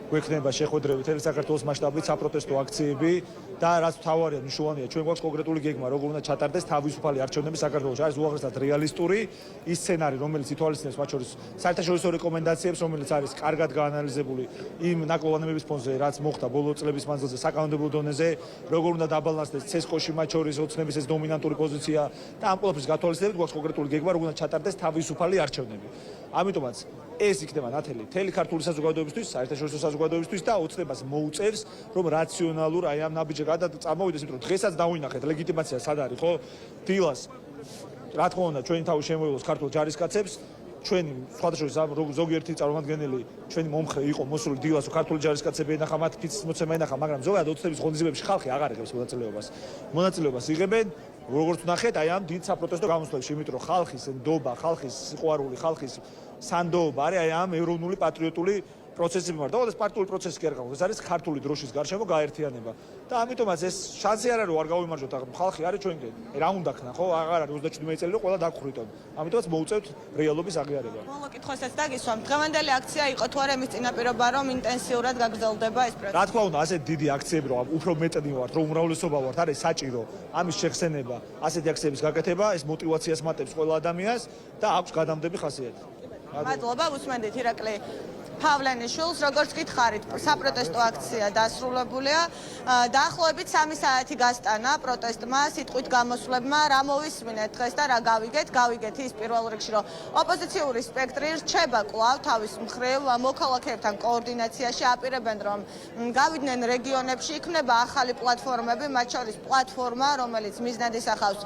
გვექნება შეხვედრები თელი საქართველოს მასშტაბით საპროტესტო აქციები და რაც მთავარია მნიშვნელოვანია ჩვენ გვაქვს კონკრეტული გეგმა როგორ უნდა ჩატარდეს თავისუფალი არჩევნები საქართველოში არის უაღრესად რეალისტური ის სცენარი რომელიც ითვალისწინებს მათ შორის საერთაშორისო რეკომენდაციებს რომელიც არის კარგად გაანალიზებული იმ ნაკლოვანებების ფონზე რაც მოხდა ბოლო წლების მანძილზე საკანონმდებლო დონეზე როგორ უნდა დაბალანსდეს ცესკოში მათ შორის ოცნების ეს დომინანტური პოზიცია და ამ ყველაფრის გათვალისწინებით გვაქვს კონკრეტული გეგმა როგორ უნდა ჩატარდეს თავისუფალი არჩევნები ამიტომაც ეს იქნება ნათელი მთელი ქართული საზოგადოებისთვის, საერთაშორისო საზოგადოებისთვის და ოცნებას მოუწევს, რომ რაციონალურ აი ამ ნაბიჯზე გადაწამოვიდეს, იმიტომ რომ დღესაც დავინახეთ ლეგიტიმაცია სად არის, ხო? დილას რა თქმა უნდა ჩვენი თავი შემოიღოს ქართულ ჯარისკაცებს, ჩვენი სხვადასხვა ზოგიერთი წარმომადგენელი, ჩვენი მომხრე იყო მოსული დილას ქართული ჯარისკაცები ენახა მათ ფიცის მოცემა ენახა, მაგრამ ზოგადად ოცნების ღონისძიებებში ხალხი აღარ იღებს მონაწილეობას იღებენ როგორც ვნახეთ აი ამ დიდ საპროტესტო გამოსვლებში, იმიტომ რომ ხალხის ნდობა, ხალხის სიყვარული, ხალხის სანდოობა არის აი ამ ეროვნული პატრიოტული პროცესის მიმართ. და ეს პარტიული პროცესი კი არ გახსოვს, ეს არის ქართული დროშის გარშემო გაერთიანება. და ამიტომაც ეს შანსი არ არის რომ არ გავიმარჯვოთ, ხალხი არის ჩვენკენ. რა უნდა ქნა, ხო? აღარ არის 37 წელი რომ ყველა დაგხრიტონ. ამიტომაც მოუწევთ რეალობის აღიარება. ბოლო კითხვასაც დაგისვამ. დღევანდელი აქცია იყო თუ არა იმის წინაპირობა რომ ინტენსიურად გაგრძელდება ეს პროცესი? რა თქმა უნდა, ასეთ დიდი აქციები რომ უფრო მეტნი ვართ, რომ უმრავლესობა ვართ, არის საჭირო ამის შეხსენება, ასეთი აქციების გაკეთება, ეს мотиваციას მატებს ყველა ადამიანს და აქვს გადამდები ხასიათი. მადლობა, უსმენდით ირაკლი ფავლენიშვილს, როგორც გითხარით, საპროტესტო აქცია დასრულებულია. დაახლოებით 3 საათი გასტანა პროტესტმა, სიტყვით გამოსვლებმა, რა მოვისმინეთ დღეს და რა გავიგეთ ის პირველ რიგში, რომ ოპოზიციური სპექტრი რჩება კვლავ თავის მხრივ მოქალაქეებთან კოორდინაციაში, აპირებენ რომ გავიდნენ რეგიონებში, იქნება ახალი პლატფორმები, მათ შორის პლატფორმა, რომელიც მიზნად ისახავს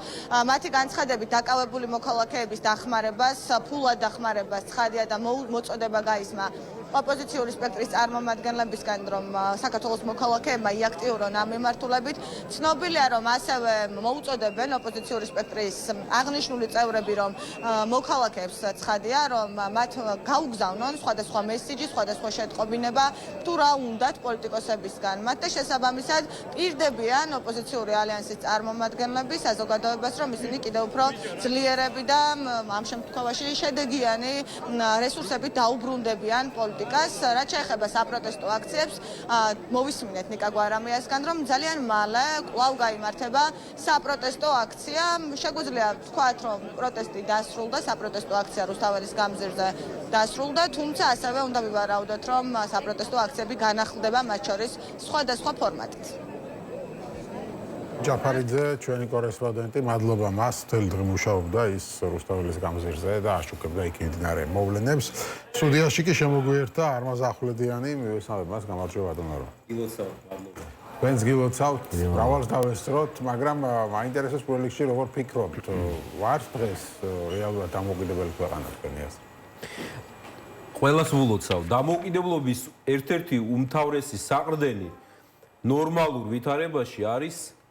მათი განცხადებით დაკავებული მოქალაქეების დახმარებას, ფულად დახმარებას, ცხადია და მოწოდება გაისმა ოპოზიციური სპექტრის წარმომადგენლებისგან, რომ საქართველოს მოქალაქეებმა იაქტიურონ ამ მიმართულებით. ცნობილია, რომ ასევე მოუწოდებენ ოპოზიციური სპექტრის აღნიშნული წევრები, რომ მოქალაქეებს ცხადია, რომ მათ გაუგზავნონ სხვადასხვა მესიჯი, სხვადასხვა შეტყობინება, თუ რა უნდათ პოლიტიკოსებისგან. მათ და შესაბამისად პირდებიან ოპოზიციური ალიანსის წარმომადგენლები საზოგადოებას, რომ ისინი კიდევ უფრო ძლიერები და ამ შემთხვევაში შედეგიანი რესურსებით დაუბრუნდებიან პოლიტიკას, რაც შეეხება საპროტესტო აქციებს, მოვისმინეთ ნიკა გვარამიასგან, რომ ძალიან მალე კვლავ გაიმართება საპროტესტო აქცია. შეგვიძლია ვთქვათ, რომ პროტესტი დასრულდა, საპროტესტო აქცია რუსთაველის გამზირზე დასრულდა, თუმცა ასევე უნდა ვივარაუდოთ, რომ საპროტესტო აქციები განახლდება, მათ შორის სხვადასხვა ფორმატით. ჯაფარიძე, ჩვენი კორესპონდენტი, მადლობა მას, მთელი დღე მუშაობდა ის რუსთაველის გამზირზე და აშუქებდა იქ მდინარე მოვლენებს. სტუდიაში კი შემოგვიერთდა არმაზ ახვლედიანი, მივესალმებ მას, გამარჯობა ბატონო. გილოცავთ, მადლობა. თქვენს გილოცავთ, მრავალს დავესწროთ, მაგრამ მაინტერესებს პირველ რიგში როგორ ფიქრობთ, ვარ დღეს რეალურად დამოუკიდებელი ქვეყანა თქვენიას? ყველას ვულოცავ. დამოუკიდებლობის ერთ-ერთი უმთავრესი საყრდენი ნორმალურ ვითარებაში არის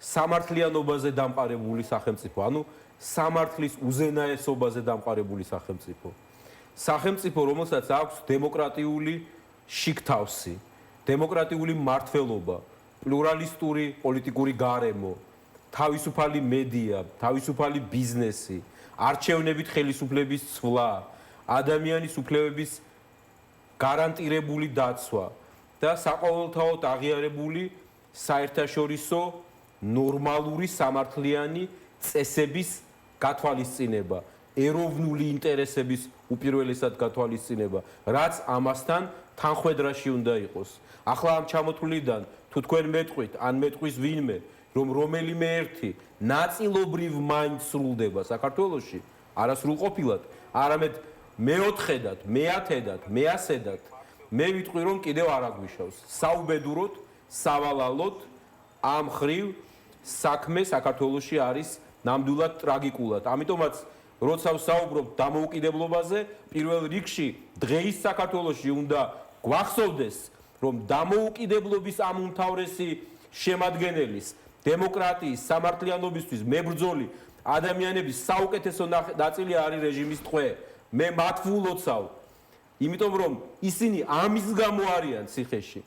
სამართლიანობაზე დამყარებული სახელმწიფო, ანუ სამართლის უზენაესობაზე დამყარებული სახელმწიფო. სახელმწიფო, რომელსაც აქვს დემოკრატიული შიგთავსი, დემოკრატიული მმართველობა, პლურალისტური პოლიტიკური გარემო, თავისუფალი მედია, თავისუფალი ბიზნესი, არჩევნებით ხელისუფლების ცვლა, ადამიანის უფლებების გარანტირებული დაცვა და საყოველთაოდ აღიარებული საერთაშორისო ნორმალური სამართლიანი წესების გათვალისწინება, ეროვნული ინტერესების უპირველესად გათვალისწინება, რაც ამასთან თანხვედრაში უნდა იყოს. ახლა ამ ჩამოთვლიდან თუ თქვენ მეტყვით, ან მეტყვის ვინმე, რომ რომელიმე ერთი ნაწილობრივ მაინც სრულდება საქართველოში, არასრულყოფილად, არამედ მეოთხედად, მეათედად, მეასედად, მე ვიტყვი, რომ კიდევ არ აგვიშავს. საუბედუროდ, სავალალოდ ამ ხრივ საქმე საქართველოში არის ნამდვილად ტრაგიკულად. ამიტომაც როცა ვსაუბრობ დამოუკიდებლობაზე, პირველ რიგში დღეის საქართველოში უნდა გვახსოვდეს, რომ დამოუკიდებლობის ამ უმთავრესი შემადგენლის დემოკრატიის სამართლიანობისთვის მებრძოლი ადამიანების საუკეთესო ნაწილი არის რეჟიმის ტყვე. მე მათ ვულოცავ, იმიტომ რომ ისინი ამის გამო არიან ციხეში.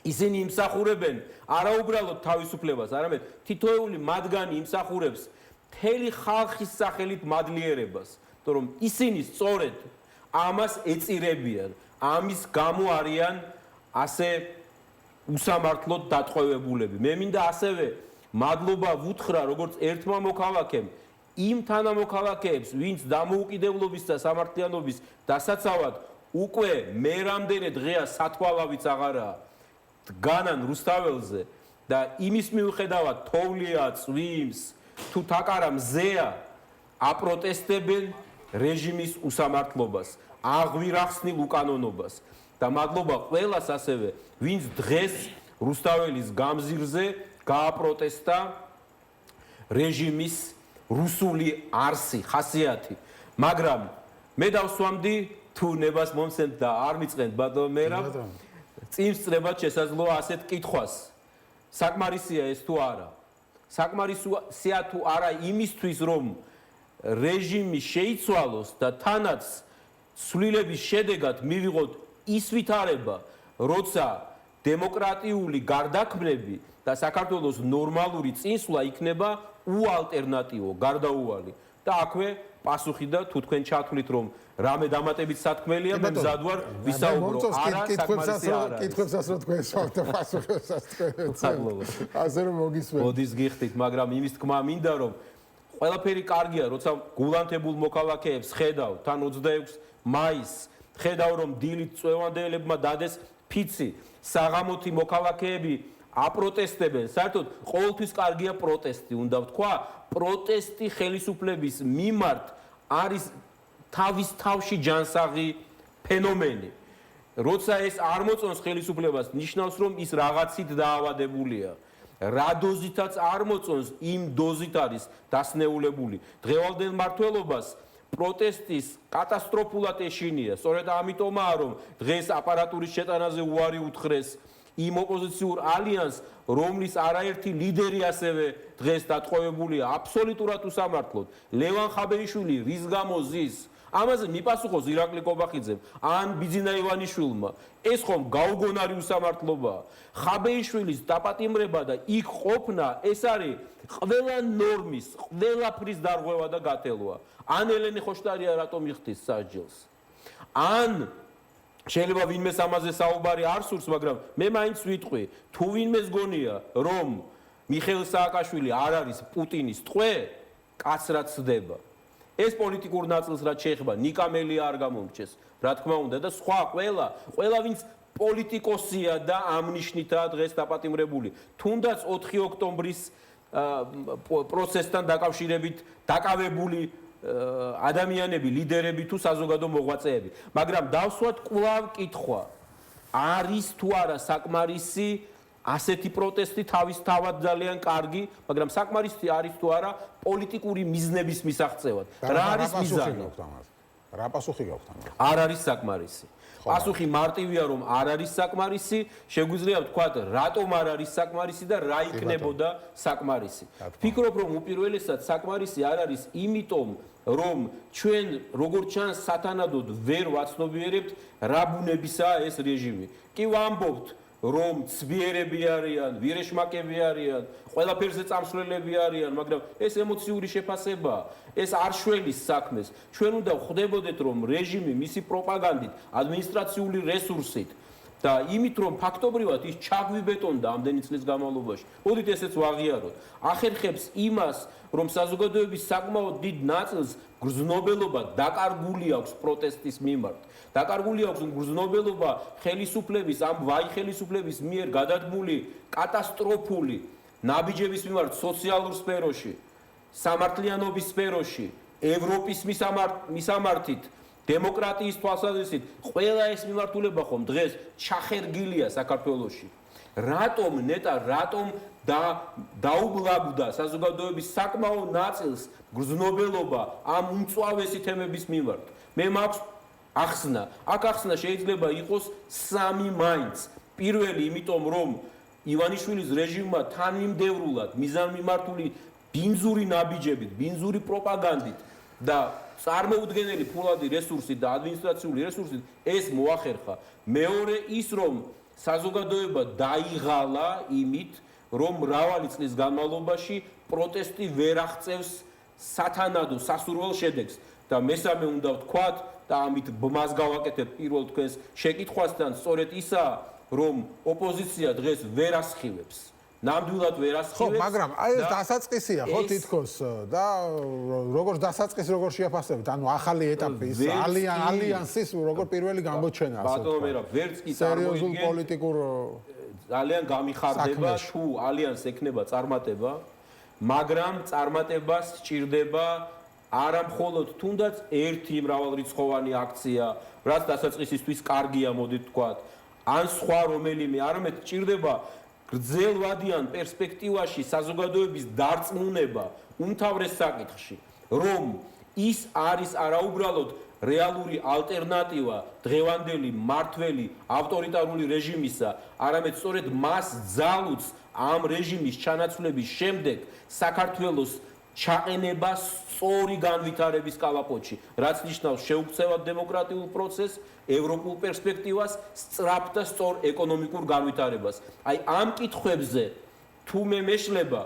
ისინი იმსახურებენ არაუბრალოდ თავისუფლებას, არამედ თითოეული მათგანი იმსახურებს მთელი ხალხის სახელით მადლიერებას, იმიტომ რომ ისინი სწორედ ამას ეწირებიან, ამის გამო არიან ასე უსამართლოდ დატყვევებულები. მე მინდა ასევე მადლობა ვუთხრა როგორც ერთმა მოქალაქემ იმ თანამოქალაქეებს, ვინც დამოუკიდებლობის და სამართლიანობის დასაცავად უკვე მე რამდენი დღეა სათვალავიც აღარაა დგანან რუსთაველზე და იმის მიუხედავად თოვლია, წვიმს თუ თაკარა მზეა აპროტესტებენ რეჟიმის უსამართლობას, აღვირახსნილ უკანონობას და მადლობა ყველას ასევე, ვინც დღეს რუსთაველის გამზირზე გააპროტესტა რეჟიმის რუსული არსი, ხასიათი. მაგრამ მე დავსვამდი თუ ნებას მომცემთ და არ მიწყენთ ბატონო მერაბ, წინ სწრებად შესაძლოა ასეთ კითხვას. საკმარისია ეს თუ არა? საკმარისია თუ არა იმისთვის, რომ რეჟიმი შეიცვალოს და თანაც ცვლილების შედეგად მივიღოთ ის ვითარება, როცა დემოკრატიული გარდაქმნები და საქართველოს ნორმალური წინსვლა იქნება უალტერნატივო, გარდაუვალი. და აქვე პასუხი და თუ თქვენ ჩათვლით, რომ რამე დამატებით სათქმელია, მე მზად ვარ ვისაუბრო. არა, საკმარისი არა. კითხვებსაც რო თქვენ სვავთ და პასუხებსაც თქვენ. ასე რომ მოგისმენთ. მოდის გიხდით, მაგრამ იმის თქმა მინდა, რომ ყველაფერი კარგია, როცა გულანთებულ მოქალაქეებს ხედავ, თან 26 მაისს ხედავ, რომ დილით წვევანდელებმა დადეს ფიცი, საღამოთი მოქალაქეები აპროტესტებენ. საერთოდ ყოველთვის კარგია პროტესტი, უნდა ვთქვა, პროტესტი ხელისუფლების მიმართ არის თავის თავში ჯანსაღი ფენომენი. როცა ეს არ მოწონს ხელისუფლებას, ნიშნავს, რომ ის რაღაცით დაავადებულია. რა დოზითაც არ მოწონს, იმ დოზით არის დასნეულებული. დღევანდელ მმართველობას პროტესტის კატასტროფულად ეშინია. სწორედ ამიტომაა, რომ დღეს აპარატურის შეტანაზე უარი უთხრეს იმ ოპოზიციურ ალიანსს, რომლის არაერთი ლიდერი ასევე დღეს დატყვევებულია აბსოლუტურად უსამართლოდ. ლევან ხაბეიშვილი რის გამო ზის? ამაზე მიპასუხოს ირაკლი კობახიძემ ან ბიძინა ივანიშვილმა. ეს ხომ გაუგონარი უსამართლობაა. ხაბეიშვილის დაპატიმრება და იქ ყოფნა ეს არის ყველა ნორმის, ყველაფრის დარღვევა და გათელვა. ან ელენე ხოშტარია რატომ იხდის სასჯელს? ან შეიძლება ვინმეს ამაზე საუბარი არ სურს, მაგრამ მე მაინც ვიტყვი, თუ ვინმეს გონია, რომ მიხეილ სააკაშვილი არ არის პუტინის ტყვე, კაცრად ცდება. ეს პოლიტიკურ ნაწილს რაც შეეხება ნიკამელი არ გამომრჩეს, რა თქმა უნდა და სხვა ყველა ვინც პოლიტიკოსია და ამ ნიშნითაა დღეს დაპატიმრებული. თუნდაც 4 ოქტომბრის პროცესთან დაკავშირებით დაკავებული ადამიანები, ლიდერები თუ საზოგადო მოღვაწეები. მაგრამ დავსვათ კვლავ კითხვა, არის თუ არა საკმარისი ასეთი პროტესტი თავისთავად ძალიან კარგი, მაგრამ საკმარისი არის თუ არა პოლიტიკური მიზნების მისაღწევად. რა არის მიზანი? რა პასუხი გაქვთ ამაზე? არ არის საკმარისი. პასუხი მარტივია, რომ არ არის საკმარისი, შეგვიძლია ვთქვათ, რატომ არ არის საკმარისი და რა იქნებოდა საკმარისი. ვფიქრობ, რომ უპირველესად საკმარისი არ არის იმიტომ, რომ ჩვენ როგორც ჩანს სათანადოდ ვერ ვაცნობიერებთ რა ბუნებისაა ეს რეჟიმი. კი ვამბობთ, რომ ცვიერები არიან, ვირეშმაკები არიან, ყველაფერზე წამსვლელები არიან, მაგრამ ეს ემოციური შეფასებაა. ეს არ შველის საქმეს. ჩვენ უნდა ვხვდებოდეთ, რომ რეჟიმი მისი პროპაგანდით, ადმინისტრაციული რესურსით და იმით, რომ ფაქტობრივად ის ჩაგვიბეტონდა ამდენი წლის განმავლობაში. მოდით ესეც ვაღიაროთ. ახერხებს იმას, რომ საზოგადოების საკმაოდ დიდ ნაწილს გრძნობელობა დაკარგული აქვს პროტესტის მიმართ. დაკარგული აქვს გრძნობელობა ხელისუფლების, ამ ვაი ხელისუფლების მიერ გადადგმული კატასტროფული ნაბიჯების მიმართ სოციალურ სფეროში, სამართლიანობის სფეროში, ევროპის მისამართით, დემოკრატიის თვალსაზრისით, ყველა ეს მიმართულება ხომ დღეს ჩახერგილია საქართველოში. რატომ ნეტა რატომ დაუბლაგდა საზოგადოების საკმაო ნაწილს გრძნობელობა ამ უმწვავესი თემების მიმართ. მე მაქვს ახსნა. აქ ახსნა შეიძლება იყოს სამი მაინც. პირველი, იმიტომ რომ ივანიშვილის რეჟიმმა თანმიმდევრულად მიზანმიმართული ბინძური ნაბიჯებით, ბინძური პროპაგანდით და წარმოუდგენელი ფულადი რესურსით და ადმინისტრაციული რესურსით ეს მოახერხა. მეორე ის რომ საზოგადოება დაიღალა იმით, რომ მრავალი წლის განმავლობაში პროტესტი ვერ აღწევს სათანადო სასურველ შედეგს და მესამე უნდა ვთქვათ და ამით ბმას გავაკეთებ პირველ თქვენს შეკითხვასთან, სწორედ ისაა, რომ ოპოზიცია დღეს ვერ ასხივებს. ნამდვილად ვერ ასხივებს. ხო, მაგრამ აი ეს დასაწყისია, ხო, თითქოს და როგორც დასაწყისი როგორ შეაფასებთ? ანუ ახალი ეტაპის ალიანსის როგორ პირველი გამოჩენა ასე. ბატონო მერაბ, ვერც კი სერიოზულ პოლიტიკურ ძალიან გამიხარდება თუ ალიანსი ექნება წარმატება, მაგრამ წარმატებას სჭირდება არა მხოლოდ თუნდაც ერთი მრავალრიცხოვანი აქცია, რაც დასაწყისისთვის კარგია, მოდით ვთქვათ, ან სხვა რომელიმე, არამედ სჭირდება გრძელვადიან პერსპექტივაში საზოგადოების დარწმუნება უმთავრეს საკითხში, რომ ის არის არაუბრალოდ რეალური ალტერნატივა დღევანდელი მართველი ავტორიტარული რეჟიმისა, არამედ სწორედ მას ძალუც ამ რეჟიმის ჩანაცვლების შემდეგ საქართველოს ჩაყენება სწორი განვითარების კალაპოტში, რაც ნიშნავს შეუქცევად დემოკრატიულ პროცესს, ევროპულ პერსპექტივას, სწრაფ და სწორ ეკონომიკურ განვითარებას. აი ამ კითხვებზე თუ მე მეშლება,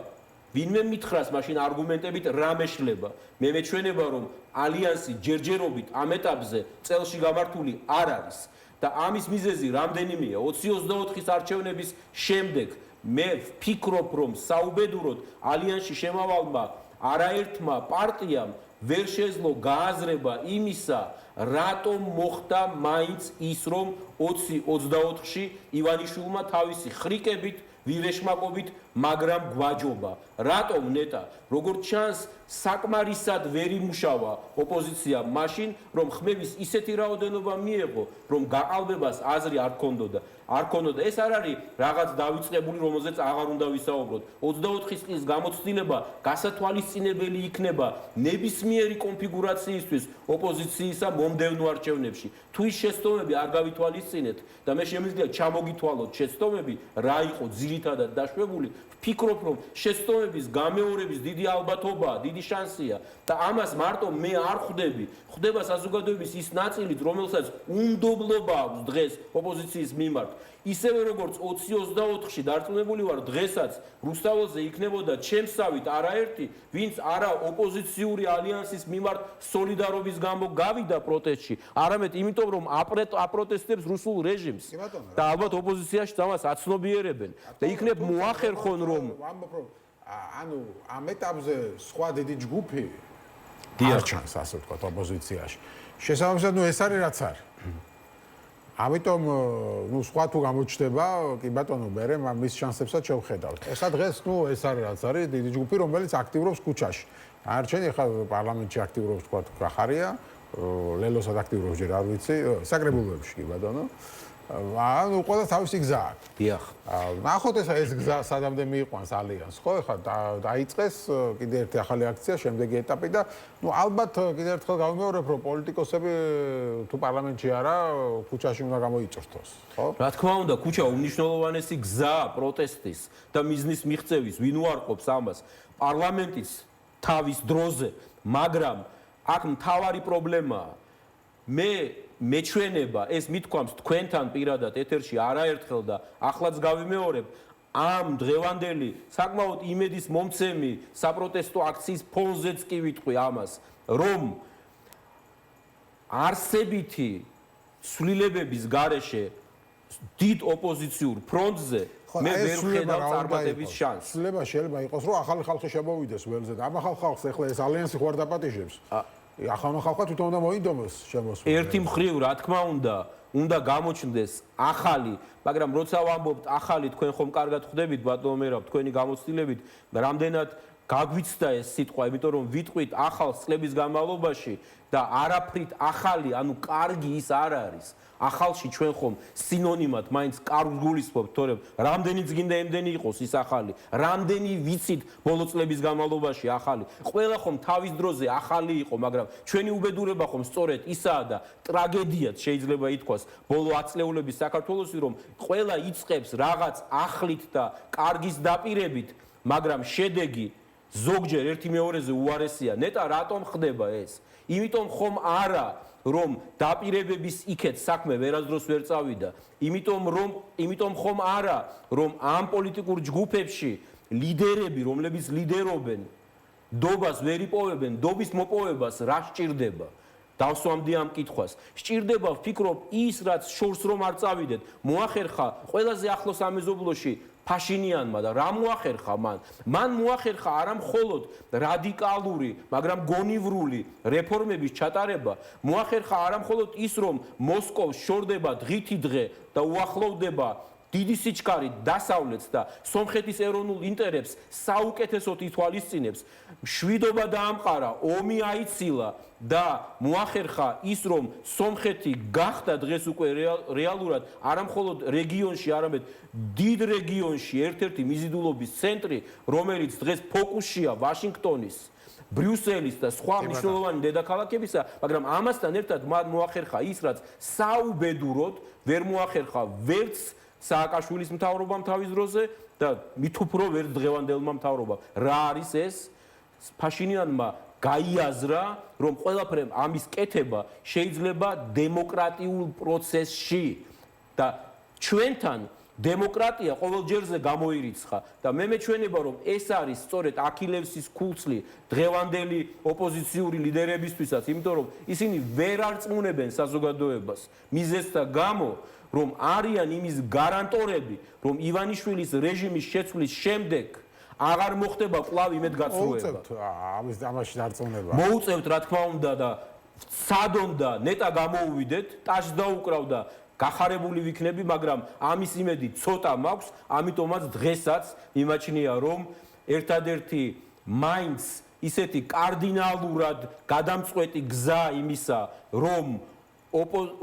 ვინმე მითხრას მაშინ არგუმენტებით რა მეშლება. მე მეჩვენება რომ ალიანსი ჯერჯერობით ამ ეტაპზე წელში გამართული არ არის და ამის მიზეზი რამდენიმეა 2024-ის არჩევნების შემდეგ მე ვფიქრობ რომ საუბედუროდ ალიანსში შემავალმა არაერთმა პარტიამ ვერ შეძლო გააზრება იმისა, რატომ მოხდა მაინც ის, რომ 2024-ში ივანიშვილმა თავისი ხრიკებით, ვირეშმაკობით, მაგრამ გვაჯობა. რატომ ნეტა, როგორც ჩანს, საკმარისად ვერ იმუშავა ოპოზიცია მაშინ, რომ ხმების ისეთი რაოდენობა მიეღო, რომ გაყალბებას აზრი არ ქონდოდა. ეს არ არის რაღაც დავიწყებული, რომელზეც აღარ უნდა ვისაუბროთ. 24 წლის გამოცდილება გასათვალისწინებელი იქნება ნებისმიერი კონფიგურაციისთვის ოპოზიციისა მომდევნო არჩევნებში. თუ ის შეცდომები არ გავითვალისწინეთ და მე შემიძლია ჩამოგითვალოთ შეცდომები, რა იყო ძირითადად დაშვებული, ვფიქრობ, რომ შეცდომების გამეორების დიდი ალბათობაა, დიდი შანსია და ამას მარტო მე არ ხვდები. ხვდება საზოგადოების ის ნაწილით, რომელსაც უნდობლობა აქვს დღეს ოპოზიციის მიმართ. ისევე როგორც 2024-ში დარწმუნებული ვარ, დღესაც რუსთაველზე იქნებოდა ჩემსავით არაერთი, ვინც არა ოპოზიციური ალიანსის მიმართ სოლიდარობის გამო გავიდა პროტესტში, არამედ იმიტომ რომ აპროტესტებს რუსულ რეჟიმს და ალბათ ოპოზიციაში ამას აცნობიერებენ და იქნებ მოახერხონ რომ ანუ ამ ეტაპზე სხვა დიდი ჯგუფი არ ჩანს, ასე ვთქვათ, ოპოზიციაში. შესაბამისად, ეს არის რაც არის. ამიტომ სხვა თუ გამოჩნდება, კი ბატონო, მე მის შანსებსაც შევხედავთ. ესა დღეს ეს არის რაც არის დიდი ჯგუფი, რომელიც აქტიურობს ქუჩაში. არჩენი ახლა პარლამენტში აქტიურობს, თქვა კახარია, ლელოსაც აქტიურობს ჯერ არ ვიცი, საკრებულოებში კი ბატონო. ანუ ყველა თავისი გზა აქვს. დიახ. ნახოთ ეს გზა სადამდე მიიყვანს ალიანს, ხო? ეხლა დაიწყეს კიდე ერთი ახალი აქცია, შემდეგი ეტაპი და ალბათ კიდე ერთხელ გავიმეორებ, რომ პოლიტიკოსები თუ პარლამენტში არა, ქუჩაში უნდა გამოიწვრთოს, ხო? რა თქმა უნდა, ქუჩა უმნიშვნელოვანესი გზაა პროტესტის და მიზნის მიღწევის, ვინ უარყოფს ამას? პარლამენტის თავის დროზე, მაგრამ აქ მთავარი პრობლემაა. მეჩვენება ეს მithქვამს თქვენთან პირადად ეთერში არაერთხელ და ახლაც გავიმეორებ ამ დღევანდელი საკმაოდ იმედის მომცემი საპროტესტო აქციის ფონზეც კი ვიტყვი ამას რომ არსებითი ცვლილებების გარეშე დიდ ოპოზიციურ ფრონტზე მე ვერ ვხედავ წარმატების შანსს. ცვლილება შეიძლება იყოს რომ ახალი ხალხი შემოვიდეს ველზე და ამ ახალ ხალხს ეხლა ეს ალიანსი ხوار დაპატიჟებს. ახალმა ხალხმა თვითონ უნდა მოინდომოს შემოსვლა. ერთი მხრივ, რა თქმა უნდა, უნდა გამოჩნდეს ახალი, მაგრამ როცა ვამბობთ ახალი, თქვენ ხომ კარგად ხვდებით ბატონო მერაბ, თქვენი გამოცდილებით, რამდენად გაგვიცდა ეს სიტყვა, იმიტომ რომ ვიტყვით ახალ წლების განმავლობაში და არაფრით ახალი, ანუ კარგი ის არ არის. ახალში ჩვენ ხომ სინონიმად მაინც კარგს გულისხმობთ, თორემ რამდენიც გინდა ემდენი იყოს ის ახალი, რამდენი ვიცით ბოლო წლების განმავლობაში ახალი. ყველა ხომ თავის დროზე ახალი იყო, მაგრამ ჩვენი უბედურება ხომ სწორედ ისაა და ტრაგედიაც შეიძლება ითქვას ბოლო 10 წლეულების საქართველოსი, რომ ყველა იწყებს რაღაც ახლით და კარგის დაპირებით, მაგრამ შედეგი ზოგჯერ ერთი მეორეზე უარესია. ნეტა რატომ ხდება ეს? იმიტომ ხომ არა რომ დაპირებების იქეთ საქმე ვერასდროს ვერ წავიდა, იმიტომ ხომ არა რომ ამ პოლიტიკურ ჯგუფებში ლიდერები, რომლებიც ლიდერობენ, დობას ვერ იპოვებენ, დობის მოპოვებას რა სჭირდება? დავსვამდი ამ კითხვას. სჭირდება ვფიქრობ ის რაც შორს რომ არ წავიდეთ, მოახერხა ყველაზე ახლოს ამეზობლოში ფაშინიანმა და რა მოახერხა მან? მან მოახერხა არა მხოლოდ რადიკალური, მაგრამ გონივრული რეფორმების ჩატარება, მოახერხა არა მხოლოდ ის, რომ მოსკოვს შორდება დღითი დღე და უახლოვდება დიდი სიჩქარით დასავლეთს და სომხეთის ეროვნულ ინტერესს საუკეთესოდ ითვალისწინებს, მშვიდობა დაამყარა, ომი აიცილა და მოახერხა ის, რომ სომხეთი გახდა დღეს უკვე რეალურად არა მხოლოდ რეგიონში, არამედ დიდ რეგიონში ერთ-ერთი მიზიდულობის ცენტრი, რომელიც დღეს ფოკუსშია ვაშინგტონის, ბრიუსელის და სხვა მნიშვნელოვანი დედაქალაქებისა, მაგრამ ამასთან ერთად მან მოახერხა ის, რაც საუბედუროდ ვერ მოახერხა ვერც სააკაშვილის მთავრობამ თავის დროზე და მით უფრო ვერ დღევანდელმა მთავრობამ. რა არის ეს? ფაშინიანმა გაიაზრა, რომ ყველაფერი ამის კეთება შეიძლება დემოკრატიულ პროცესში და ჩვენთან დემოკრატია ყოველჯერზე გამოირიცხა და მე მეჩვენება, რომ ეს არის სწორედ აქილევსის ქულწლი დღევანდელი ოპოზიციური ლიდერებისთვისაც, იმიტომ რომ ისინი ვერ არწმუნებენ საზოგადოებას მიზეზთა გამო, რომ არიან იმის გარანტორები, რომ ივანიშვილის რეჟიმის შეცვლის შემდეგ აღარ მოხდება კვლავ იმედგაცრუება. ამაში დარწმუნება. მოუწევთ რა თქმა უნდა და სადონ და ნეტა გამოუვიდეთ, ტაჟს დაუკრავდა გახარებული ვიქნები, მაგრამ ამის იმედი ცოტა მაქვს, ამიტომაც დღესაც მიმაჩნია, რომ ერთადერთი მაინც ისეთი კარდინალურად გადამწყვეტი გზა იმისა, რომ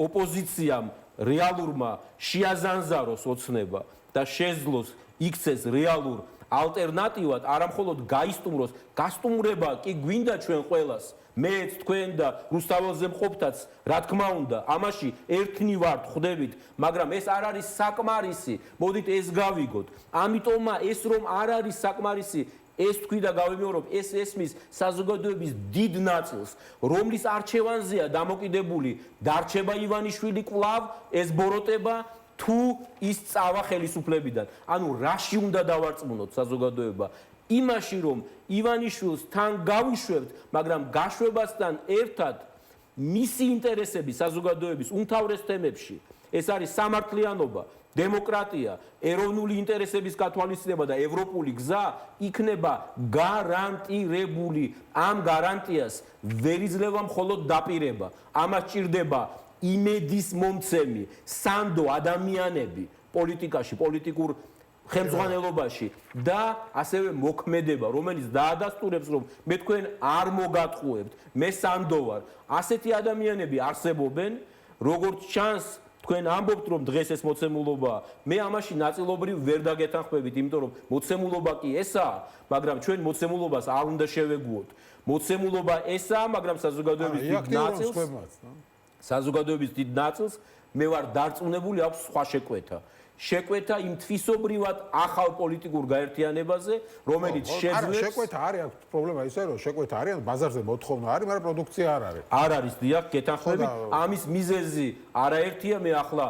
ოპოზიციამ რეალურმა შეაზანზაროს ოცნება და შეძლოს იქცეს რეალურ ალტერნატივად, არა მხოლოდ გაისტუმროს, გასტუმრება კი გვინდა ჩვენ ყველას, მეც, თქვენ და რუსთაველზე მყოფთაც, რა თქმა უნდა, ამაში ერთნი ვართ, ხვდებით, მაგრამ ეს არ არის საკმარისი, მოდით ეს გავიგოთ. ამიტომა ეს რომ არ არის საკმარისი, ეს თქვი და გავიმეორებ, ეს ესმის საზოგადოების დიდ ნაწილს, რომლის არჩევანზეა დამოკიდებული, დარჩება ივანიშვილი კვლავ, ეს ბოროტება თუ ის წავა ხელისუფლებიდან. ანუ რაში უნდა დავარწმუნოთ საზოგადოება? იმაში, რომ ივანიშვილს თან გავუშვებთ, მაგრამ გაშვებასთან ერთად მისი ინტერესები საზოგადოების უმთავრეს თემებში, ეს არის სამართლიანობა, დემოკრატია, ეროვნული ინტერესების გათვალისწინება და ევროპული გზა იქნება გარანტირებული. ამ გარანტიას ვერ იძლევა მხოლოდ დაპირება. ამას ჭირდება იმედის მომცემი, სანდო ადამიანები პოლიტიკაში, პოლიტიკურ ხელმძღვანელობაში და ასევე მოქმედება, რომელიც დაადასტურებს, რომ მე თქვენ არ მოგატყუებთ, მე სანდო ვარ. ასეთი ადამიანები არსებობენ, როგორც ჩანს, თქვენ ამბობთ, რომ დღეს ეს მოცემულობაა. მე ამაში ნაწილობრივ ვერ დაგეთანხმებით, იმიტომ რომ მოცემულობა კი ესაა, მაგრამ ჩვენ მოცემულობას არ უნდა შევეგუოთ. მოცემულობა ესაა, მაგრამ საზოგადოების დიდ ნაწილს მე ვარ დარწმუნებული, აქვს სხვა შეკვეთა. შეკვეთა იმ თვისობრივად ახალ პოლიტიკურ გაერთიანებაზე, რომელიც შეძლებს. შეკვეთა არის, აქვს პრობლემა ისე, რომ შეკვეთა არის, ბაზარზე მოთხოვნა არის, მაგრამ პროდუქცია არ არის. არ არის, დიახ, გეთანხმებით. ამის მიზეზი არაერთია, მე ახლა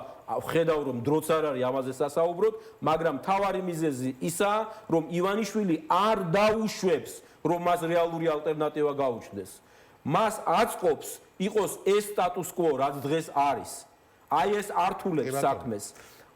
ხედავ, რომ დროც არ არის ამაზე სასაუბროთ, მაგრამ თავარი მიზეზი ისაა, რომ ივანიშვილი არ დაუშვებს, რომ მას რეალური ალტერნატივა გაუჩნდეს. მას აწყობს იყოს ეს სტატუს კვო, რაც დღეს არის. აი ეს ართულებს საქმეს.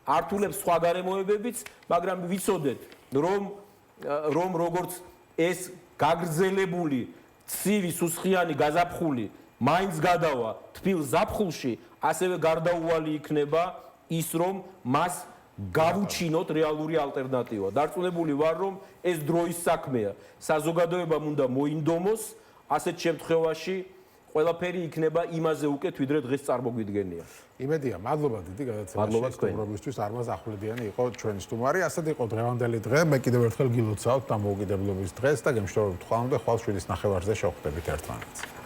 ართულებს სხვა გარემოებებიც, მაგრამ ვიცოდეთ, რომ როგორც ეს გაგრძელებული ცივი, სუსხიანი, გაზაფხული მაინც გადავა თბილ ზაფხულში, ასევე გარდაუვალი იქნება ის, რომ მას გავუჩინოთ რეალური ალტერნატივა. დარწმუნებული ვარ, რომ ეს დროის საქმეა. საზოგადოებამ უნდა მოინდომოს, ასეთ შემთხვევაში ყველაფერი იქნება იმაზე უკეთ, ვიდრე დღეს წარმოგვიდგენია. იმედია, მადლობა დიდი გადაცემაში. სტუმრობისთვის არმაზ ახვლედიანი იყო ჩვენი სტუმარი. ასეთ იყო დღევანდელი დღე. მე კიდევ ერთხელ გილოცავთ დამოუკიდებლობის დღეს და გემშვიდობებთ ხვალამდე ხვალ 7:30-ზე შევხვდებით ერთმანეთს.